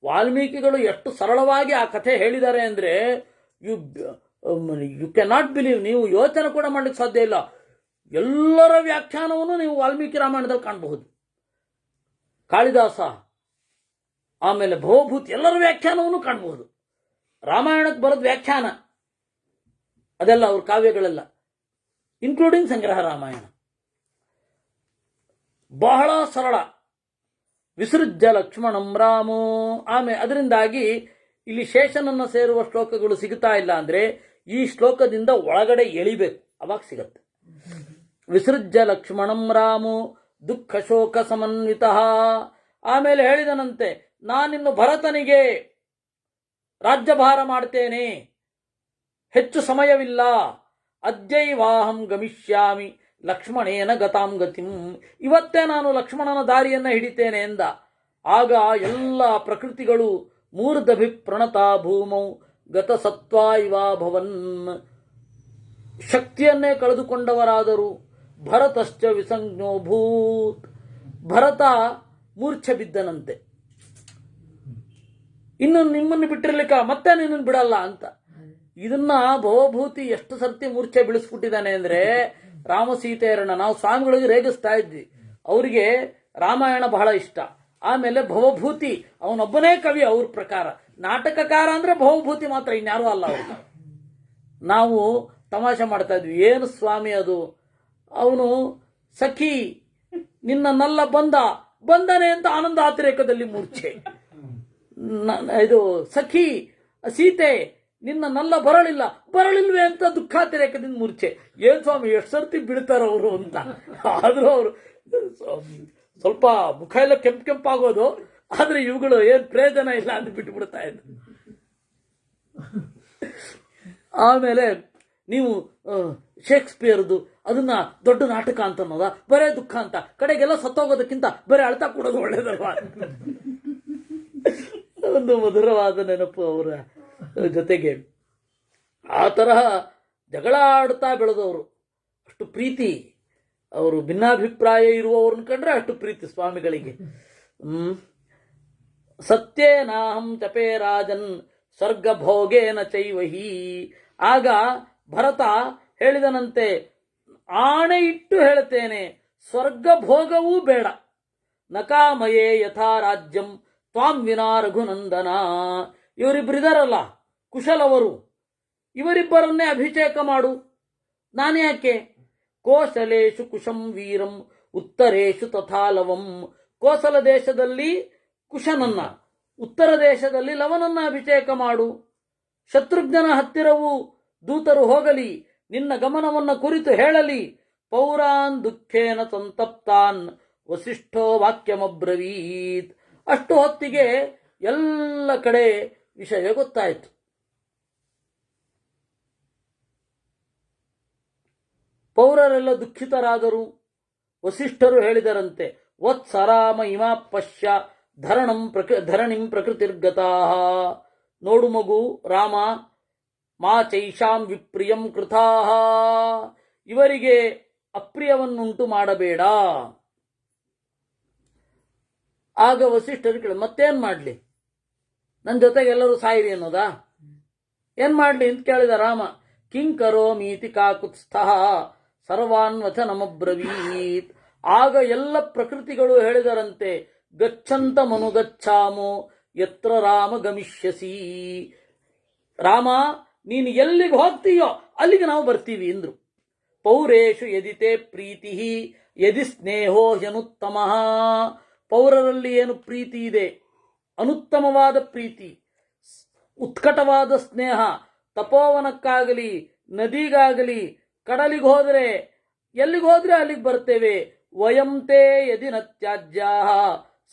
ವಾಲ್ಮೀಕಿಗಳು ಎಷ್ಟು ಸರಳವಾಗಿ ಆ ಕಥೆ ಹೇಳಿದ್ದಾರೆ ಅಂದರೆ ಯು ಕ್ಯಾನ್ ನಾಟ್ ಬಿಲೀವ್. ನೀವು ಯೋಚನೆ ಕೂಡ ಮಾಡಲಿಕ್ಕೆ ಸಾಧ್ಯ ಇಲ್ಲ. ಎಲ್ಲರ ವ್ಯಾಖ್ಯಾನವನ್ನು ನೀವು ವಾಲ್ಮೀಕಿ ರಾಮಾಯಣದಲ್ಲಿ ಕಾಣಬಹುದು. ಕಾಳಿದಾಸ, ಆಮೇಲೆ ಭವಭೂತಿ, ಎಲ್ಲರ ವ್ಯಾಖ್ಯಾನವನ್ನು ಕಾಣಬಹುದು. ರಾಮಾಯಣಕ್ಕೆ ಬರೋದು ವ್ಯಾಖ್ಯಾನ ಅದೆಲ್ಲ ಅವ್ರ ಕಾವ್ಯಗಳೆಲ್ಲ, ಇನ್ಕ್ಲೂಡಿಂಗ್ ಸಂಗ್ರಹ ರಾಮಾಯಣ. ಬಹಳ ಸರಳ. ವಿಸೃಜ್ಯ ಲಕ್ಷ್ಮಣಂ ರಾಮೋ. ಅದರಿಂದಾಗಿ ಇಲ್ಲಿ ಶೇಷನನ್ನು ಸೇರುವ ಶ್ಲೋಕಗಳು ಸಿಗುತ್ತಾ ಇಲ್ಲ ಅಂದ್ರೆ ಈ ಶ್ಲೋಕದಿಂದ ಒಳಗಡೆ ಎಳಿಬೇಕು, ಅವಾಗ ಸಿಗತ್ತೆ. ವಿಸೃಜ್ಯ ಲಕ್ಷ್ಮಣಂ ರಾಮೋ ದುಃಖ ಶೋಕ ಸಮನ್ವಿತ. ಆಮೇಲೆ ಹೇಳಿದನಂತೆ, ನಾನಿನ್ನು ಭರತನಿಗೆ ರಾಜ್ಯಭಾರ ಮಾಡ್ತೇನೆ, ಹೆಚ್ಚು ಸಮಯವಿಲ್ಲ. ಅದ್ಯೈವಾಹಂ ಗಮಿಷ್ಯಾಮಿ ಲಕ್ಷ್ಮಣೇನ ಗತಾಂ ಗತಿಂ. ಇವತ್ತೇ ನಾನು ಲಕ್ಷ್ಮಣನ ದಾರಿಯನ್ನು ಹಿಡಿತೇನೆ ಎಂದ. ಆಗ ಎಲ್ಲ ಪ್ರಕೃತಿಗಳು ಮೂರ್ಧಭಿಪ್ರಣತಾ ಭೂಮೌ ಗತಸತ್ವಾ ಇವಾ ಭವನ್. ಶಕ್ತಿಯನ್ನೇ ಕಳೆದುಕೊಂಡವರಾದರು. ಭರತಶ್ಚ ವಿಸಂಜ್ಞೋ ಭೂತ್. ಭರತ ಮೂರ್ಛೆ ಬಿದ್ದನಂತೆ. ಇನ್ನು ನಿಮ್ಮನ್ನು ಬಿಟ್ಟಿರ್ಲಿಕ್ಕ ಮತ್ತೆ ನಿನ್ನನ್ನು ಬಿಡಲ್ಲ ಅಂತ. ಇದನ್ನ ಭವಭೂತಿ ಎಷ್ಟು ಸರ್ತಿ ಮೂರ್ಛೆ ಬೀಳಿಸ್ಬಿಟ್ಟಿದ್ದಾನೆ ಅಂದ್ರೆ, ರಾಮಸೀತೆಯರನ್ನ ನಾವು ಸ್ವಾಮಿಗಳಿಗೆ ರೇಗಿಸ್ತಾ ಇದ್ವಿ. ಅವರಿಗೆ ರಾಮಾಯಣ ಬಹಳ ಇಷ್ಟ. ಆಮೇಲೆ ಭವಭೂತಿ ಅವನೊಬ್ಬನೇ ಕವಿ. ಅವ್ರ ಪ್ರಕಾರ ನಾಟಕಕಾರ ಅಂದ್ರೆ ಭವಭೂತಿ ಮಾತ್ರ, ಇನ್ಯಾರೂ ಅಲ್ಲ ಅವ್ರಿಗೆ. ನಾವು ತಮಾಷೆ ಮಾಡ್ತಾ ಇದ್ವಿ, ಏನು ಸ್ವಾಮಿ ಅದು, ಅವನು ಸಖಿ ನಿನ್ನನ್ನೆಲ್ಲ ಬಂದನೆ ಅಂತ ಆನಂದ ಅತಿರೇಕದಲ್ಲಿ ಮೂರ್ಛೆ. ಇದು ಸಖಿ ಸೀತೆ ನಿನ್ನನ್ನೆಲ್ಲ ಬರಲಿಲ್ವೇ ಅಂತ ದುಃಖಾತಿರೇಕದಿಂದ ಮೂರ್ಛೆ. ಏನ್ ಸ್ವಾಮಿ ಎಷ್ಟು ಸರ್ತಿ ಬೀಳ್ತಾರ ಅವರು ಅಂತ. ಆದ್ರೂ ಅವರು ಸ್ವಲ್ಪ ಮುಖ ಎಲ್ಲ ಕೆಂಪಾಗೋದು, ಆದ್ರೆ ಇವುಗಳು ಏನ್ ಪ್ರಯೋಜನ ಇಲ್ಲ ಅಂತ ಬಿಟ್ಟು ಬಿಡ್ತಾ ಇದ್ರು. ಆಮೇಲೆ ನೀವು ಶೇಕ್ಸ್ಪಿಯರ್ದು ಅದನ್ನ ದೊಡ್ಡ ನಾಟಕ ಅಂತ ಅನ್ನೋದ, ಬರೇ ದುಃಖ ಅಂತ, ಕಡೆಗೆಲ್ಲ ಸತ್ತೋಗೋದಕ್ಕಿಂತ ಬರೀ ಅಳ್ತಾ ಕೊಡೋದು ಒಳ್ಳೇದಲ್ವಾ? ಒಂದು ಮಧುರವಾದ ನೆನಪು ಅವರ ಜೊತೆಗೆ. ಆ ತರಹ ಜಗಳ ಆಡ್ತಾ ಬೆಳೆದವರು, ಅಷ್ಟು ಪ್ರೀತಿ. ಅವರು ಭಿನ್ನಾಭಿಪ್ರಾಯ ಇರುವವ್ರನ್ನ ಕಂಡ್ರೆ ಅಷ್ಟು ಪ್ರೀತಿ ಸ್ವಾಮಿಗಳಿಗೆ. ಸತ್ಯೇನಾಹಂ ಚಪೇ ರಾಜನ್ ಸ್ವರ್ಗ ಭೋಗೇನ ಚೈವಹಿ. ಆಗ ಭರತ ಹೇಳಿದನಂತೆ, ಆಣೆ ಇಟ್ಟು ಹೇಳುತ್ತೇನೆ, ಸ್ವರ್ಗ ಭೋಗವೂ ಬೇಡ. ನಕಾಮಯೇ ಯಥಾ ರಾಜ್ಯಂ ತ್ವಾಂ ವಿನಾ ರಘುನಂದನ. ಇವರಿಬ್ಬರಿದಾರಲ್ಲ ಕುಶಲವರು, ಇವರಿಬ್ಬರನ್ನೇ ಅಭಿಷೇಕ ಮಾಡು, ನಾನ್ಯಾಕೆ? ಕೋಸಲೇಶು ಕುಶಂ ವೀರಂ ಉತ್ತರೇಶು ತಥಾಲವಂ. ಕೋಸಲ ದೇಶದಲ್ಲಿ ಕುಶನನ್ನ, ಉತ್ತರ ದೇಶದಲ್ಲಿ ಲವನನ್ನ ಅಭಿಷೇಕ ಮಾಡು. ಶತ್ರುಘ್ನನ ಹತ್ತಿರವೂ ದೂತರು ಹೋಗಲಿ, ನಿನ್ನ ಗಮನವನ್ನು ಕುರಿತು ಹೇಳಲಿ. ಪೌರಾನ್ ದುಃಖೇನ ಸಂತಪ್ತಾನ್ ವಸಿಷ್ಠೋ ವಾಕ್ಯಮಬ್ರವೀತ್. ಅಷ್ಟು ಹೊತ್ತಿಗೆ ಎಲ್ಲ ಕಡೆ ವಿಷಯ ಗೊತ್ತಾಯಿತು. ಪೌರರೆಲ್ಲ ದುಃಖಿತರಾದರು. ವಸಿಷ್ಠರು ಹೇಳಿದರಂತೆ, ವತ್ಸರಾಮ ಇಮಾ ಪಶ್ಯ ಧರಣಿಂ ಪ್ರಕೃತಿರ್ಗತಾ. ನೋಡು ಮಗು ರಾಮ, ಮಾ ಚೈಷಾಂ ವಿಪ್ರಿಯಂ ಕೃತಾಹ. ಇವರಿಗೆ ಅಪ್ರಿಯವನ್ನುಂಟು ಮಾಡಬೇಡ. ಆಗ ವಸಿಷ್ಠರು ಕೇಳಿ, ಮತ್ತೇನ್ ಮಾಡ್ಲಿ, ನನ್ನ ಜೊತೆಗೆ ಎಲ್ಲರೂ ಸಾಯಿರಿ ಅನ್ನೋದಾ? ಏನ್ ಮಾಡ್ಲಿ ಅಂತ ಕೇಳಿದ ರಾಮ. ಕಿಂಕರೋ ಮೀತಿ ಕಾಕುತ್ಸ್ಥಃ ಸರ್ವಾನ್ ವಚನಮಬ್ರವೀತ್. ಆಗ ಎಲ್ಲ ಪ್ರಕೃತಿಗಳು ಹೇಳಿದರಂತೆ, ಗಚ್ಚಂತ ಮನುಗಚ್ಚಾಮೋ ಯತ್ರ ರಾಮ ಗಮಿಷ್ಯಸಿ. ರಾಮ, ನೀನು ಎಲ್ಲಿಗೆ ಹೋಗ್ತೀಯೋ ಅಲ್ಲಿಗೆ ನಾವು ಬರ್ತೀವಿ ಎಂದ್ರು. ಪೌರೇಶು ಯದಿತೆ ಪ್ರೀತಿ ಯದಿ ಸ್ನೇಹೋ ಹ್ಯನುತ್ತಮಃ. ಪೌರರಲ್ಲಿ ಏನು ಪ್ರೀತಿ ಇದೆ? ಅನುತ್ತಮವಾದ ಪ್ರೀತಿ, ಉತ್ಕಟವಾದ ಸ್ನೇಹ. ತಪೋವನಕ್ಕಾಗಲಿ, ನದಿಗಾಗಲಿ, ಕಡಲಿಗೆ ಹೋದರೆ, ಎಲ್ಲಿಗೆ ಹೋದ್ರೆ ಅಲ್ಲಿಗೆ ಬರ್ತೇವೆ. ವಯಂತೆ ಯದಿ ನ ತ್ಯಾಜ್ಯಾ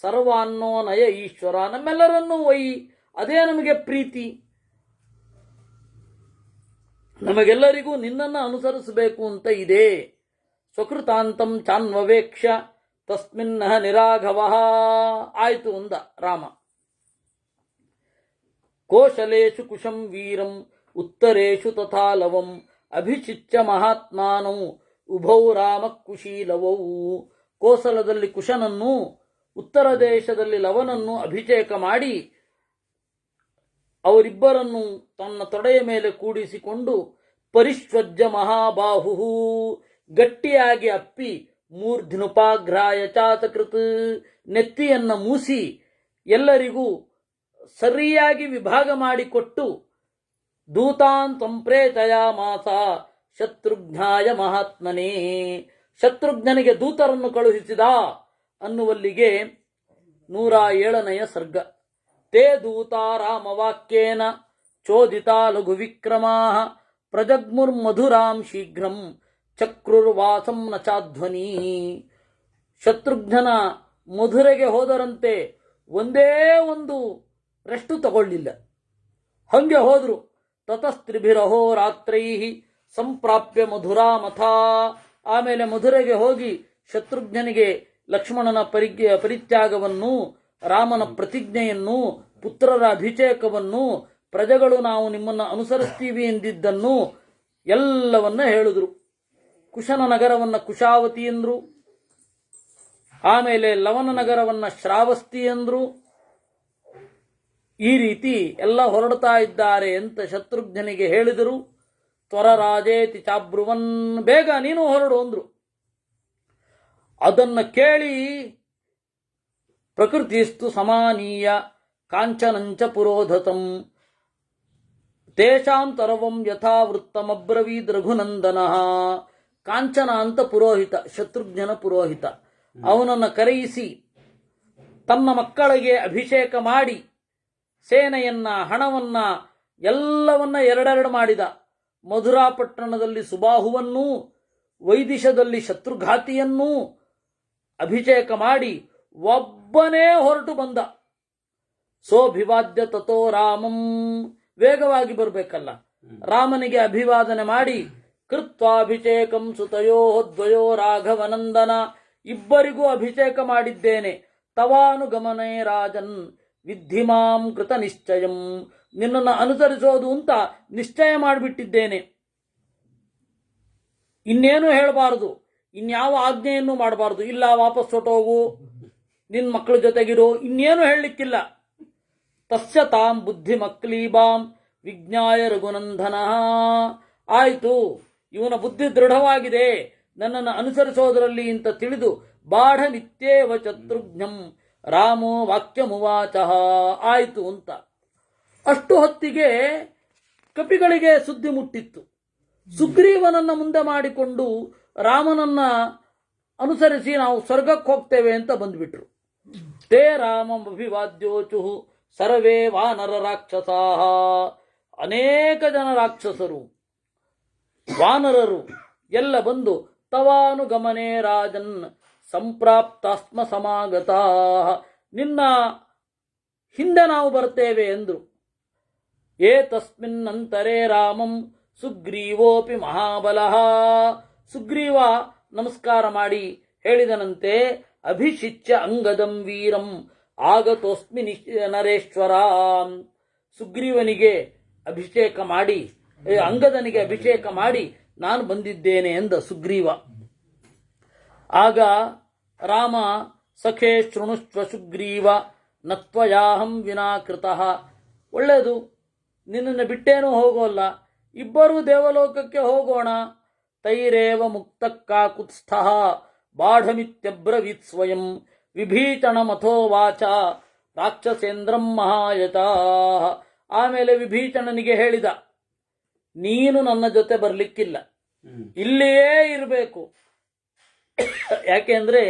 ಸರ್ವಾನ್ನೋ ನಯ ಈಶ್ವರ. ನಮ್ಮೆಲ್ಲರನ್ನೂ ಒಯ್ಯಿ, ಅದೇ ನಮಗೆ ಪ್ರೀತಿ. ನಮಗೆಲ್ಲರಿಗೂ ನಿನ್ನನ್ನು ಅನುಸರಿಸಬೇಕು ಅಂತ ಇದೆ. ಸ್ವಕೃತಾಂತಂ ಚಾನ್ವವೇಕ್ಷ ತಸ್ಮಿನ್ನ ನಿರಾಘವ. ಆಯ್ತು ಅಂದ ರಾಮ. ಕೋಶಲೇಶು ಕುಶಂ ವೀರಂ ಉತ್ತರೇಶು ತಥಾಲವಂ ಅಭಿಚಿಚ್ಯ ಮಹಾತ್ಮಾನೌ ಉಭೌ ರಾಮ ಕುಶೀಲವೌ. ಕೋಸಲದಲ್ಲಿ ಕುಶನನ್ನು, ಉತ್ತರ ದೇಶದಲ್ಲಿ ಲವನನ್ನು ಅಭಿಷೇಕ ಮಾಡಿ ಅವರಿಬ್ಬರನ್ನು ತನ್ನ ತೊಡೆಯ ಮೇಲೆ ಕೂಡಿಸಿಕೊಂಡು ಪರಿಶ್ವಜ್ಯ ಮಹಾಬಾಹು, ಗಟ್ಟಿಯಾಗಿ ಅಪ್ಪಿ, ಮೂರ್ಧ್ನುಪಾಘ್ರಾಯ ಚಾತಕೃತ್, ನೆತ್ತಿಯನ್ನ ಮೂಸಿ ಎಲ್ಲರಿಗೂ ಸರಿಯಾಗಿ ವಿಭಾಗ ಮಾಡಿಕೊಟ್ಟು ದೂತಾನ್ ಸಂಪ್ರೇತಯಾಮಾಸ ಶತ್ರುಘ್ನಾಯ ಮಹಾತ್ಮನೇ. ಶತ್ರುಘ್ನನಿಗೆ ದೂತರನ್ನು ಕಳುಹಿಸಿದ ಅನ್ನುವಲ್ಲಿಗೆ 107ನೆಯ ಸರ್ಗ. ತೇ ದೂತಾ ರಾಮವಾಕ್ಯೇನ ಚೋದಿತಾ ಲಘು ವಿಕ್ರಮಾ ಪ್ರಜಗ್ಮುರ್ಮಧುರಾಂ ಶೀಘ್ರಂ ಚಕ್ರುರ್ವಾಸಂ ನ ಚಾಧ್ವನಿ. ಶತ್ರುಘ್ನನ ಮಧುರೆಗೆ ಹೋದರಂತೆ, ಒಂದೇ ಒಂದು ರೆಸ್ಟು ತಗೊಳ್ಳಿಲ್ಲ, ಹಂಗೆ ಹೋದ್ರು. ತತಸ್ತ್ರಿಭಿರಹೋ ರಾತ್ರೈ ಸಂಪ್ರಾಪ್ಯ ಮಧುರಾಮಥ. ಆಮೇಲೆ ಮಧುರೆಗೆ ಹೋಗಿ ಶತ್ರುಘ್ನನಿಗೆ ಲಕ್ಷ್ಮಣನ ಪರಿತ್ಯಾಗವನ್ನು, ರಾಮನ ಪ್ರತಿಜ್ಞೆಯನ್ನು, ಪುತ್ರರ ಅಭಿಷೇಕವನ್ನು, ಪ್ರಜೆಗಳು ನಾವು ನಿಮ್ಮನ್ನು ಅನುಸರಿಸ್ತೀವಿ ಎಂದಿದ್ದನ್ನು ಎಲ್ಲವನ್ನ ಹೇಳಿದ್ರು. ಕುಶನ ನಗರವನ್ನ ಕುಶಾವತಿ ಎಂದ್ರು, ಆಮೇಲೆ ಲವನ ನಗರವನ್ನ ಶ್ರಾವಸ್ತಿ ಎಂದ್ರು. ಈ ರೀತಿ ಎಲ್ಲ ಹೊರಡ್ತಾ ಇದ್ದಾರೆ ಅಂತ ಶತ್ರುಘ್ನಿಗೆ ಹೇಳಿದರು. ತ್ವರ ರಾಜೇತಿ ಚಾಬ್ರುವನ್, ಬೇಗ ನೀನು ಹೊರಡು ಅಂದ್ರು. ಅದನ್ನ ಕೇಳಿ ಪ್ರಕೃತಿಸ್ತು ಸಮಾನೀಯ ಕಾಂಚನಂಚ ಪುರೋಧತಂ ತೇಷಾಂ ತರವಂ ಯಥಾವೃತ್ತಮಬ್ರವೀದ್ ರಘುನಂದನ. ಕಾಂಚನ ಅಂತ ಪುರೋಹಿತ, ಶತ್ರುಘ್ನನ ಪುರೋಹಿತ. ಅವನನ್ನು ಕರೆಯಿಸಿ ತನ್ನ ಮಕ್ಕಳಿಗೆ ಅಭಿಷೇಕ ಮಾಡಿ ಸೇನೆಯನ್ನ, ಹಣವನ್ನ ಎಲ್ಲವನ್ನ ಎರಡೆರಡು ಮಾಡಿದ. ಮಧುರಾಪಟ್ಟಣದಲ್ಲಿ ಸುಬಾಹುವನ್ನೂ, ವೈದಿಶದಲ್ಲಿ ಶತ್ರುಘಾತಿಯನ್ನೂ ಅಭಿಷೇಕ ಮಾಡಿ ಒಬ್ಬನೇ ಹೊರಟು ಬಂದ. ಸೋಭಿವಾದ್ಯ ತಥೋ ರಾಮಂ, ವೇಗವಾಗಿ ಬರಬೇಕಲ್ಲ, ರಾಮನಿಗೆ ಅಭಿವಾದನೆ ಮಾಡಿ ಕೃತ್ವಾಭಿಷೇಕಂ ಸುತಯೋ ದ್ವಯೋ ರಾಘವನಂದನ, ಇಬ್ಬರಿಗೂ ಅಭಿಷೇಕ ಮಾಡಿದ್ದೇನೆ. ತವಾನುಗಮನೇ ರಾಜನ್ ವಿದ್ಧಿಮಾಂ ಕೃತ ನಿಶ್ಚಯಂ, ನಿನ್ನನ್ನು ಅನುಸರಿಸೋದು ಅಂತ ನಿಶ್ಚಯ ಮಾಡಿಬಿಟ್ಟಿದ್ದೇನೆ. ಇನ್ನೇನು ಹೇಳಬಾರದು, ಇನ್ಯಾವ ಆಜ್ಞೆಯನ್ನು ಮಾಡಬಾರದು. ಇಲ್ಲ ವಾಪಸ್ ಹೊಟ್ಟೋಗು, ನಿನ್ನ ಮಕ್ಕಳ ಜೊತೆಗಿರೋ, ಇನ್ನೇನು ಹೇಳಲಿಕ್ಕಿಲ್ಲ. ತಸ್ಯ ತಾಂ ಬುದ್ಧಿಮಕ್ಲೀಬಾಂ ವಿಜ್ಞಾಯ ರಘುನಂದನ. ಆಯಿತು, ಇವನ ಬುದ್ಧಿ ದೃಢವಾಗಿದೆ ನನ್ನನ್ನು ಅನುಸರಿಸೋದರಲ್ಲಿ ಅಂತ ತಿಳಿದು ಬಾಢ ನಿತ್ಯೇವ ಶತ್ರುಘ್ನಂ ರಾಮೋ ವಾಕ್ಯಮುವಾಚ. ಆಯಿತು ಅಂತ. ಅಷ್ಟು ಹೊತ್ತಿಗೆ ಕಪಿಗಳಿಗೆ ಸುದ್ದಿ ಮುಟ್ಟಿತ್ತು. ಸುಗ್ರೀವನನ್ನ ಮುಂದೆ ಮಾಡಿಕೊಂಡು ರಾಮನನ್ನ ಅನುಸರಿಸಿ ನಾವು ಸ್ವರ್ಗಕ್ಕೆ ಹೋಗ್ತೇವೆ ಅಂತ ಬಂದ್ಬಿಟ್ರು. ತೇ ರಾಮಮಭಿವಾದ್ಯೋಚು ಸರ್ವೇ ವಾನರ ರಾಕ್ಷಸಾ. ಅನೇಕ ಜನ ರಾಕ್ಷಸರು ವಾನರರು ಎಲ್ಲ ಬಂದು ತವಾನುಗಮನೆ ರಾಜನ್ ಸಂಪ್ರಾಪ್ತಾಸ್ಮ ಸಮಾಗತಾ, ನಿನ್ನ ಹಿಂದೆ ನಾವು ಬರ್ತೇವೆ ಎಂದರು. ಏತಸ್ಮಿನ್ನಂತರೇ ರಾಮಂ ಸುಗ್ರೀವೋಪಿ ಮಹಾಬಲಃ. ಸುಗ್ರೀವ ನಮಸ್ಕಾರ ಮಾಡಿ ಹೇಳಿದನಂತೆ, ಅಭಿಷಿಚ್ಯ ಅಂಗದಂ ವೀರಂ ಆಗತೋಸ್ಮಿ ನರೇಶ್ವರ. ಸುಗ್ರೀವನಿಗೆ ಅಭಿಷೇಕ ಮಾಡಿ, ಅಂಗದನಿಗೆ ಅಭಿಷೇಕ ಮಾಡಿ ನಾನು ಬಂದಿದ್ದೇನೆ ಎಂದ ಸುಗ್ರೀವ. ಆಗ ರಾಮ, ಸಖೇ ಶೃಣುಷ್ವ ಸುಗ್ರೀವ ನತ್ವಯಾಹಂ ವಿನಾಕೃತಃ. ಒಳ್ಳೆಯದು, ನಿನ್ನನ್ನು ಬಿಟ್ಟೇನೂ ಹೋಗೋಲ್ಲ, ಇಬ್ಬರೂ ದೇವಲೋಕಕ್ಕೆ ಹೋಗೋಣ. ತೈರೇವ ಮುಕ್ತ ಕಾಕುತ್ಸ್ಥಃ ಬಾಢಮಿತ್ಯಬ್ರವೀತ್ ಸ್ವಯಂ ವಿಭೀಷಣಮಥೋವಾಚ ರಾಕ್ಷಸೇಂದ್ರಂ ಮಹಾಯತ. ಆಮೇಲೆ ವಿಭೀಷಣನಿಗೆ ಹೇಳಿದ, ನೀನು ನನ್ನ ಜೊತೆ ಬರಲಿಕ್ಕಿಲ್ಲ, ಇಲ್ಲಿಯೇ ಇರಬೇಕು. ಯಾಕೆಂದ್ರೆ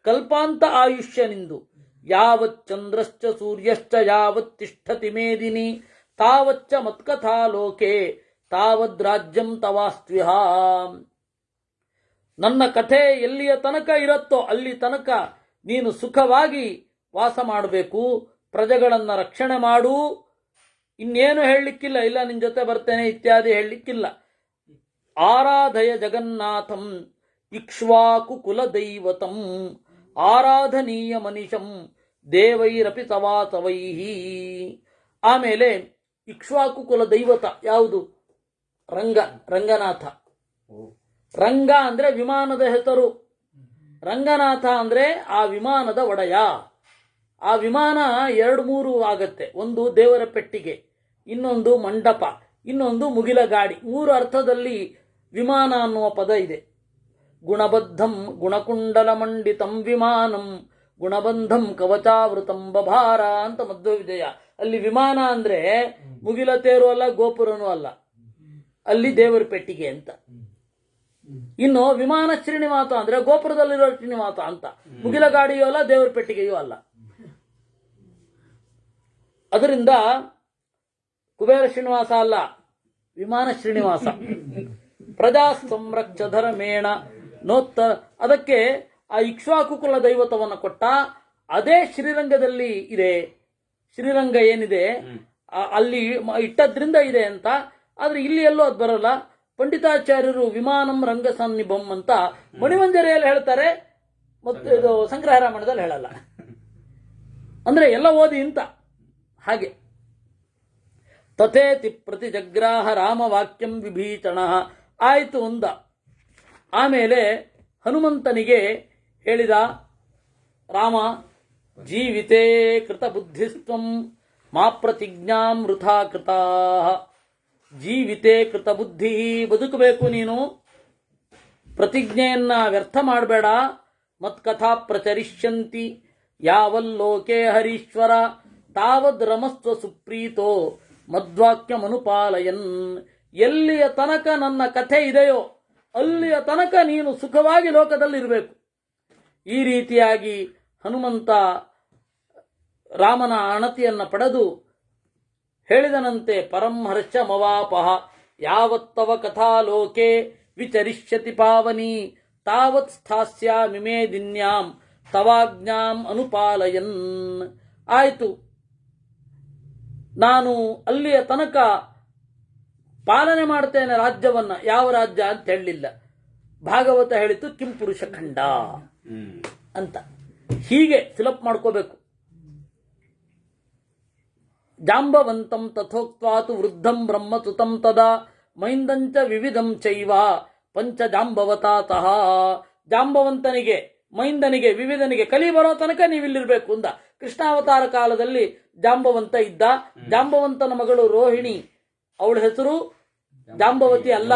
ಕಲ್ಪಾಂತ ಆಯುಷ್ಯ ನಿಂದು. ಯಾವತ್ ಚಂದ್ರಶ್ಚ ಸೂರ್ಯಶ್ಚ ಯಾವತ್ ತಿಷ್ಠತಿ ಮೇದಿನಿ ತಾವಚ್ಚ ಮತ್ಕಥಾ ಲೋಕೆ ತಾವದ್ ರಾಜ್ಯಂ ತವಾಸ್ತ್ವಿಹ. ನನ್ನ ಕಥೆ ಎಲ್ಲಿಯ ತನಕ ಇರುತ್ತೋ ಅಲ್ಲಿ ತನಕ ನೀನು ಸುಖವಾಗಿ ವಾಸ ಮಾಡಬೇಕು, ಪ್ರಜೆಗಳನ್ನು ರಕ್ಷಣೆ ಮಾಡು. ಇನ್ನೇನು ಹೇಳಲಿಕ್ಕಿಲ್ಲ, ಇಲ್ಲ ನಿನ್ನ ಜೊತೆ ಬರ್ತೇನೆ ಇತ್ಯಾದಿ ಹೇಳಲಿಕ್ಕಿಲ್ಲ. ಆರಾಧಯ ಜಗನ್ನಾಥಂ ಇಕ್ಷ್ವಾಕು ಕುಲದೈವತಂ ಆರಾಧನೀಯ ಮನಿಷಂ ದೇವೈರಪಿ ಸವಾಸವೈಹಿ. ಆಮೇಲೆ ಇಕ್ಷ್ವಾಕು ಕುಲ ದೈವತ ಯಾವುದು? ರಂಗನಾಥ. ರಂಗ ಅಂದ್ರೆ ವಿಮಾನದ ಹೆಸರು, ರಂಗನಾಥ ಅಂದ್ರೆ ಆ ವಿಮಾನದ ಒಡೆಯ. ಆ ವಿಮಾನ 2-3 ಆಗತ್ತೆ. ಒಂದು ದೇವರ ಪೆಟ್ಟಿಗೆ, ಇನ್ನೊಂದು ಮಂಟಪ, ಇನ್ನೊಂದು ಮುಗಿಲ ಗಾಡಿ. 3 ಅರ್ಥದಲ್ಲಿ ವಿಮಾನ ಅನ್ನುವ ಪದ ಇದೆ. ಗುಣಬದ್ಧಂ ಗುಣಕುಂಡಲ ಮಂಡಿತಂ ವಿಮಾನಂ ಗುಣಬಂಧಂ ಕವಚಾವೃತಂ ಬಭಾರ ಅಂತ ಮಧ್ವ ವಿಜಯ. ಅಲ್ಲಿ ವಿಮಾನ ಅಂದ್ರೆ ಮುಗಿಲ ತೇರು ಅಲ್ಲ, ಗೋಪುರನೂ ಅಲ್ಲ, ಅಲ್ಲಿ ದೇವರ ಪೆಟ್ಟಿಗೆ ಅಂತ. ಇನ್ನು ವಿಮಾನ ಶ್ರೀನಿವಾಸ ಅಂದ್ರೆ ಗೋಪುರದಲ್ಲಿರೋ ಶ್ರೀನಿವಾಸ ಅಂತ. ಮುಗಿಲ ಗಾಡಿಯೂ ಅಲ್ಲ, ದೇವರ ಪೆಟ್ಟಿಗೆಯೂ ಅಲ್ಲ. ಅದರಿಂದ ಕುಬೇರ ಶ್ರೀನಿವಾಸ ಅಲ್ಲ, ವಿಮಾನ ಶ್ರೀನಿವಾಸ. ಪ್ರಜಾ ಸಂರಕ್ಷ ಧರ್ಮೇಣ ನೋತ್ತ. ಅದಕ್ಕೆ ಆ ಇಕ್ಷ್ವಾಕು ಕುಲ ದೈವತವನ್ನು ಕೊಟ್ಟ. ಅದೇ ಶ್ರೀರಂಗದಲ್ಲಿ ಇದೆ. ಶ್ರೀರಂಗ ಏನಿದೆ ಅಲ್ಲಿ ಇಟ್ಟದ್ರಿಂದ ಇದೆ ಅಂತ. ಆದ್ರೆ ಇಲ್ಲಿ ಎಲ್ಲೂ ಅದು ಬರಲ್ಲ. ಪಂಡಿತಾಚಾರ್ಯರು ವಿಮಾನಂ ರಂಗ ಸನ್ನಿಭಂ ಅಂತ ಮಣಿಮಂಜರಿಯಲ್ಲಿ ಹೇಳ್ತಾರೆ, ಮತ್ತು ಇದು ಸಂಗ್ರಹರಾಮಾಯಣದಲ್ಲಿ ಹೇಳಲ್ಲ. ಅಂದ್ರೆ ಎಲ್ಲ ಓದಿ ಅಂತ ಹಾಗೆ. ತಥೇತಿ ಪ್ರತಿ ಜಗ್ರಾಹ ರಾಮವಾಕ್ಯಂ ವಿಭೀಷಣ. ಆಯಿತು ಅಂದ. ಆಮೇಲೆ ಹನುಮಂತನಿಗೆ ಹೇಳಿದ ರಾಮ, ಜೀವಿತೇ ಕೃತ ಬುದ್ಧಿಸ್ತ್ವಂ ಮಾ ಪ್ರತಿಜ್ಞಾಂ ವೃಥಾ ಕೃತಾ. ಜೀವಿತೇ ಕೃತ ಬುದ್ಧಿ, ಬದುಕಬೇಕು ನೀನು, ಪ್ರತಿಜ್ಞೆಯನ್ನ ವ್ಯರ್ಥ ಮಾಡಬೇಡ. ಮತ್ಕಥಾ ಪ್ರಚರಿಷ್ಯಂತಿ ಯಾವಲ್ಲೋಕೆ ಹರೀಶ್ವರ ತಾವದ್ ರಮಸ್ವ ಸುಪ್ರೀತೋ ಮದ್ವಾಕ್ಯಮನುಪಾಲಯನ್. ಎಲ್ಲಿಯ ತನಕ ನನ್ನ ಕಥೆ ಇದೆಯೋ ಅಲ್ಲಿಯ ತನಕ ನೀನು ಸುಖವಾಗಿ ಲೋಕದಲ್ಲಿರಬೇಕು. ಈ ರೀತಿಯಾಗಿ ಹನುಮಂತ ರಾಮನ ಅಣತಿಯನ್ನ ಪಡೆದು ಹೇಳಿದನಂತೆ, ಪರಂ ಹರ್ಷ ಮವಾಪಹ ಯಾವತ್ತವ ಕಥಾಲೋಕೆ ವಿಚರಿಷ್ಯತಿ ಪಾವನಿ ತಾವತ್ ಸ್ಥಾಸ್ಯಾಮಿ ಮೇದಿನ್ಯಾಂ ತವಾಜ್ಞಾಂ ಅನುಪಾಲಯನ್. ಆಯಿತು, ನಾನು ಅಲ್ಲಿಯ ತನಕ ಪಾಲನೆ ಮಾಡ್ತೇನೆ ರಾಜ್ಯವನ್ನ. ಯಾವ ರಾಜ್ಯ ಅಂತ ಹೇಳಲಿಲ್ಲ. ಭಾಗವತ ಹೇಳಿತು ಕಿಂ ಪುರುಷ ಖಂಡ ಅಂತ. ಹೀಗೆ ಫಿಲಪ್ ಮಾಡ್ಕೋಬೇಕು. ಜಾಂಬವಂತಂ ತಥೋಕ್ವಾತು ವೃದ್ಧಂ ಬ್ರಹ್ಮ ಸುತಂ ತದಾ ಮೈಂದಂಚ ವಿವಿಧಂ ಚೈವ ಪಂಚ ಜಾಂಬವತಾತಃ. ಜಾಂಬವಂತನಿಗೆ, ಮೈಂದನಿಗೆ, ವಿವಿಧನಿಗೆ ಕಲಿ ಬರೋ ತನಕ ನೀವಿಲ್ಲಿರ್ಬೇಕು ಅಂದ. ಕೃಷ್ಣಾವತಾರ ಕಾಲದಲ್ಲಿ ಜಾಂಬವಂತ ಇದ್ದ. ಜಾಂಬವಂತನ ಮಗಳು ರೋಹಿಣಿ, ಅವಳ ಹೆಸರು ಜಾಂಬವತಿ ಅಲ್ಲ,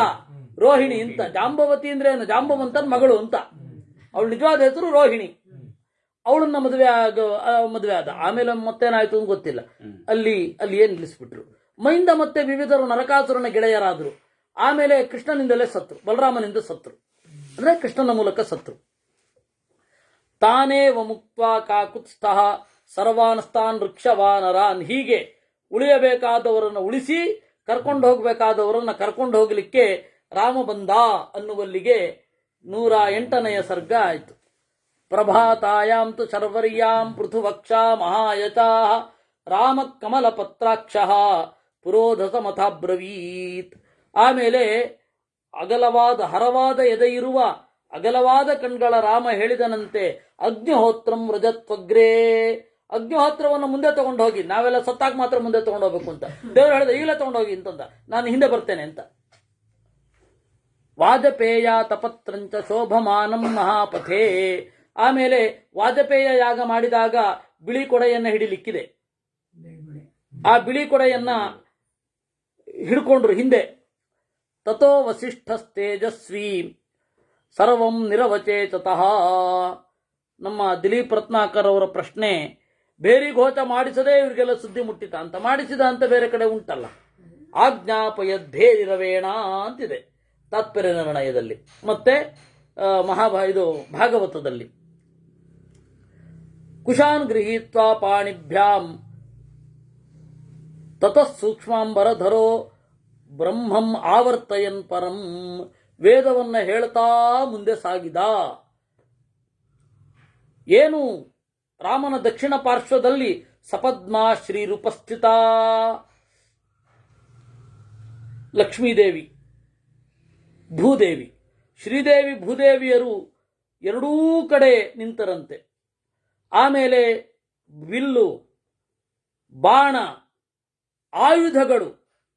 ರೋಹಿಣಿ ಅಂತ. ಜಾಂಬವತಿ ಅಂದ್ರೆ ಏನು? ಜಾಂಬವಂತನ ಮಗಳು ಅಂತ. ಅವಳ ನಿಜವಾದ ಹೆಸರು ರೋಹಿಣಿ. ಅವಳನ್ನ ಮದುವೆ ಆದ. ಆಮೇಲೆ ಮತ್ತೇನಾಯ್ತು ಅಂತ ಗೊತ್ತಿಲ್ಲ. ಅಲ್ಲಿ ಏನ್ ನಿಲ್ಲಿಸ್ಬಿಟ್ರು. ಮೈಂದ ಮತ್ತೆ ವಿವಿಧರು ನರಕಾಸುರನ ಗೆಳೆಯರಾದ್ರು. ಆಮೇಲೆ ಕೃಷ್ಣನಿಂದಲೇ ಸತ್ರು, ಬಲರಾಮನಿಂದ ಸತ್ರು, ಅಂದ್ರೆ ಕೃಷ್ಣನ ಮೂಲಕ ಸತ್ರು. ತಾನೇವ ಮುಕ್ತ್ವಾ ಕಾಕುತ್ಸ್ಥಃ ಸರ್ವಾನ್ಸ್ತಾನ್ ವೃಕ್ಷವಾನರಾನ್. ಹೀಗೆ ಉಳಿಯಬೇಕಾದವರನ್ನು ಉಳಿಸಿ, ಕರ್ಕೊಂಡು ಹೋಗಬೇಕಾದವರನ್ನ ಕರ್ಕೊಂಡು ಹೋಗಲಿಕ್ಕೆ ರಾಮ ಬಂದ ಅನ್ನುವಲ್ಲಿಗೆ 108ನೆಯ ಸರ್ಗ ಆಯಿತು. ಪ್ರಭಾತಾಯಾಂ ತು ಶರ್ವರ್ಯಾಂ ಪೃಥುವಕ್ಷಾ ಮಹಾಯಚಾ ರಾಮ ಕಮಲ ಪತ್ರಾಕ್ಷಃ ಪುರೋಧಸಮಥಾಬ್ರವೀತ್. ಆಮೇಲೆ ಅಗಲವಾದ ಹರವಾದ ಎದೆಯಿರುವ ಅಗಲವಾದ ಕಣ್ಗಳ ರಾಮ ಹೇಳಿದನಂತೆ, ಅಗ್ನಿಹೋತ್ರಂ ವ್ರಜತ್ವಗ್ರೇ. ಅಗ್ನಿಹೋತ್ರವನ್ನು ಮುಂದೆ ತಗೊಂಡು ಹೋಗಿ, ನಾವೆಲ್ಲ ಸತ್ತಾಗ ಮಾತ್ರ ಮುಂದೆ ತಗೊಂಡು ಹೋಗ್ಬೇಕು ಅಂತ ದೇವರು ಹೇಳಿದ. ಈಗಲೇ ತಗೊಂಡು ಹೋಗಿ ಅಂತಂದ. ನಾನು ಹಿಂದೆ ಬರ್ತೇನೆ ಅಂತ. ವಾಜಪೇಯ ತಪತ್ರಂಚ ಶೋಭಮಾನಂ ಮಹಾಪಥೇ. ಆಮೇಲೆ ವಾಜಪೇಯ ಯಾಗ ಮಾಡಿದಾಗ ಬಿಳಿ ಕೊಡೆಯನ್ನ ಹಿಡಿಲಿಕ್ಕಿದೆ. ಆ ಬಿಳಿ ಕೊಡೆಯನ್ನ ಹಿಡ್ಕೊಂಡ್ರು ಹಿಂದೆ. ತಥೋ ವಸಿಷ್ಠಸ್ತೇಜಸ್ವಿ ಸರ್ವಂ ನಿರವಚೇತತಃ. ನಮ್ಮ ದಿಲೀಪ್ ರತ್ನಾಕರ್ ಅವರ ಪ್ರಶ್ನೆ, ಬೇರಿಘೋಷ ಮಾಡಿಸದೇ ಇವರಿಗೆಲ್ಲ ಸುದ್ದಿ ಮುಟ್ಟಿತ ಅಂತ. ಮಾಡಿಸಿದ ಅಂತ ಬೇರೆ ಕಡೆ ಉಂಟಲ್ಲ. ಆಜ್ಞಾಪಯದ್ಧೇರಿರವೇಣ ಅಂತಿದೆ ತಾತ್ಪರ್ಯ ನಿರ್ಣಯದಲ್ಲಿ, ಮತ್ತೆ ಇದು ಭಾಗವತದಲ್ಲಿ. ಕುಶಾನ್ ಗೃಹೀತ್ವಾ ಪಾಣಿಭ್ಯಾಂ ತತಃ ಸೂಕ್ಷ್ಮಾಂಬರಧರೋ ಬ್ರಹ್ಮಂ ಆವರ್ತಯನ್ ಪರಂ. ವೇದವನ್ನ ಹೇಳ್ತಾ ಮುಂದೆ ಸಾಗಿದ. ಏನು? ರಾಮನ ದಕ್ಷಿಣ ಪಾರ್ಶ್ವದಲ್ಲಿ ಸಪದ್ಮಾ ಶ್ರೀರೂಪಸ್ಥಿತ ಲಕ್ಷ್ಮೀದೇವಿ, ಭೂದೇವಿ. ಶ್ರೀದೇವಿ ಭೂದೇವಿಯರು ಎರಡೂ ಕಡೆ ನಿಂತರಂತೆ. ಆಮೇಲೆ ವಿಲ್ಲು, ಬಾಣ, ಆಯುಧಗಳು.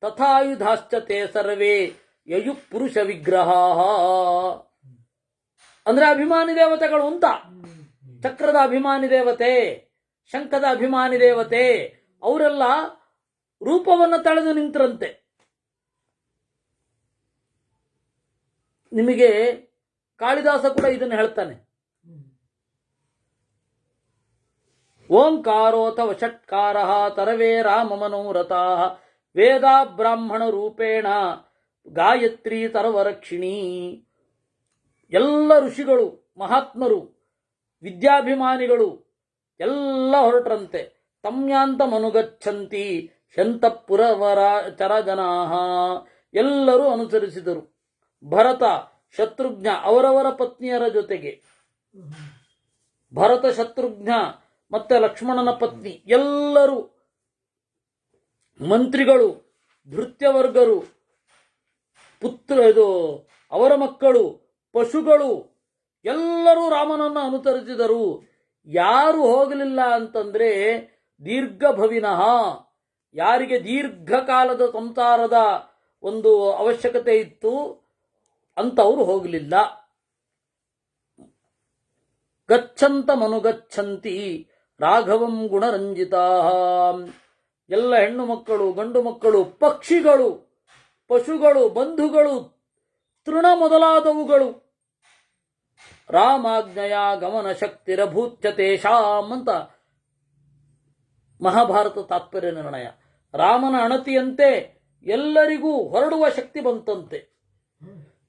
ತಥಾಯುಧಾಶ್ಚ ತೇ ಸರ್ವೇ ಯಯು ಪುರುಷ ವಿಗ್ರಹ. ಅಂದ್ರೆ ಅಭಿಮಾನಿ ದೇವತೆಗಳು ಅಂತ. ಚಕ್ರದ ಅಭಿಮಾನಿ ದೇವತೆ, ಶಂಖದ ಅಭಿಮಾನಿ ದೇವತೆ, ಅವರೆಲ್ಲ ರೂಪವನ್ನು ತಳೆದು ನಿಂತರಂತೆ. ನಿಮಗೆ ಕಾಳಿದಾಸ ಕೂಡ ಇದನ್ನು ಹೇಳ್ತಾನೆ. ಓಂಕಾರೋಥ ವಷಟ್ಕಾರ ತರವೇ ರಾಮ ಮನೋರಥಾ ವೇದ ಬ್ರಾಹ್ಮಣ ರೂಪೇಣ ಗಾಯತ್ರಿ ತರವರಕ್ಷಿಣಿ. ಎಲ್ಲ ಋಷಿಗಳು, ಮಹಾತ್ಮರು, ವಿದ್ಯಾಭಿಮಾನಿಗಳು ಎಲ್ಲ ಹೊರಟ್ರಂತೆ. ತಮ್ಯಾಂತ ಮನುಗಚ್ಚಂತಿ ಶಂತಪುರವರ ಚರಜನಾಹ. ಎಲ್ಲರೂ ಅನುಸರಿಸಿದರು. ಭರತ, ಶತ್ರುಘ್ನ ಅವರವರ ಪತ್ನಿಯರ ಜೊತೆಗೆ, ಭರತ, ಶತ್ರುಘ್ನ ಮತ್ತೆ ಲಕ್ಷ್ಮಣನ ಪತ್ನಿ ಎಲ್ಲರೂ, ಮಂತ್ರಿಗಳು, ಭೃತ್ಯವರ್ಗರು, ಅವರ ಮಕ್ಕಳು, ಪಶುಗಳು ಎಲ್ಲರೂ ರಾಮನನ್ನು ಅನುಸರಿಸಿದರು. ಯಾರು ಹೋಗಲಿಲ್ಲ ಅಂತಂದ್ರೆ ದೀರ್ಘಭವಿನಃ, ಯಾರಿಗೆ ದೀರ್ಘಕಾಲದ ಸಂಸಾರದ ಒಂದು ಅವಶ್ಯಕತೆ ಇತ್ತು ಅಂತವರು ಹೋಗಲಿಲ್ಲ. ಗಚ್ಚಂತ ಮನುಗಚ್ಚಂತಿ ರಾಘವಂ ಗುಣರಂಜಿತಾ. ಎಲ್ಲ ಹೆಣ್ಣು ಮಕ್ಕಳು, ಗಂಡು ಮಕ್ಕಳು, ಪಕ್ಷಿಗಳು, ಪಶುಗಳು, ಬಂಧುಗಳು, ತೃಣ ಮೊದಲಾದವುಗಳು ರಾಮಾಜ್ಞೆಯ ಗಮನ ಶಕ್ತಿರಭೂತ್ಯ ತೇಷಾಂ ಅಂತ ಮಹಾಭಾರತ ತಾತ್ಪರ್ಯ ನಿರ್ಣಯ. ರಾಮನ ಅಣತಿಯಂತೆ ಎಲ್ಲರಿಗೂ ಹೊರಡುವ ಶಕ್ತಿ ಬಂತಂತೆ.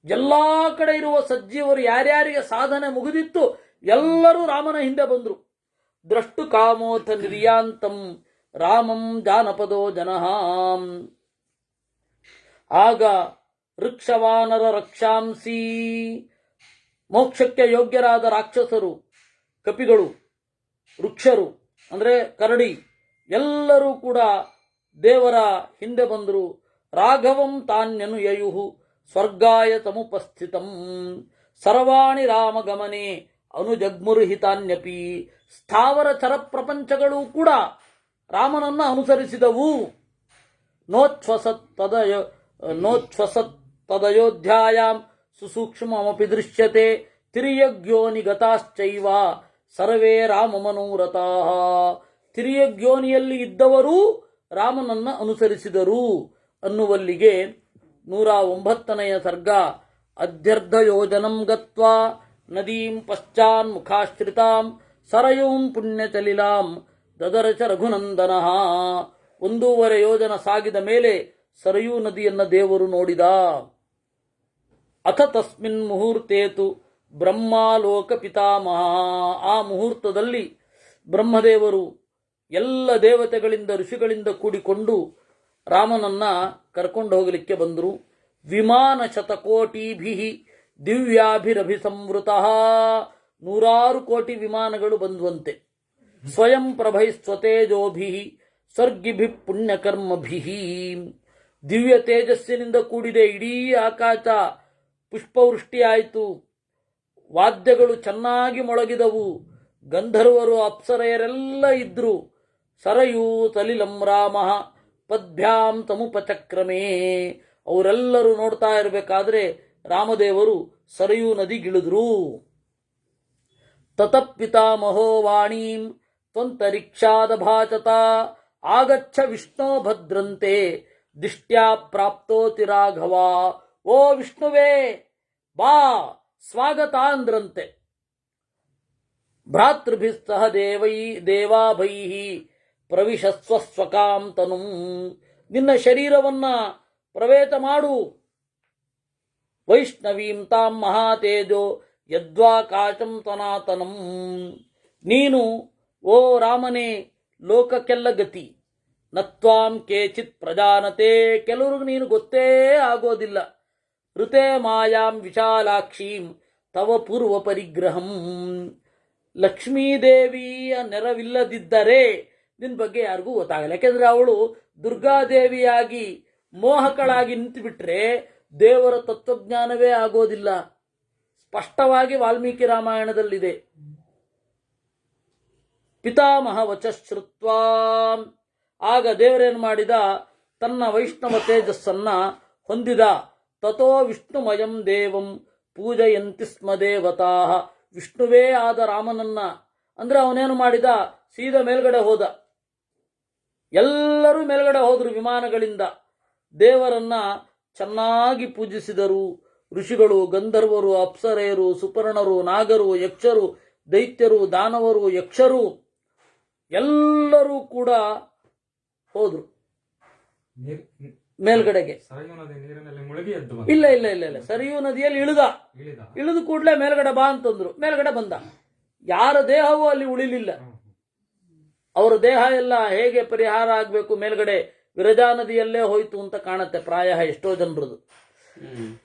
ಎಲ್ಲಾ ಕಡೆ ಇರುವ ಸಜ್ಜೀವರು ಯಾರ್ಯಾರಿಗೆ ಸಾಧನೆ ಮುಗಿದಿತ್ತು ಎಲ್ಲರೂ ರಾಮನ ಹಿಂದೆ ಬಂದ್ರು. ದ್ರಷ್ಟು ಕಾಮೋಥ ನಿರ್ಯಾಂತಂ ರಾಮಂ ಜಾನಪದೋ ಜನಃ. ಆಗ ವೃಕ್ಷವಾನರ ರಕ್ಷಾಂಸಿ, ಮೋಕ್ಷಕ್ಕೆ ಯೋಗ್ಯರಾದ ರಾಕ್ಷಸರು, ಕಪಿಗಳು, ವೃಕ್ಷರು ಅಂದ್ರೆ ಕರಡಿ ಎಲ್ಲರೂ ಕೂಡ ದೇವರ ಹಿಂದೆ ಬಂದರು. ರಾಘವಂ ತಾನ್ಯನುಯಯುಃ ಸ್ವರ್ಗಾಯ ತಮುಪಸ್ಥಿತಂ ಸರ್ವಾಣಿ ರಾಮಗಮನೆ ಅನುಜಗ್ಮುರ್ಹಿತಾನ್ಯಪಿ. ಸ್ಥಾವರ ಚರ ಪ್ರಪಂಚಗಳು ಕೂಡ ರಾಮನನ್ನ ಅನುಸರಿಸಿದವು. ನೋಚ್ಛ್ವಸತ್ ತದಯೋಧ್ಯಾಯಾಂ ಸುಸೂಕ್ಷ್ಮಮಪಿ ದೃಶ್ಯತೆ ತಿರ್ಯಗ್ಯೋನಿಗತಾಶ್ಚೈವ ಸರ್ವೇ ರಾಮಮನೋರಥಾಃ. ತಿರ್ಯಗ್ಯೋನಿಯಲ್ಲಿ ಇದ್ದವರೂ ರಾಮನನ್ನ ಅನುಸರಿಸಿದರು ಅನ್ನುವಲ್ಲಿಗೆ 109ನೆಯ ಸರ್ಗ. ಅಧ್ಯರ್ಧಯೋಜನಂ ಗತ್ವಾ ನದೀಂ ಪಶ್ಚಾನ್ಮುಖಾಶ್ರಿತಾಂ ಸರಯೂಂ ಪುಣ್ಯಚಲಿಲಾಂ ದದರಚ ರಘುನಂದನಃ. 1.5 ಯೋಜನ ಸಾಗಿದ ಮೇಲೆ ಸರಯೂ ನದಿಯನ್ನ ದೇವರು ನೋಡಿದ. ಅಥ ತಸ್ಮಿನ್ ಮುಹೂರ್ತೇತು ಬ್ರಹ್ಮಾಲೋಕ ಪಿತಾಮಹ. ಆ ಮುಹೂರ್ತದಲ್ಲಿ ಬ್ರಹ್ಮದೇವರು ಎಲ್ಲ ದೇವತೆಗಳಿಂದ ಋಷಿಗಳಿಂದ ಕೂಡಿಕೊಂಡು ರಾಮನನ್ನ ಕರ್ಕೊಂಡು ಹೋಗಲಿಕ್ಕೆ ಬಂದರು. ವಿಮಾನ ಶತಕೋಟಿಭಿ ದಿವ್ಯಾಭಿರಭಿಸಂವೃತಃ. 100 ಕೋಟಿ ವಿಮಾನಗಳು ಬಂದುವಂತೆ. ಸ್ವಯಂ ಪ್ರಭೈ ಸ್ವತೇಜೋಭಿ ಸರ್ಗಿಭಿ ಪುಣ್ಯಕರ್ಮಭಿ. ದಿವ್ಯ ತೇಜಸ್ಸಿನಿಂದ ಕೂಡಿದೆ ಇಡೀ ಆಕಾಶ. ಪುಷ್ಪವೃಷ್ಟಿಯಾಯಿತು. ವಾದ್ಯಗಳು ಚೆನ್ನಾಗಿ ಮೊಳಗಿದವು. ಗಂಧರ್ವರು ಅಪ್ಸರೆಯರೆಲ್ಲ ಇದ್ರು. ಸರಯೂ ಸಲಿಲಂ ರಾಮ ಪದ್ಭ್ಯಾಂ ತಮುಪಚಕ್ರಮೇ. ಅವರೆಲ್ಲರೂ ನೋಡ್ತಾ ಇರಬೇಕಾದ್ರೆ ರಾಮದೇವರು ಸರಯೂ ನದಿಗಿಳಿದ್ರು. ತತಪಿತಾಮಹೋ ವಾಣೀಂ ತ್ವಂತರಿಕ್ಷಾದ ಭಾಚತ ಆಗಚ್ಚ ವಿಷ್ಣೋ ಭದ್ರಂತೆ ದಿಷ್ಟ್ಯಾ ಪ್ರಾಪ್ತೋತಿ ರಾಘವ. ಓ ವಿಷ್ಣುವೇ ಬಾ, ಸ್ವಾಗತ ಅಂದ್ರಂತೆ. ಭ್ರಾತೃಭಿಸ್ಸಹ ದೇವಾಭೈಃ ಪ್ರವಿಶಸ್ವ ಸ್ವಕಾಂ ತನುಂ. ನಿನ್ನ ಶರೀರವನ್ನ ಪ್ರವೇಶ ಮಾಡು. ವೈಷ್ಣವೀಂ ತಾಂ ಮಹಾತೇಜೋ ಯದ್ವಾಕಾಶಂ ಸನಾತನಂ. ನೀನು ಓ ರಾಮನೇ ಲೋಕಕ್ಕೆಲ್ಲ ಗತಿ. ನತ್ವಾಂ ಕೇಚಿತ್ ಪ್ರಜಾನತೆ. ಕೆಲವ್ರಿಗೆ ನೀನು ಗೊತ್ತೇ ಆಗೋದಿಲ್ಲ. ಋತೆ ಮಾಯಾಂ ವಿಶಾಲಾಕ್ಷೀಂ ತವ ಪೂರ್ವ ಪರಿಗ್ರಹಂ. ಲಕ್ಷ್ಮೀದೇವಿಯ ನೆರವಿಲ್ಲದಿದ್ದರೆ ನಿನ್ನ ಬಗ್ಗೆ ಯಾರಿಗೂ ಗೊತ್ತಾಗಲ್ಲ. ಯಾಕೆಂದ್ರೆ ಅವಳು ದುರ್ಗಾದೇವಿಯಾಗಿ ಮೋಹಕಳಾಗಿ ನಿಂತುಬಿಟ್ರೆ ದೇವರ ತತ್ವಜ್ಞಾನವೇ ಆಗೋದಿಲ್ಲ. ಸ್ಪಷ್ಟವಾಗಿ ವಾಲ್ಮೀಕಿ ರಾಮಾಯಣದಲ್ಲಿದೆ. ಪಿತಾಮಹ ವಚಶ್ರುತ್ವಾ. ಆಗ ದೇವರೇನು ಮಾಡಿದ, ತನ್ನ ವೈಷ್ಣವ ತೇಜಸ್ಸನ್ನ ಹೊಂದಿದ. ತಥೋ ವಿಷ್ಣುಮಯಂ ದೇವಂ ಪೂಜಯಂತಿ ಸ್ಮ ದೇವತಾ. ವಿಷ್ಣುವೇ ಆದ ರಾಮನನ್ನ ಅಂದ್ರೆ ಅವನೇನು ಮಾಡಿದ, ಸೀದಾ ಮೇಲ್ಗಡೆ ಹೋದ. ಎಲ್ಲರೂ ಮೇಲ್ಗಡೆ ಹೋದ್ರು ವಿಮಾನಗಳಿಂದ. ದೇವರನ್ನ ಚೆನ್ನಾಗಿ ಪೂಜಿಸಿದರು. ಋಷಿಗಳು, ಗಂಧರ್ವರು, ಅಪ್ಸರೆಯರು, ಸುಪರ್ಣರು, ನಾಗರು, ಯಕ್ಷರು, ದೈತ್ಯರು, ದಾನವರು, ಯಕ್ಷರು ಎಲ್ಲರೂ ಕೂಡ ಹೋದ್ರು ಮೇಲ್ಗಡೆಗೆ. ಇಲ್ಲ ಇಲ್ಲ ಇಲ್ಲ ಇಲ್ಲ, ಸರಿಯೂ ನದಿಯಲ್ಲಿ ಇಳಿದು ಕೂಡಲೇ ಮೇಲ್ಗಡೆ ಬಾ ಅಂತಂದ್ರು. ಮೇಲ್ಗಡೆ ಬಂದ. ಯಾರ ದೇಹವೂ ಅಲ್ಲಿ ಉಳಿಲಿಲ್ಲ. ಅವರ ದೇಹ ಎಲ್ಲ ಹೇಗೆ ಪರಿಹಾರ ಆಗಬೇಕು, ಮೇಲ್ಗಡೆ ವಿರಜಾ ನದಿಯಲ್ಲೇ ಹೋಯ್ತು ಅಂತ ಕಾಣುತ್ತೆ ಪ್ರಾಯ ಎಷ್ಟೋ ಜನರದು.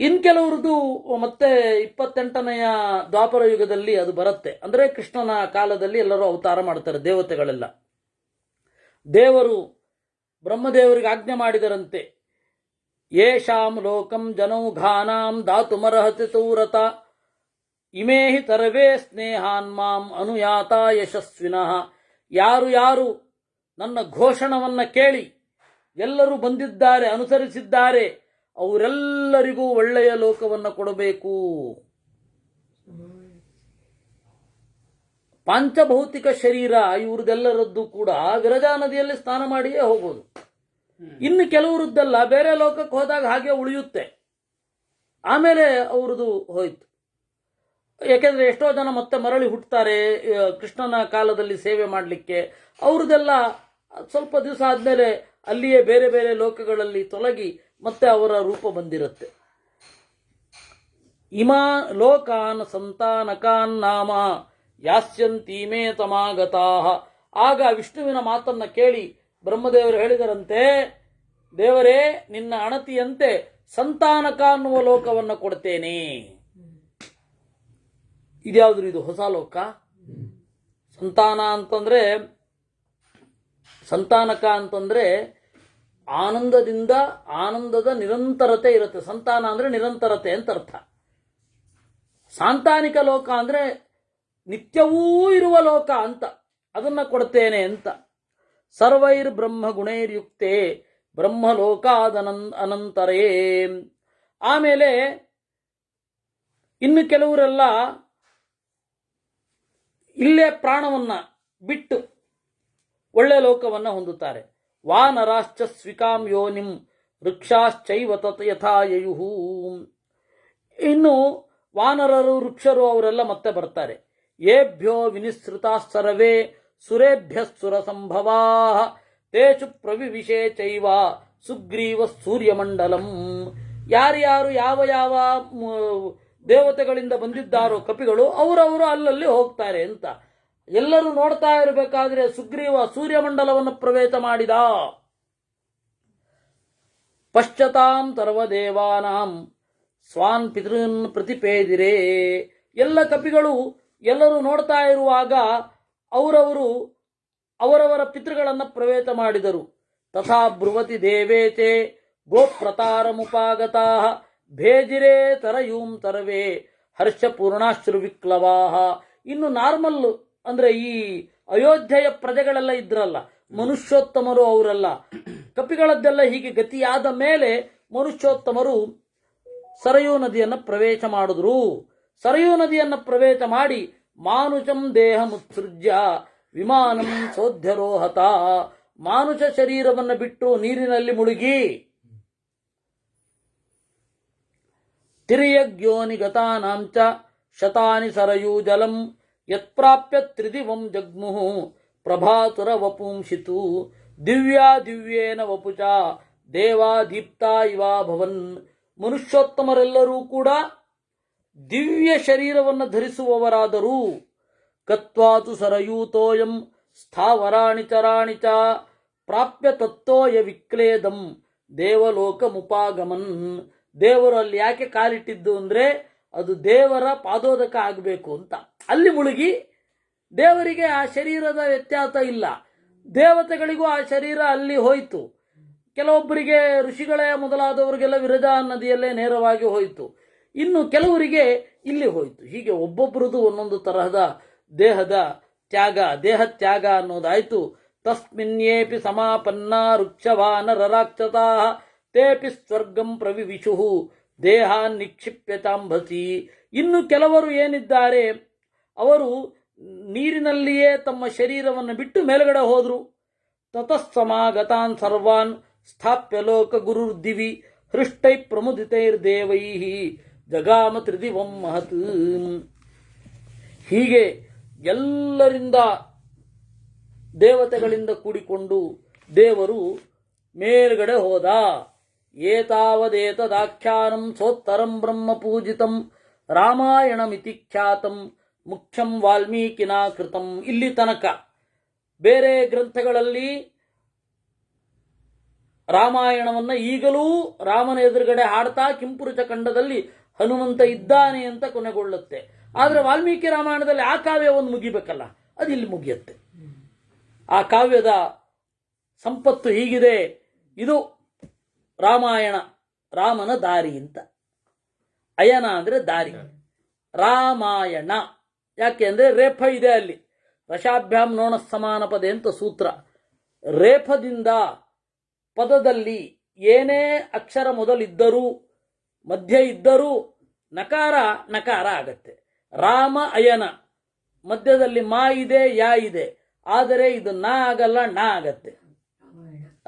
ಇನ್ ಕೆಲವ್ರದ್ದು ಮತ್ತೆ 28ನೆಯ ದ್ವಾಪರ ಯುಗದಲ್ಲಿ ಅದು ಬರುತ್ತೆ. ಅಂದ್ರೆ ಕೃಷ್ಣನ ಕಾಲದಲ್ಲಿ ಎಲ್ಲರೂ ಅವತಾರ ಮಾಡ್ತಾರೆ ದೇವತೆಗಳೆಲ್ಲ. ದೇವರು ಬ್ರಹ್ಮದೇವರಿಗೆ ಆಜ್ಞೆ ಮಾಡಿದರಂತೆ, ಯೇಷಾಂ ಲೋಕಂ ಜನೌಘಾನಾಂ ದಾತುಮರ್ಹತಿ ಸೌರತ ಇಮೇ ಹಿ ಸರ್ವೇ ಸ್ನೇಹಾನ್ ಮಾಂ ಅನುಯಾತ ಯಶಸ್ವಿನಃ. ಯಾರು ಯಾರು ನನ್ನ ಘೋಷಣವನ್ನ ಕೇಳಿ ಎಲ್ಲರೂ ಬಂದಿದ್ದಾರೆ, ಅನುಸರಿಸಿದ್ದಾರೆ, ಅವರೆಲ್ಲರಿಗೂ ಒಳ್ಳೆಯ ಲೋಕವನ್ನು ಕೊಡಬೇಕು. ಪಾಂಚಭೌತಿಕ ಶರೀರ ಇವ್ರದೆಲ್ಲರದ್ದು ಕೂಡ ವಿರಜಾ ನದಿಯಲ್ಲಿ ಸ್ನಾನ ಮಾಡಿಯೇ ಹೋಗೋದು. ಇನ್ನು ಕೆಲವರದ್ದೆಲ್ಲ ಬೇರೆ ಲೋಕಕ್ಕೆ ಹೋದಾಗ ಹಾಗೆ ಉಳಿಯುತ್ತೆ. ಆಮೇಲೆ ಅವ್ರದ್ದು ಹೋಯ್ತು. ಯಾಕೆಂದ್ರೆ ಎಷ್ಟೋ ಜನ ಮತ್ತೆ ಮರಳಿ ಹುಟ್ಟುತ್ತಾರೆ ಕೃಷ್ಣನ ಕಾಲದಲ್ಲಿ ಸೇವೆ ಮಾಡಲಿಕ್ಕೆ. ಅವ್ರದ್ದೆಲ್ಲ ಸ್ವಲ್ಪ ದಿವಸ ಆದ್ಮೇಲೆ ಅಲ್ಲಿಯೇ ಬೇರೆ ಬೇರೆ ಲೋಕಗಳಲ್ಲಿ ತೊಲಗಿ ಮತ್ತೆ ಅವರ ರೂಪ ಬಂದಿರುತ್ತೆ. ಇಮಾ ಲೋಕಾನ್ ಸಂತಾನಕಾನ್ ನಾಮ ಯಾಸ್ಯಂತೀಮೇ ತಮಾಗತಾಹ. ಆಗ ವಿಷ್ಣುವಿನ ಮಾತನ್ನ ಕೇಳಿ ಬ್ರಹ್ಮದೇವರು ಹೇಳಿದರಂತೆ, ದೇವರೇ ನಿನ್ನ ಅಣತಿಯಂತೆ ಸಂತಾನಕ ಅನ್ನುವ ಲೋಕವನ್ನು ಕೊಡ್ತೇನೆ. ಇದ್ಯಾವ್ದು ಇದು ಹೊಸ ಲೋಕ? ಸಂತಾನಕ ಅಂತಂದ್ರೆ ಆನಂದದಿಂದ ಆನಂದದ ನಿರಂತರತೆ ಇರುತ್ತೆ. ಸಂತಾನ ಅಂದರೆ ನಿರಂತರತೆ ಅಂತ ಅರ್ಥ. ಸಾಂತಾನಿಕ ಲೋಕ ಅಂದರೆ ನಿತ್ಯವೂ ಇರುವ ಲೋಕ ಅಂತ, ಅದನ್ನು ಕೊಡ್ತೇನೆ ಅಂತ. ಸರ್ವೈರ್ ಬ್ರಹ್ಮ ಗುಣೈರ್ಯುಕ್ತೆ ಬ್ರಹ್ಮಲೋಕಾದನಂತರೇ. ಆಮೇಲೆ ಇನ್ನು ಕೆಲವರೆಲ್ಲ ಇಲ್ಲೇ ಪ್ರಾಣವನ್ನ ಬಿಟ್ಟು ಒಳ್ಳೆ ಲೋಕವನ್ನು ಹೊಂದುತ್ತಾರೆ. ವಾನರಾಶ್ಚ ಸ್ವಿಕಾಂ ಯೋನಿಂ ವೃಕ್ಷಾಶ್ಚೈವ ಯಥಾಯಯುಹು. ಇನ್ನು ವಾನರರು ವೃಕ್ಷರು ಅವರೆಲ್ಲ ಮತ್ತೆ ಬರ್ತಾರೆ. ಏಭ್ಯೋ ವಿನಿಸೃತಾ ಸರ್ವೇ ಸುರೇಭ್ಯ ಸುರ ಸಂಭವಾ ತೇಷು ಪ್ರವಿವಿಶೇ ಚೈವ ಸುಗ್ರೀವ ಸೂರ್ಯಮಂಡಲಂ. ಯಾರ್ಯಾರು ಯಾವ ಯಾವ ದೇವತೆಗಳಿಂದ ಬಂದಿದ್ದಾರೋ ಕಪಿಗಳು ಅವರವರು ಅಲ್ಲಲ್ಲಿ ಹೋಗ್ತಾರೆ ಅಂತ. ಎಲ್ಲರೂ ನೋಡ್ತಾ ಇರಬೇಕಾದ್ರೆ ಸುಗ್ರೀವ ಸೂರ್ಯಮಂಡಲವನ್ನು ಪ್ರವೇಶ ಮಾಡಿದ. ಪಶ್ಚತಾಂ ಸರ್ವದೇವಾನಾಂ ಸ್ವಾನ್ ಪಿತೃನ್ ಪ್ರತಿಪೇದಿರೇ. ಎಲ್ಲ ಕಪಿಗಳು ಎಲ್ಲರೂ ನೋಡ್ತಾ ಇರುವಾಗ ಅವರವರು ಅವರವರ ಪಿತೃಗಳನ್ನು ಪ್ರವೇಶ ಮಾಡಿದರು. ತಥಾ ಬ್ರುವತಿ ದೇವೇತೆ ಗೋಪ್ರತಾರಮುಪಾಗತಾ ಭೇಜಿರೇ ತರಯೂಂ ತರವೇ ಹರ್ಷಪೂರ್ಣಾಶ್ರು ವಿಕ್ಲವಾ. ಇನ್ನು ನಾರ್ಮಲ್ ಅಂದ್ರೆ ಈ ಅಯೋಧ್ಯೆಯ ಪ್ರಜೆಗಳೆಲ್ಲ ಇದ್ರಲ್ಲ, ಮನುಷ್ಯೋತ್ತಮರು ಅವರೆಲ್ಲ. ಕಪಿಗಳದ್ದೆಲ್ಲ ಹೀಗೆ ಗತಿಯಾದ ಮೇಲೆ ಮನುಷ್ಯೋತ್ತಮರು ಸರಯೂ ನದಿಯನ್ನು ಪ್ರವೇಶ ಮಾಡಿದ್ರು. ಸರಯೂ ನದಿಯನ್ನು ಪ್ರವೇಶ ಮಾಡಿ ಮಾನುಷಂ ದೇಹ ಮುತ್ಸೃಜ್ಯ ವಿಮಾನಂ ಸೋಧ್ಯರೋಹತ. ಮಾನುಷ ಶರೀರವನ್ನು ಬಿಟ್ಟು ನೀರಿನಲ್ಲಿ ಮುಳುಗಿ ತಿರ್ಯಗ್ಯೋನಿಗತಾನಾಂಚ ಶತಾನಿ ಸರಯೂ ಜಲಂ ಯತ್ಪ್ರಾಪ್ಯ ತ್ರಿದಿವಂ ಜಗ್ಮುಃ ಪ್ರಭಾತುರ ವಪುಂಶಿತು ದಿವ್ಯಾ ದಿವ್ಯೇನ ವಪುಚ ದೇವಾ ದೀಪ್ತಾ ಇವಾ ಭವನ್. ಮನುಷ್ಯೋತ್ತಮರೆಲ್ಲರೂ ಕೂಡ ದಿವ್ಯ ಶರೀರವನ್ನು ಧರಿಸುವವರಾದರೂ ಕತ್ವಾತು ಸರಯೂತೋಯಂ ಸ್ಥಾವರಾಣಿ ಚರಾಣಿ ಚ ಪ್ರಾಪ್ಯ ತತ್ತೋಯ ವಿಕ್ಲೇದಂ ದೇವಲೋಕ ಮುಪಾಗಮನ್. ದೇವರು ಅಲ್ಲಿ ಯಾಕೆ ಕಾಲಿಟ್ಟಿದ್ದು ಅಂದ್ರೆ ಅದು ದೇವರ ಪಾದೋದಕ ಆಗಬೇಕು ಅಂತ. ಅಲ್ಲಿ ಮುಳುಗಿ ದೇವರಿಗೆ ಆ ಶರೀರದ ವ್ಯತ್ಯಾಸ ಇಲ್ಲ, ದೇವತೆಗಳಿಗೂ ಆ ಶರೀರ ಅಲ್ಲಿ ಹೋಯಿತು. ಕೆಲವೊಬ್ಬರಿಗೆ ಋಷಿಗಳೇ ಮೊದಲಾದವರಿಗೆಲ್ಲ ವಿರಜಾ ನದಿಯಲ್ಲೇ ನೇರವಾಗಿ ಹೋಯಿತು. ಇನ್ನು ಕೆಲವರಿಗೆ ಇಲ್ಲಿ ಹೋಯಿತು. ಹೀಗೆ ಒಬ್ಬೊಬ್ಬರದು ಒಂದೊಂದು ತರಹದ ದೇಹದ ತ್ಯಾಗ, ದೇಹ ತ್ಯಾಗ ಅನ್ನೋದಾಯ್ತು. ತಸ್ಮಿನ್ಯೇಪಿ ಸಮಾಪನ್ನ ರುಕ್ಷವಾನರರಾಕ್ಷತಾ ತೇಪಿ ಸ್ವರ್ಗಂ ಪ್ರವಿವಿಶುಃ ದೇಹಾನ್ ನಿಕ್ಷಿಪ್ಯ ಚಾಂಬಸಿ. ಇನ್ನು ಕೆಲವರು ಏನಿದ್ದಾರೆ ಅವರು ನೀರಿನಲ್ಲಿಯೇ ತಮ್ಮ ಶರೀರವನ್ನು ಬಿಟ್ಟು ಮೇಲ್ಗಡೆ ಹೋದ್ರು. ತತಸ್ಸಮಾಗತಾನ್ ಸರ್ವಾನ್ ಸ್ಥಾಪ್ಯ ಲೋಕ ಗುರುರ್ದಿವಿ ಹೃಷ್ಟೈ ಪ್ರಮುದಿತೈರ್ದೇವೈ ಜಗಾಮ ತ್ರಿದಿವಂ ಮಹತ್. ಹೀಗೆ ಎಲ್ಲರಿಂದ ದೇವತೆಗಳಿಂದ ಕೂಡಿಕೊಂಡು ದೇವರು ಮೇಲ್ಗಡೆ ಹೋದ. ಏತಾವದೇತದಾಖ್ಯಾನಂ ಸೋತ್ತರಂ ಬ್ರಹ್ಮ ಪೂಜಿತಂ ರಾಮಾಯಣಮಿತಿ ಖ್ಯಾತಂ ಮುಖ್ಯಂ ವಾಲ್ಮೀಕಿನಾ ಕೃತಂ. ಇಲ್ಲಿ ತನಕ ಬೇರೆ ಗ್ರಂಥಗಳಲ್ಲಿ ರಾಮಾಯಣವನ್ನ ಈಗಲೂ ರಾಮನ ಎದುರುಗಡೆ ಹಾಡ್ತಾ ಕಿಂಪುರುಷ ಖಂಡದಲ್ಲಿ ಹನುಮಂತ ಇದ್ದಾನೆ ಅಂತ ಕೊನೆಗೊಳ್ಳುತ್ತೆ. ಆದರೆ ವಾಲ್ಮೀಕಿ ರಾಮಾಯಣದಲ್ಲಿ ಆ ಕಾವ್ಯ ಒಂದು ಮುಗಿಬೇಕಲ್ಲ, ಅದು ಇಲ್ಲಿ ಮುಗಿಯುತ್ತೆ. ಆ ಕಾವ್ಯದ ಸಂಪತ್ತು ಹೀಗಿದೆ. ಇದು ರಾಮಾಯಣ, ರಾಮನ ದಾರಿ ಅಂತ. ಅಯನ ಅಂದ್ರೆ ದಾರಿ, ರಾಮಾಯಣ ಯಾಕೆ ಅಂದ್ರೆ ರೇಫ ಇದೆ ಅಲ್ಲಿ. ರಶಾಭ್ಯಾಂ ನೋಣ ಸಮಾನ ಪದೇ ಅಂತ ಸೂತ್ರ. ರೇಫದಿಂದ ಪದದಲ್ಲಿ ಏನೇ ಅಕ್ಷರ ಮೊದಲಿದ್ದರೂ ಮಧ್ಯ ಇದ್ದರೂ ನಕಾರ ನಕಾರ ಆಗತ್ತೆ. ರಾಮ ಅಯನ ಮಧ್ಯದಲ್ಲಿ ಮಾ ಇದೆ, ಯಾ ಇದೆ, ಆದರೆ ಇದು ನ ಆಗಲ್ಲ, ನ ಆಗತ್ತೆ.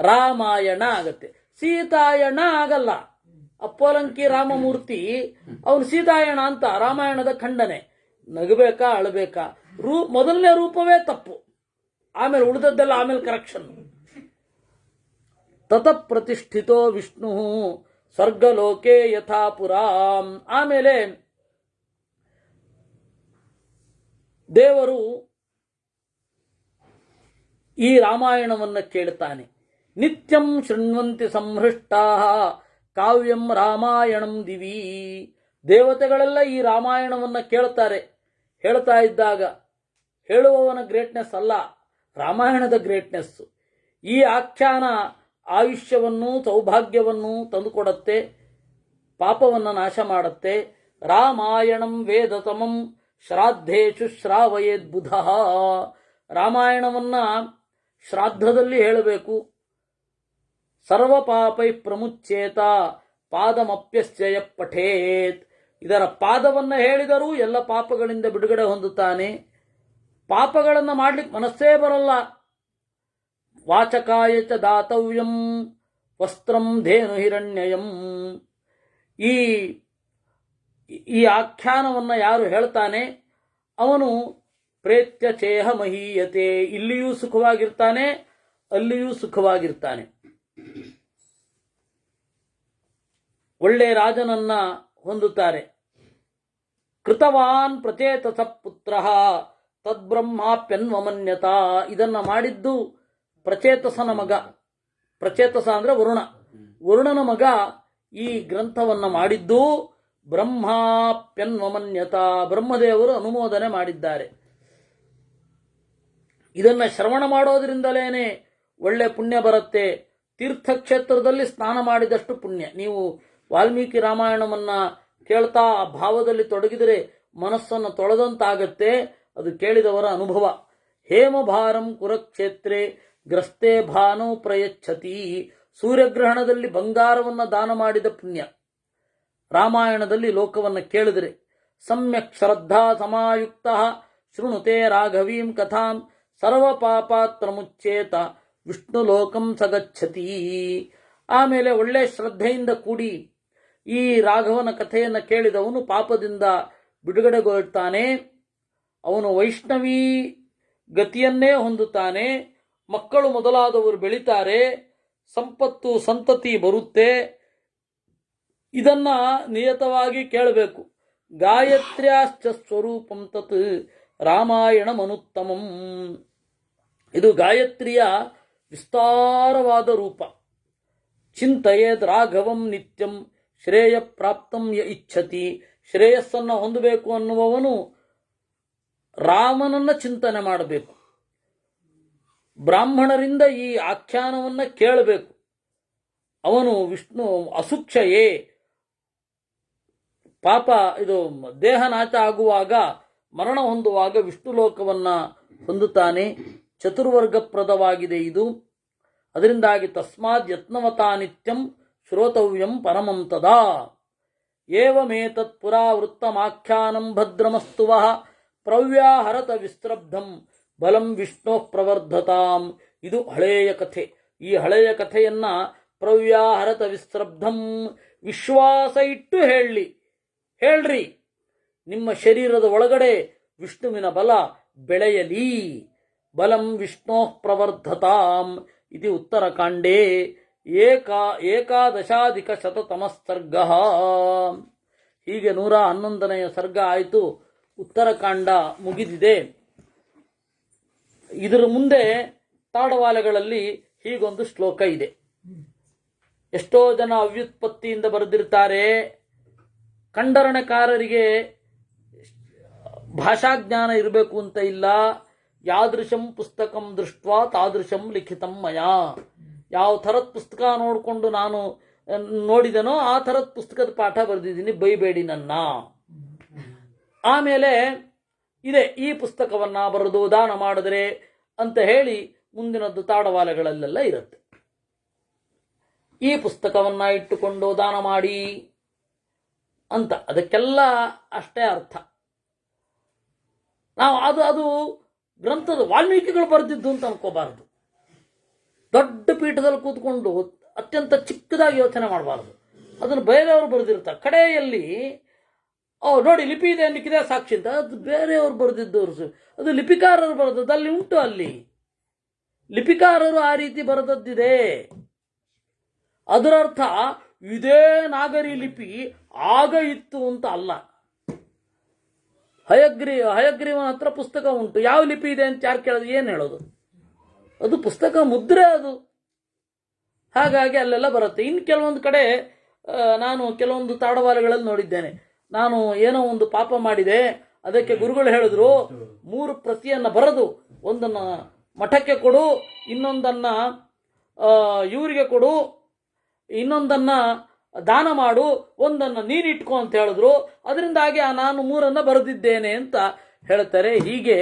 ರಾಮಾಯಣ ಆಗತ್ತೆ. ಸೀತಾಯಣ ಆಗಲ್ಲ. ಅಪ್ಪೋಲಂಕಿ ರಾಮಮೂರ್ತಿ ಅವನು ಸೀತಾಯಣ ಅಂತ ರಾಮಾಯಣದ ಖಂಡನೆ. ನಗಬೇಕಾ ಅಳಬೇಕಾ? ಮೊದಲನೇ ರೂಪವೇ ತಪ್ಪು, ಆಮೇಲೆ ಉಳಿದದ್ದೆಲ್ಲ ಆಮೇಲೆ ಕರೆಕ್ಷನ್. ತತ ಪ್ರತಿಷ್ಠಿತೋ ವಿಷ್ಣು ಸ್ವರ್ಗಲೋಕೆ ಯಥಾಪುರಾಂ. ಆಮೇಲೆ ದೇವರು ಈ ರಾಮಾಯಣವನ್ನು ಕೇಳ್ತಾನೆ. ನಿತ್ಯಂ ಶೃಣ್ವಂತಿ ಸಂಹೃಷ್ಟಾ ಕಾವ್ಯಂ ರಾಮಾಯಣಂ ದಿವಿ. ದೇವತೆಗಳೆಲ್ಲ ಈ ರಾಮಾಯಣವನ್ನು ಕೇಳ್ತಾರೆ. ಹೇಳ್ತಾ ಇದ್ದಾಗ ಹೇಳುವವನ ಗ್ರೇಟ್ನೆಸ್ ಅಲ್ಲ, ರಾಮಾಯಣದ ಗ್ರೇಟ್ನೆಸ್. ಈ ಆಖ್ಯಾನ ಆಯುಷ್ಯವನ್ನು ಸೌಭಾಗ್ಯವನ್ನು ತಂದುಕೊಡತ್ತೆ, ಪಾಪವನ್ನು ನಾಶ ಮಾಡುತ್ತೆ. ರಾಮಾಯಣಂ ವೇದತಮಂ ಶ್ರಾದ್ದೇಶು ಶ್ರಾವಯೇದ್ ಬುಧ. ರಾಮಾಯಣವನ್ನ ಶ್ರಾದ್ದದಲ್ಲಿ ಹೇಳಬೇಕು. ಸರ್ವ ಪಾಪೈ ಪ್ರಮುಚ್ಯೇತ ಪಾದಮಪ್ಯಸ್ಯ ಪಠೇತ್. ಇದರ ಪಾದವನ್ನು ಹೇಳಿದರೂ ಎಲ್ಲ ಪಾಪಗಳಿಂದ ಬಿಡುಗಡೆ ಹೊಂದುತ್ತಾನೆ. ಪಾಪಗಳನ್ನು ಮಾಡ್ಲಿಕ್ಕೆ ಮನಸ್ಸೇ ಬರಲ್ಲ. ವಾಚಕಾಯ ಚ ದಾತವ್ಯಂ ವಸ್ತ್ರಂ ಧೇನು ಹಿರಣ್ಯಯಂ. ಈ ಆಖ್ಯಾನವನ್ನು ಯಾರು ಹೇಳ್ತಾನೆ ಅವನು ಪ್ರೇತ್ಯ ಚೇಹ ಮಹೀಯತೆ. ಇಲ್ಲಿಯೂ ಸುಖವಾಗಿರ್ತಾನೆ, ಅಲ್ಲಿಯೂ ಸುಖವಾಗಿರ್ತಾನೆ. ಒಳ್ಳೆ ರಾಜನನ್ನ ಹೊಂದುತ್ತಾರೆ. ಕೃತವಾನ್ ಪ್ರಚೇತಸ ಪುತ್ರ ತದ್ಬ್ರಹ್ಮಾಪ್ಯನ್ವಮನ್ಯತ. ಇದನ್ನ ಮಾಡಿದ್ದು ಪ್ರಚೇತಸನ ಮಗ. ಪ್ರಚೇತಸ ಅಂದ್ರೆ ವರುಣ. ವರುಣನ ಮಗ ಈ ಗ್ರಂಥವನ್ನ ಮಾಡಿದ್ದು ಬ್ರಹ್ಮಾಪ್ಯನ್ವಮನ್ಯತ. ಬ್ರಹ್ಮದೇವರು ಅನುಮೋದನೆ ಮಾಡಿದ್ದಾರೆ. ಇದನ್ನ ಶ್ರವಣ ಮಾಡೋದ್ರಿಂದಲೇನೆ ಒಳ್ಳೆ ಪುಣ್ಯ ಬರುತ್ತೆ. ತೀರ್ಥಕ್ಷೇತ್ರದಲ್ಲಿ ಸ್ನಾನ ಮಾಡಿದಷ್ಟು ಪುಣ್ಯ. ನೀವು ವಾಲ್ಮೀಕಿ ರಾಮಾಯಣವನ್ನ ಕೇಳ್ತಾ ಆ ಭಾವದಲ್ಲಿ ತೊಡಗಿದರೆ ಮನಸ್ಸನ್ನು ತೊಳೆದಂತಾಗತ್ತೆ. ಅದು ಕೇಳಿದವರ ಅನುಭವ. ಹೇಮಭಾರಂ ಕುರುಕ್ಷೇತ್ರೆ ಗ್ರಸ್ತೆ ಭಾನು ಪ್ರಯಚ್ಛತಿ. ಸೂರ್ಯಗ್ರಹಣದಲ್ಲಿ ಬಂಗಾರವನ್ನ ದಾನ ಮಾಡಿದ ಪುಣ್ಯ ರಾಮಾಯಣದಲ್ಲಿ ಲೋಕವನ್ನು ಕೇಳಿದರೆ. ಸಮ್ಯಕ್ ಶ್ರದ್ಧಾ ಸಮಾಯುಕ್ತ ಶೃಣುತೆ ರಾಘವೀಂ ಕಥಾಂ ಸರ್ವ ಪಾಪಾತ್ರ ಮುಚ್ಚೇತ ವಿಷ್ಣು ಲೋಕಂ ಸಗಚ್ಚತಿ. ಆಮೇಲೆ ಒಳ್ಳೆ ಶ್ರದ್ಧೆಯಿಂದ ಕೂಡಿ ಈ ರಾಘವನ ಕಥೆಯನ್ನು ಕೇಳಿದವನು ಪಾಪದಿಂದ ಬಿಡುಗಡೆಗೊಳ್ತಾನೆ. ಅವನು ವೈಷ್ಣವೀ ಗತಿಯನ್ನೇ ಹೊಂದುತ್ತಾನೆ. ಮಕ್ಕಳು ಮೊದಲಾದವರು ಬೆಳೀತಾರೆ, ಸಂಪತ್ತು ಸಂತತಿ ಬರುತ್ತೆ. ಇದನ್ನ ನಿಯತವಾಗಿ ಕೇಳಬೇಕು. ಗಾಯತ್ರ್ಯಾಶ್ಚ ಸ್ವರೂಪಂ ತತ್ ರಾಮಾಯಣಮನುತ್ತಮಂ. ಇದು ಗಾಯತ್ರಿಯ ವಿಸ್ತಾರವಾದ ರೂಪ. ಚಿಂತಯೇದ್ ರಾಘವಂ ನಿತ್ಯಂ ಶ್ರೇಯ ಪ್ರಾಪ್ತಂ ಯ ಇಚ್ಛತಿ. ಶ್ರೇಯಸ್ಸನ್ನು ಹೊಂದಬೇಕು ಅನ್ನುವವನು ರಾಮನನ್ನ ಚಿಂತನೆ ಮಾಡಬೇಕು. ಬ್ರಾಹ್ಮಣರಿಂದ ಈ ಆಖ್ಯಾನವನ್ನ ಕೇಳಬೇಕು. ಅವನು ವಿಷ್ಣು ಅಸುಕ್ಷಯೇ. ಪಾಪ ಇದು ದೇಹನಾಶ ಆಗುವಾಗ, ಮರಣ ಹೊಂದುವಾಗ ವಿಷ್ಣು ಲೋಕವನ್ನ ಹೊಂದುತ್ತಾನೆ. ಚತುರ್ವರ್ಗಪ್ರದವಾಗಿದೆ ಇದು. ಅದರಿಂದಾಗಿ ತಸ್ಮಾದ್ ಯತ್ನವತಾ ನಿತ್ಯಂ ಶ್ರೋತವ್ಯಂ ಪರಮಂ ತದಾ. ಏವಮೇತತ್ ಪುರಾವೃತ್ತಮಾಖ್ಯಾನಂ ಭದ್ರಮಸ್ತುವಃ ಪ್ರವ್ಯಾಹರತ ವಿಸ್ತ್ರಬ್ಧಂ ಬಲಂ ವಿಷ್ಣೋ ಪ್ರವರ್ಧತಾಂ. ಇದು ಹಳೆಯ ಕಥೆ. ಈ ಹಳೆಯ ಕಥೆಯನ್ನ ಪ್ರವ್ಯಾಹರತ ವಿಸ್ತ್ರಬ್ಧಂ, ವಿಶ್ವಾಸ ಇಟ್ಟು ಹೇಳ್ರಿ. ನಿಮ್ಮ ಶರೀರದ ಒಳಗಡೆ ವಿಷ್ಣುವಿನ ಬಲ ಬೆಳೆಯಲಿ. ಬಲಂ ವಿಷ್ಣೋ ಪ್ರವರ್ಧತಾಂ. ಇದು ಉತ್ತರಕಾಂಡೇ ಏಕಾದಶಾಧಿಕ ಶತತಮಃ. ಹೀಗೆ 111ನೇ ಸರ್ಗ ಆಯಿತು. ಉತ್ತರಕಾಂಡ ಮುಗಿದಿದೆ. ಇದರ ಮುಂದೆ ತಾಡವಾಲೆಗಳಲ್ಲಿ ಹೀಗೊಂದು ಶ್ಲೋಕ ಇದೆ. ಎಷ್ಟೋ ಜನ ಅವ್ಯುತ್ಪತ್ತಿಯಿಂದ ಬರೆದಿರ್ತಾರೆ. ಕಂಡರಣಕಾರರಿಗೆ ಭಾಷಾಜ್ಞಾನ ಇರಬೇಕು ಅಂತ ಇಲ್ಲ. ಯಾದೃಶಂ ಪುಸ್ತಕಂ ದೃಷ್ಟ್ವಾ ತಾದೃಶಂ ಲಿಖಿತಂ ಮಯಾ. ಯಾವ ಥರದ ಪುಸ್ತಕ ನೋಡಿಕೊಂಡು ನಾನು ನೋಡಿದನೋ ಆ ಥರದ ಪುಸ್ತಕದ ಪಾಠ ಬರೆದಿದ್ದೀನಿ, ಬೈಬೇಡಿ ನನ್ನ. ಆಮೇಲೆ ಇದೆ, ಈ ಪುಸ್ತಕವನ್ನ ಬರೆದು ದಾನ ಮಾಡಿದ್ರೆ ಅಂತ ಹೇಳಿ ಮುಂದಿನದ್ದು ತಾಡವಾಲೆಗಳಲ್ಲೆಲ್ಲ ಇರುತ್ತೆ. ಈ ಪುಸ್ತಕವನ್ನ ಇಟ್ಟುಕೊಂಡು ದಾನ ಮಾಡಿ ಅಂತ, ಅದಕ್ಕೆಲ್ಲ ಅಷ್ಟೇ ಅರ್ಥ. ನಾವು ಅದು ಗ್ರಂಥದ ವಾಲ್ಮೀಕಿಗಳು ಬರೆದಿದ್ದು ಅಂತ ಅನ್ಕೋಬಾರದು. ದೊಡ್ಡ ಪೀಠದಲ್ಲಿ ಕೂತ್ಕೊಂಡು ಅತ್ಯಂತ ಚಿಕ್ಕದಾಗಿ ಯೋಚನೆ ಮಾಡಬಾರದು. ಅದನ್ನು ಬೇರೆಯವರು ಬರೆದಿರ್ತಾರೆ. ಕಡೆಯಲ್ಲಿ ನೋಡಿ ಲಿಪಿ ಇದೆ ಅನ್ನಿಕ್ಕಿದೆ ಸಾಕ್ಷಿ ಅಂತ, ಅದು ಬೇರೆಯವರು ಬರೆದಿದ್ದವರು. ಅದು ಲಿಪಿಕಾರರು ಬರೆದದ್ದು ಅಲ್ಲಿ ಉಂಟು. ಅಲ್ಲಿ ಲಿಪಿಕಾರರು ಆ ರೀತಿ ಬರೆದದ್ದಿದೆ. ಅದರರ್ಥ ಇದೇ ನಾಗರಿ ಲಿಪಿ ಆಗ ಇತ್ತು ಅಂತ ಅಲ್ಲ. ಹಯಗ್ರೀವನ ಹತ್ರ ಪುಸ್ತಕ ಉಂಟು, ಯಾವ ಲಿಪಿ ಇದೆ ಅಂತ ಯಾರು ಕೇಳೋದು, ಏನು ಹೇಳೋದು? ಅದು ಪುಸ್ತಕ ಮುದ್ರೆ ಅದು. ಹಾಗಾಗಿ ಅಲ್ಲೆಲ್ಲ ಬರುತ್ತೆ. ಇನ್ನು ಕೆಲವೊಂದು ಕಡೆ ನಾನು ಕೆಲವೊಂದು ತಾಡವಾಲೆಗಳಲ್ಲಿ ನೋಡಿದ್ದೇನೆ. ನಾನು ಏನೋ ಒಂದು ಪಾಪ ಮಾಡಿದೆ, ಅದಕ್ಕೆ ಗುರುಗಳು ಹೇಳಿದ್ರು 3 ಪ್ರತಿಯನ್ನ ಬರೆದು ಒಂದನ್ನ ಮಠಕ್ಕೆ ಕೊಡು, ಇನ್ನೊಂದನ್ನ ಇವರಿಗೆ ಕೊಡು, ಇನ್ನೊಂದನ್ನು ದಾನ ಮಾಡು, ಒಂದನ್ನು ನೀನಿಟ್ಕೊ ಅಂತ ಹೇಳಿದ್ರು. ಅದರಿಂದಾಗಿ ನಾನು 3 ಬರೆದಿದ್ದೇನೆ ಅಂತ ಹೇಳ್ತಾರೆ. ಹೀಗೆ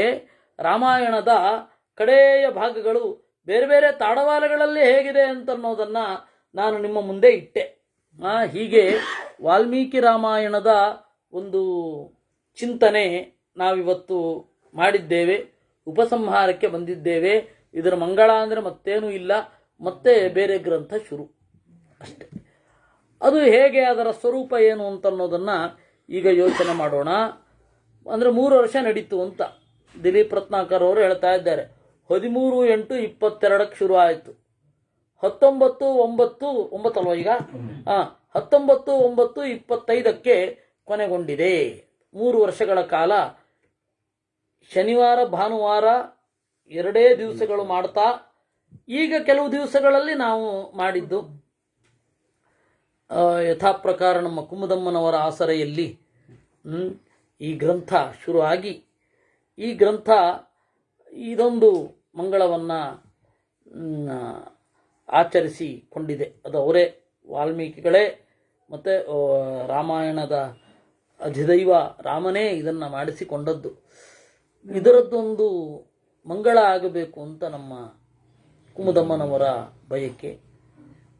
ರಾಮಾಯಣದ ಕಡೆಯ ಭಾಗಗಳು ಬೇರೆ ಬೇರೆ ತಾಡವಾಲಗಳಲ್ಲಿ ಹೇಗಿದೆ ಅಂತನ್ನೋದನ್ನು ನಾನು ನಿಮ್ಮ ಮುಂದೆ ಇಟ್ಟೆ. ಹೀಗೆ ವಾಲ್ಮೀಕಿ ರಾಮಾಯಣದ ಒಂದು ಚಿಂತನೆ ನಾವಿವತ್ತು ಮಾಡಿದ್ದೇವೆ. ಉಪಸಂಹಾರಕ್ಕೆ ಬಂದಿದ್ದೇವೆ. ಇದರ ಮಂಗಳ ಅಂದರೆ ಮತ್ತೇನೂ ಇಲ್ಲ, ಮತ್ತೆ ಬೇರೆ ಗ್ರಂಥ ಶುರು ಅಷ್ಟೆ. ಅದು ಹೇಗೆ, ಅದರ ಸ್ವರೂಪ ಏನು ಅಂತನ್ನೋದನ್ನು ಈಗ ಯೋಚನೆ ಮಾಡೋಣ. ಅಂದರೆ 3 ವರ್ಷ ನಡೀತು ಅಂತ ದಿಲೀಪ್ ರತ್ನಾಕರ್ ಅವರು ಹೇಳ್ತಾ ಇದ್ದಾರೆ. 13/8/22 ಶುರು ಆಯಿತು. 19/9 ಅಲ್ವಾ ಈಗ? 19/9/25 ಕೊನೆಗೊಂಡಿದೆ. 3 ವರ್ಷಗಳ ಕಾಲ ಶನಿವಾರ ಭಾನುವಾರ 2 ದಿವಸಗಳು ಮಾಡ್ತಾ, ಈಗ ಕೆಲವು ದಿವಸಗಳಲ್ಲಿ ನಾವು ಮಾಡಿದ್ದು ಯಥಾಪ್ರಕಾರ ನಮ್ಮ ಕುಮುದಮ್ಮನವರ ಆಸರೆಯಲ್ಲಿ ಈ ಗ್ರಂಥ ಶುರುವಾಗಿ, ಈ ಗ್ರಂಥ ಇದೊಂದು ಮಂಗಳವನ್ನು ಆಚರಿಸಿಕೊಂಡಿದೆ. ಅದು ಅವರೇ ವಾಲ್ಮೀಕಿಗಳೇ ಮತ್ತು ರಾಮಾಯಣದ ಅಧಿದೈವ ರಾಮನೇ ಇದನ್ನು ಮಾಡಿಸಿಕೊಂಡದ್ದು. ಇದರದ್ದೊಂದು ಮಂಗಳ ಆಗಬೇಕು ಅಂತ ನಮ್ಮ ಕುಮುದಮ್ಮನವರ ಬಯಕೆ.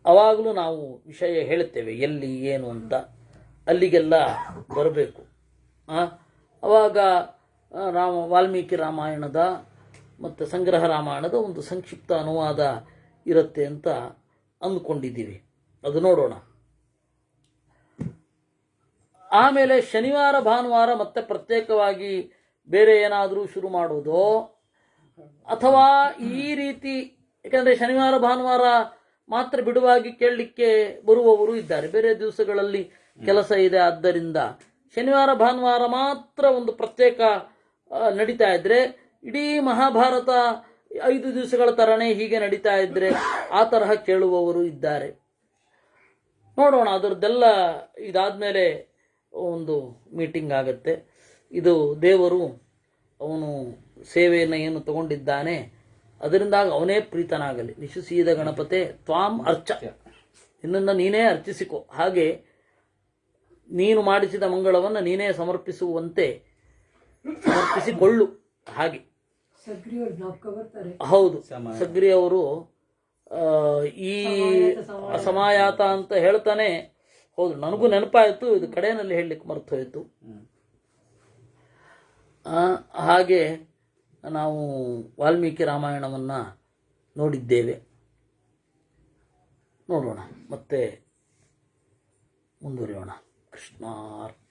ಅವಾಗಲೂ ನಾವು ವಿಷಯ ಹೇಳುತ್ತೇವೆ, ಎಲ್ಲಿ ಏನು ಅಂತ, ಅಲ್ಲಿಗೆಲ್ಲ ಬರಬೇಕು. ಅವಾಗ ವಾಲ್ಮೀಕಿ ರಾಮಾಯಣದ ಮತ್ತು ಸಂಗ್ರಹ ರಾಮಾಯಣದ ಒಂದು ಸಂಕ್ಷಿಪ್ತ ಅನುವಾದ ಇರುತ್ತೆ ಅಂತ ಅಂದ್ಕೊಂಡಿದ್ದೀವಿ. ಅದು ನೋಡೋಣ. ಆಮೇಲೆ ಶನಿವಾರ ಭಾನುವಾರ ಮತ್ತೆ ಪ್ರತ್ಯೇಕವಾಗಿ ಬೇರೆ ಏನಾದರೂ ಶುರು ಮಾಡೋದು, ಅಥವಾ ಈ ರೀತಿ, ಯಾಕಂದರೆ ಶನಿವಾರ ಭಾನುವಾರ ಮಾತ್ರ ಬಿಡುವಾಗಿ ಕೇಳಲಿಕ್ಕೆ ಬರುವವರು ಇದ್ದಾರೆ, ಬೇರೆ ದಿವಸಗಳಲ್ಲಿ ಕೆಲಸ ಇದೆ. ಆದ್ದರಿಂದ ಶನಿವಾರ ಭಾನುವಾರ ಮಾತ್ರ ಒಂದು ಪ್ರತ್ಯೇಕ ನಡೀತಾ ಇದ್ದರೆ, ಇಡೀ ಮಹಾಭಾರತ 5 ದಿವಸಗಳ ಥರನೇ ಹೀಗೆ ನಡೀತಾ ಇದ್ದರೆ ಆ ತರಹ ಕೇಳುವವರು ಇದ್ದಾರೆ. ನೋಡೋಣ, ಅದರದ್ದೆಲ್ಲ ಇದಾದಮೇಲೆ ಒಂದು ಮೀಟಿಂಗ್ ಆಗುತ್ತೆ. ಇದು ದೇವರು ಅವನು ಸೇವೆಯನ್ನು ಏನು ತಗೊಂಡಿದ್ದಾನೆ ಅದರಿಂದಾಗಿ ಅವನೇ ಪ್ರೀತನಾಗಲಿ. ನಿಶುಸೀದ ಗಣಪತೆ ತ್ವಾಂ ಅರ್ಚ, ನಿನ್ನನ್ನು ನೀನೇ ಅರ್ಚಿಸಿಕೊ. ಹಾಗೆ ನೀನು ಮಾಡಿಸಿದ ಮಂಗಳವನ್ನು ನೀನೇ ಸಮರ್ಪಿಸಿಕೊಳ್ಳು. ಹಾಗೆ ಹೌದು, ಸಗ್ರಿ ಅವರು ಈ ಅಸಮಾಯಾತ ಅಂತ ಹೇಳ್ತಾನೆ. ಹೌದು, ನನಗೂ ನೆನಪಾಯಿತು, ಇದು ಕಡೆಯಲ್ಲಿ ಹೇಳಲಿಕ್ಕೆ ಮರ್ತು ಹೋಯಿತು. ಹಾಗೆ ನಾವು ವಾಲ್ಮೀಕಿ ರಾಮಾಯಣವನ್ನು ನೋಡಿದ್ದೇವೆ. ನೋಡೋಣ, ಮತ್ತೆ ಮುಂದುವರಿಯೋಣ. ಕೃಷ್ಣಾರ್ಪಣ.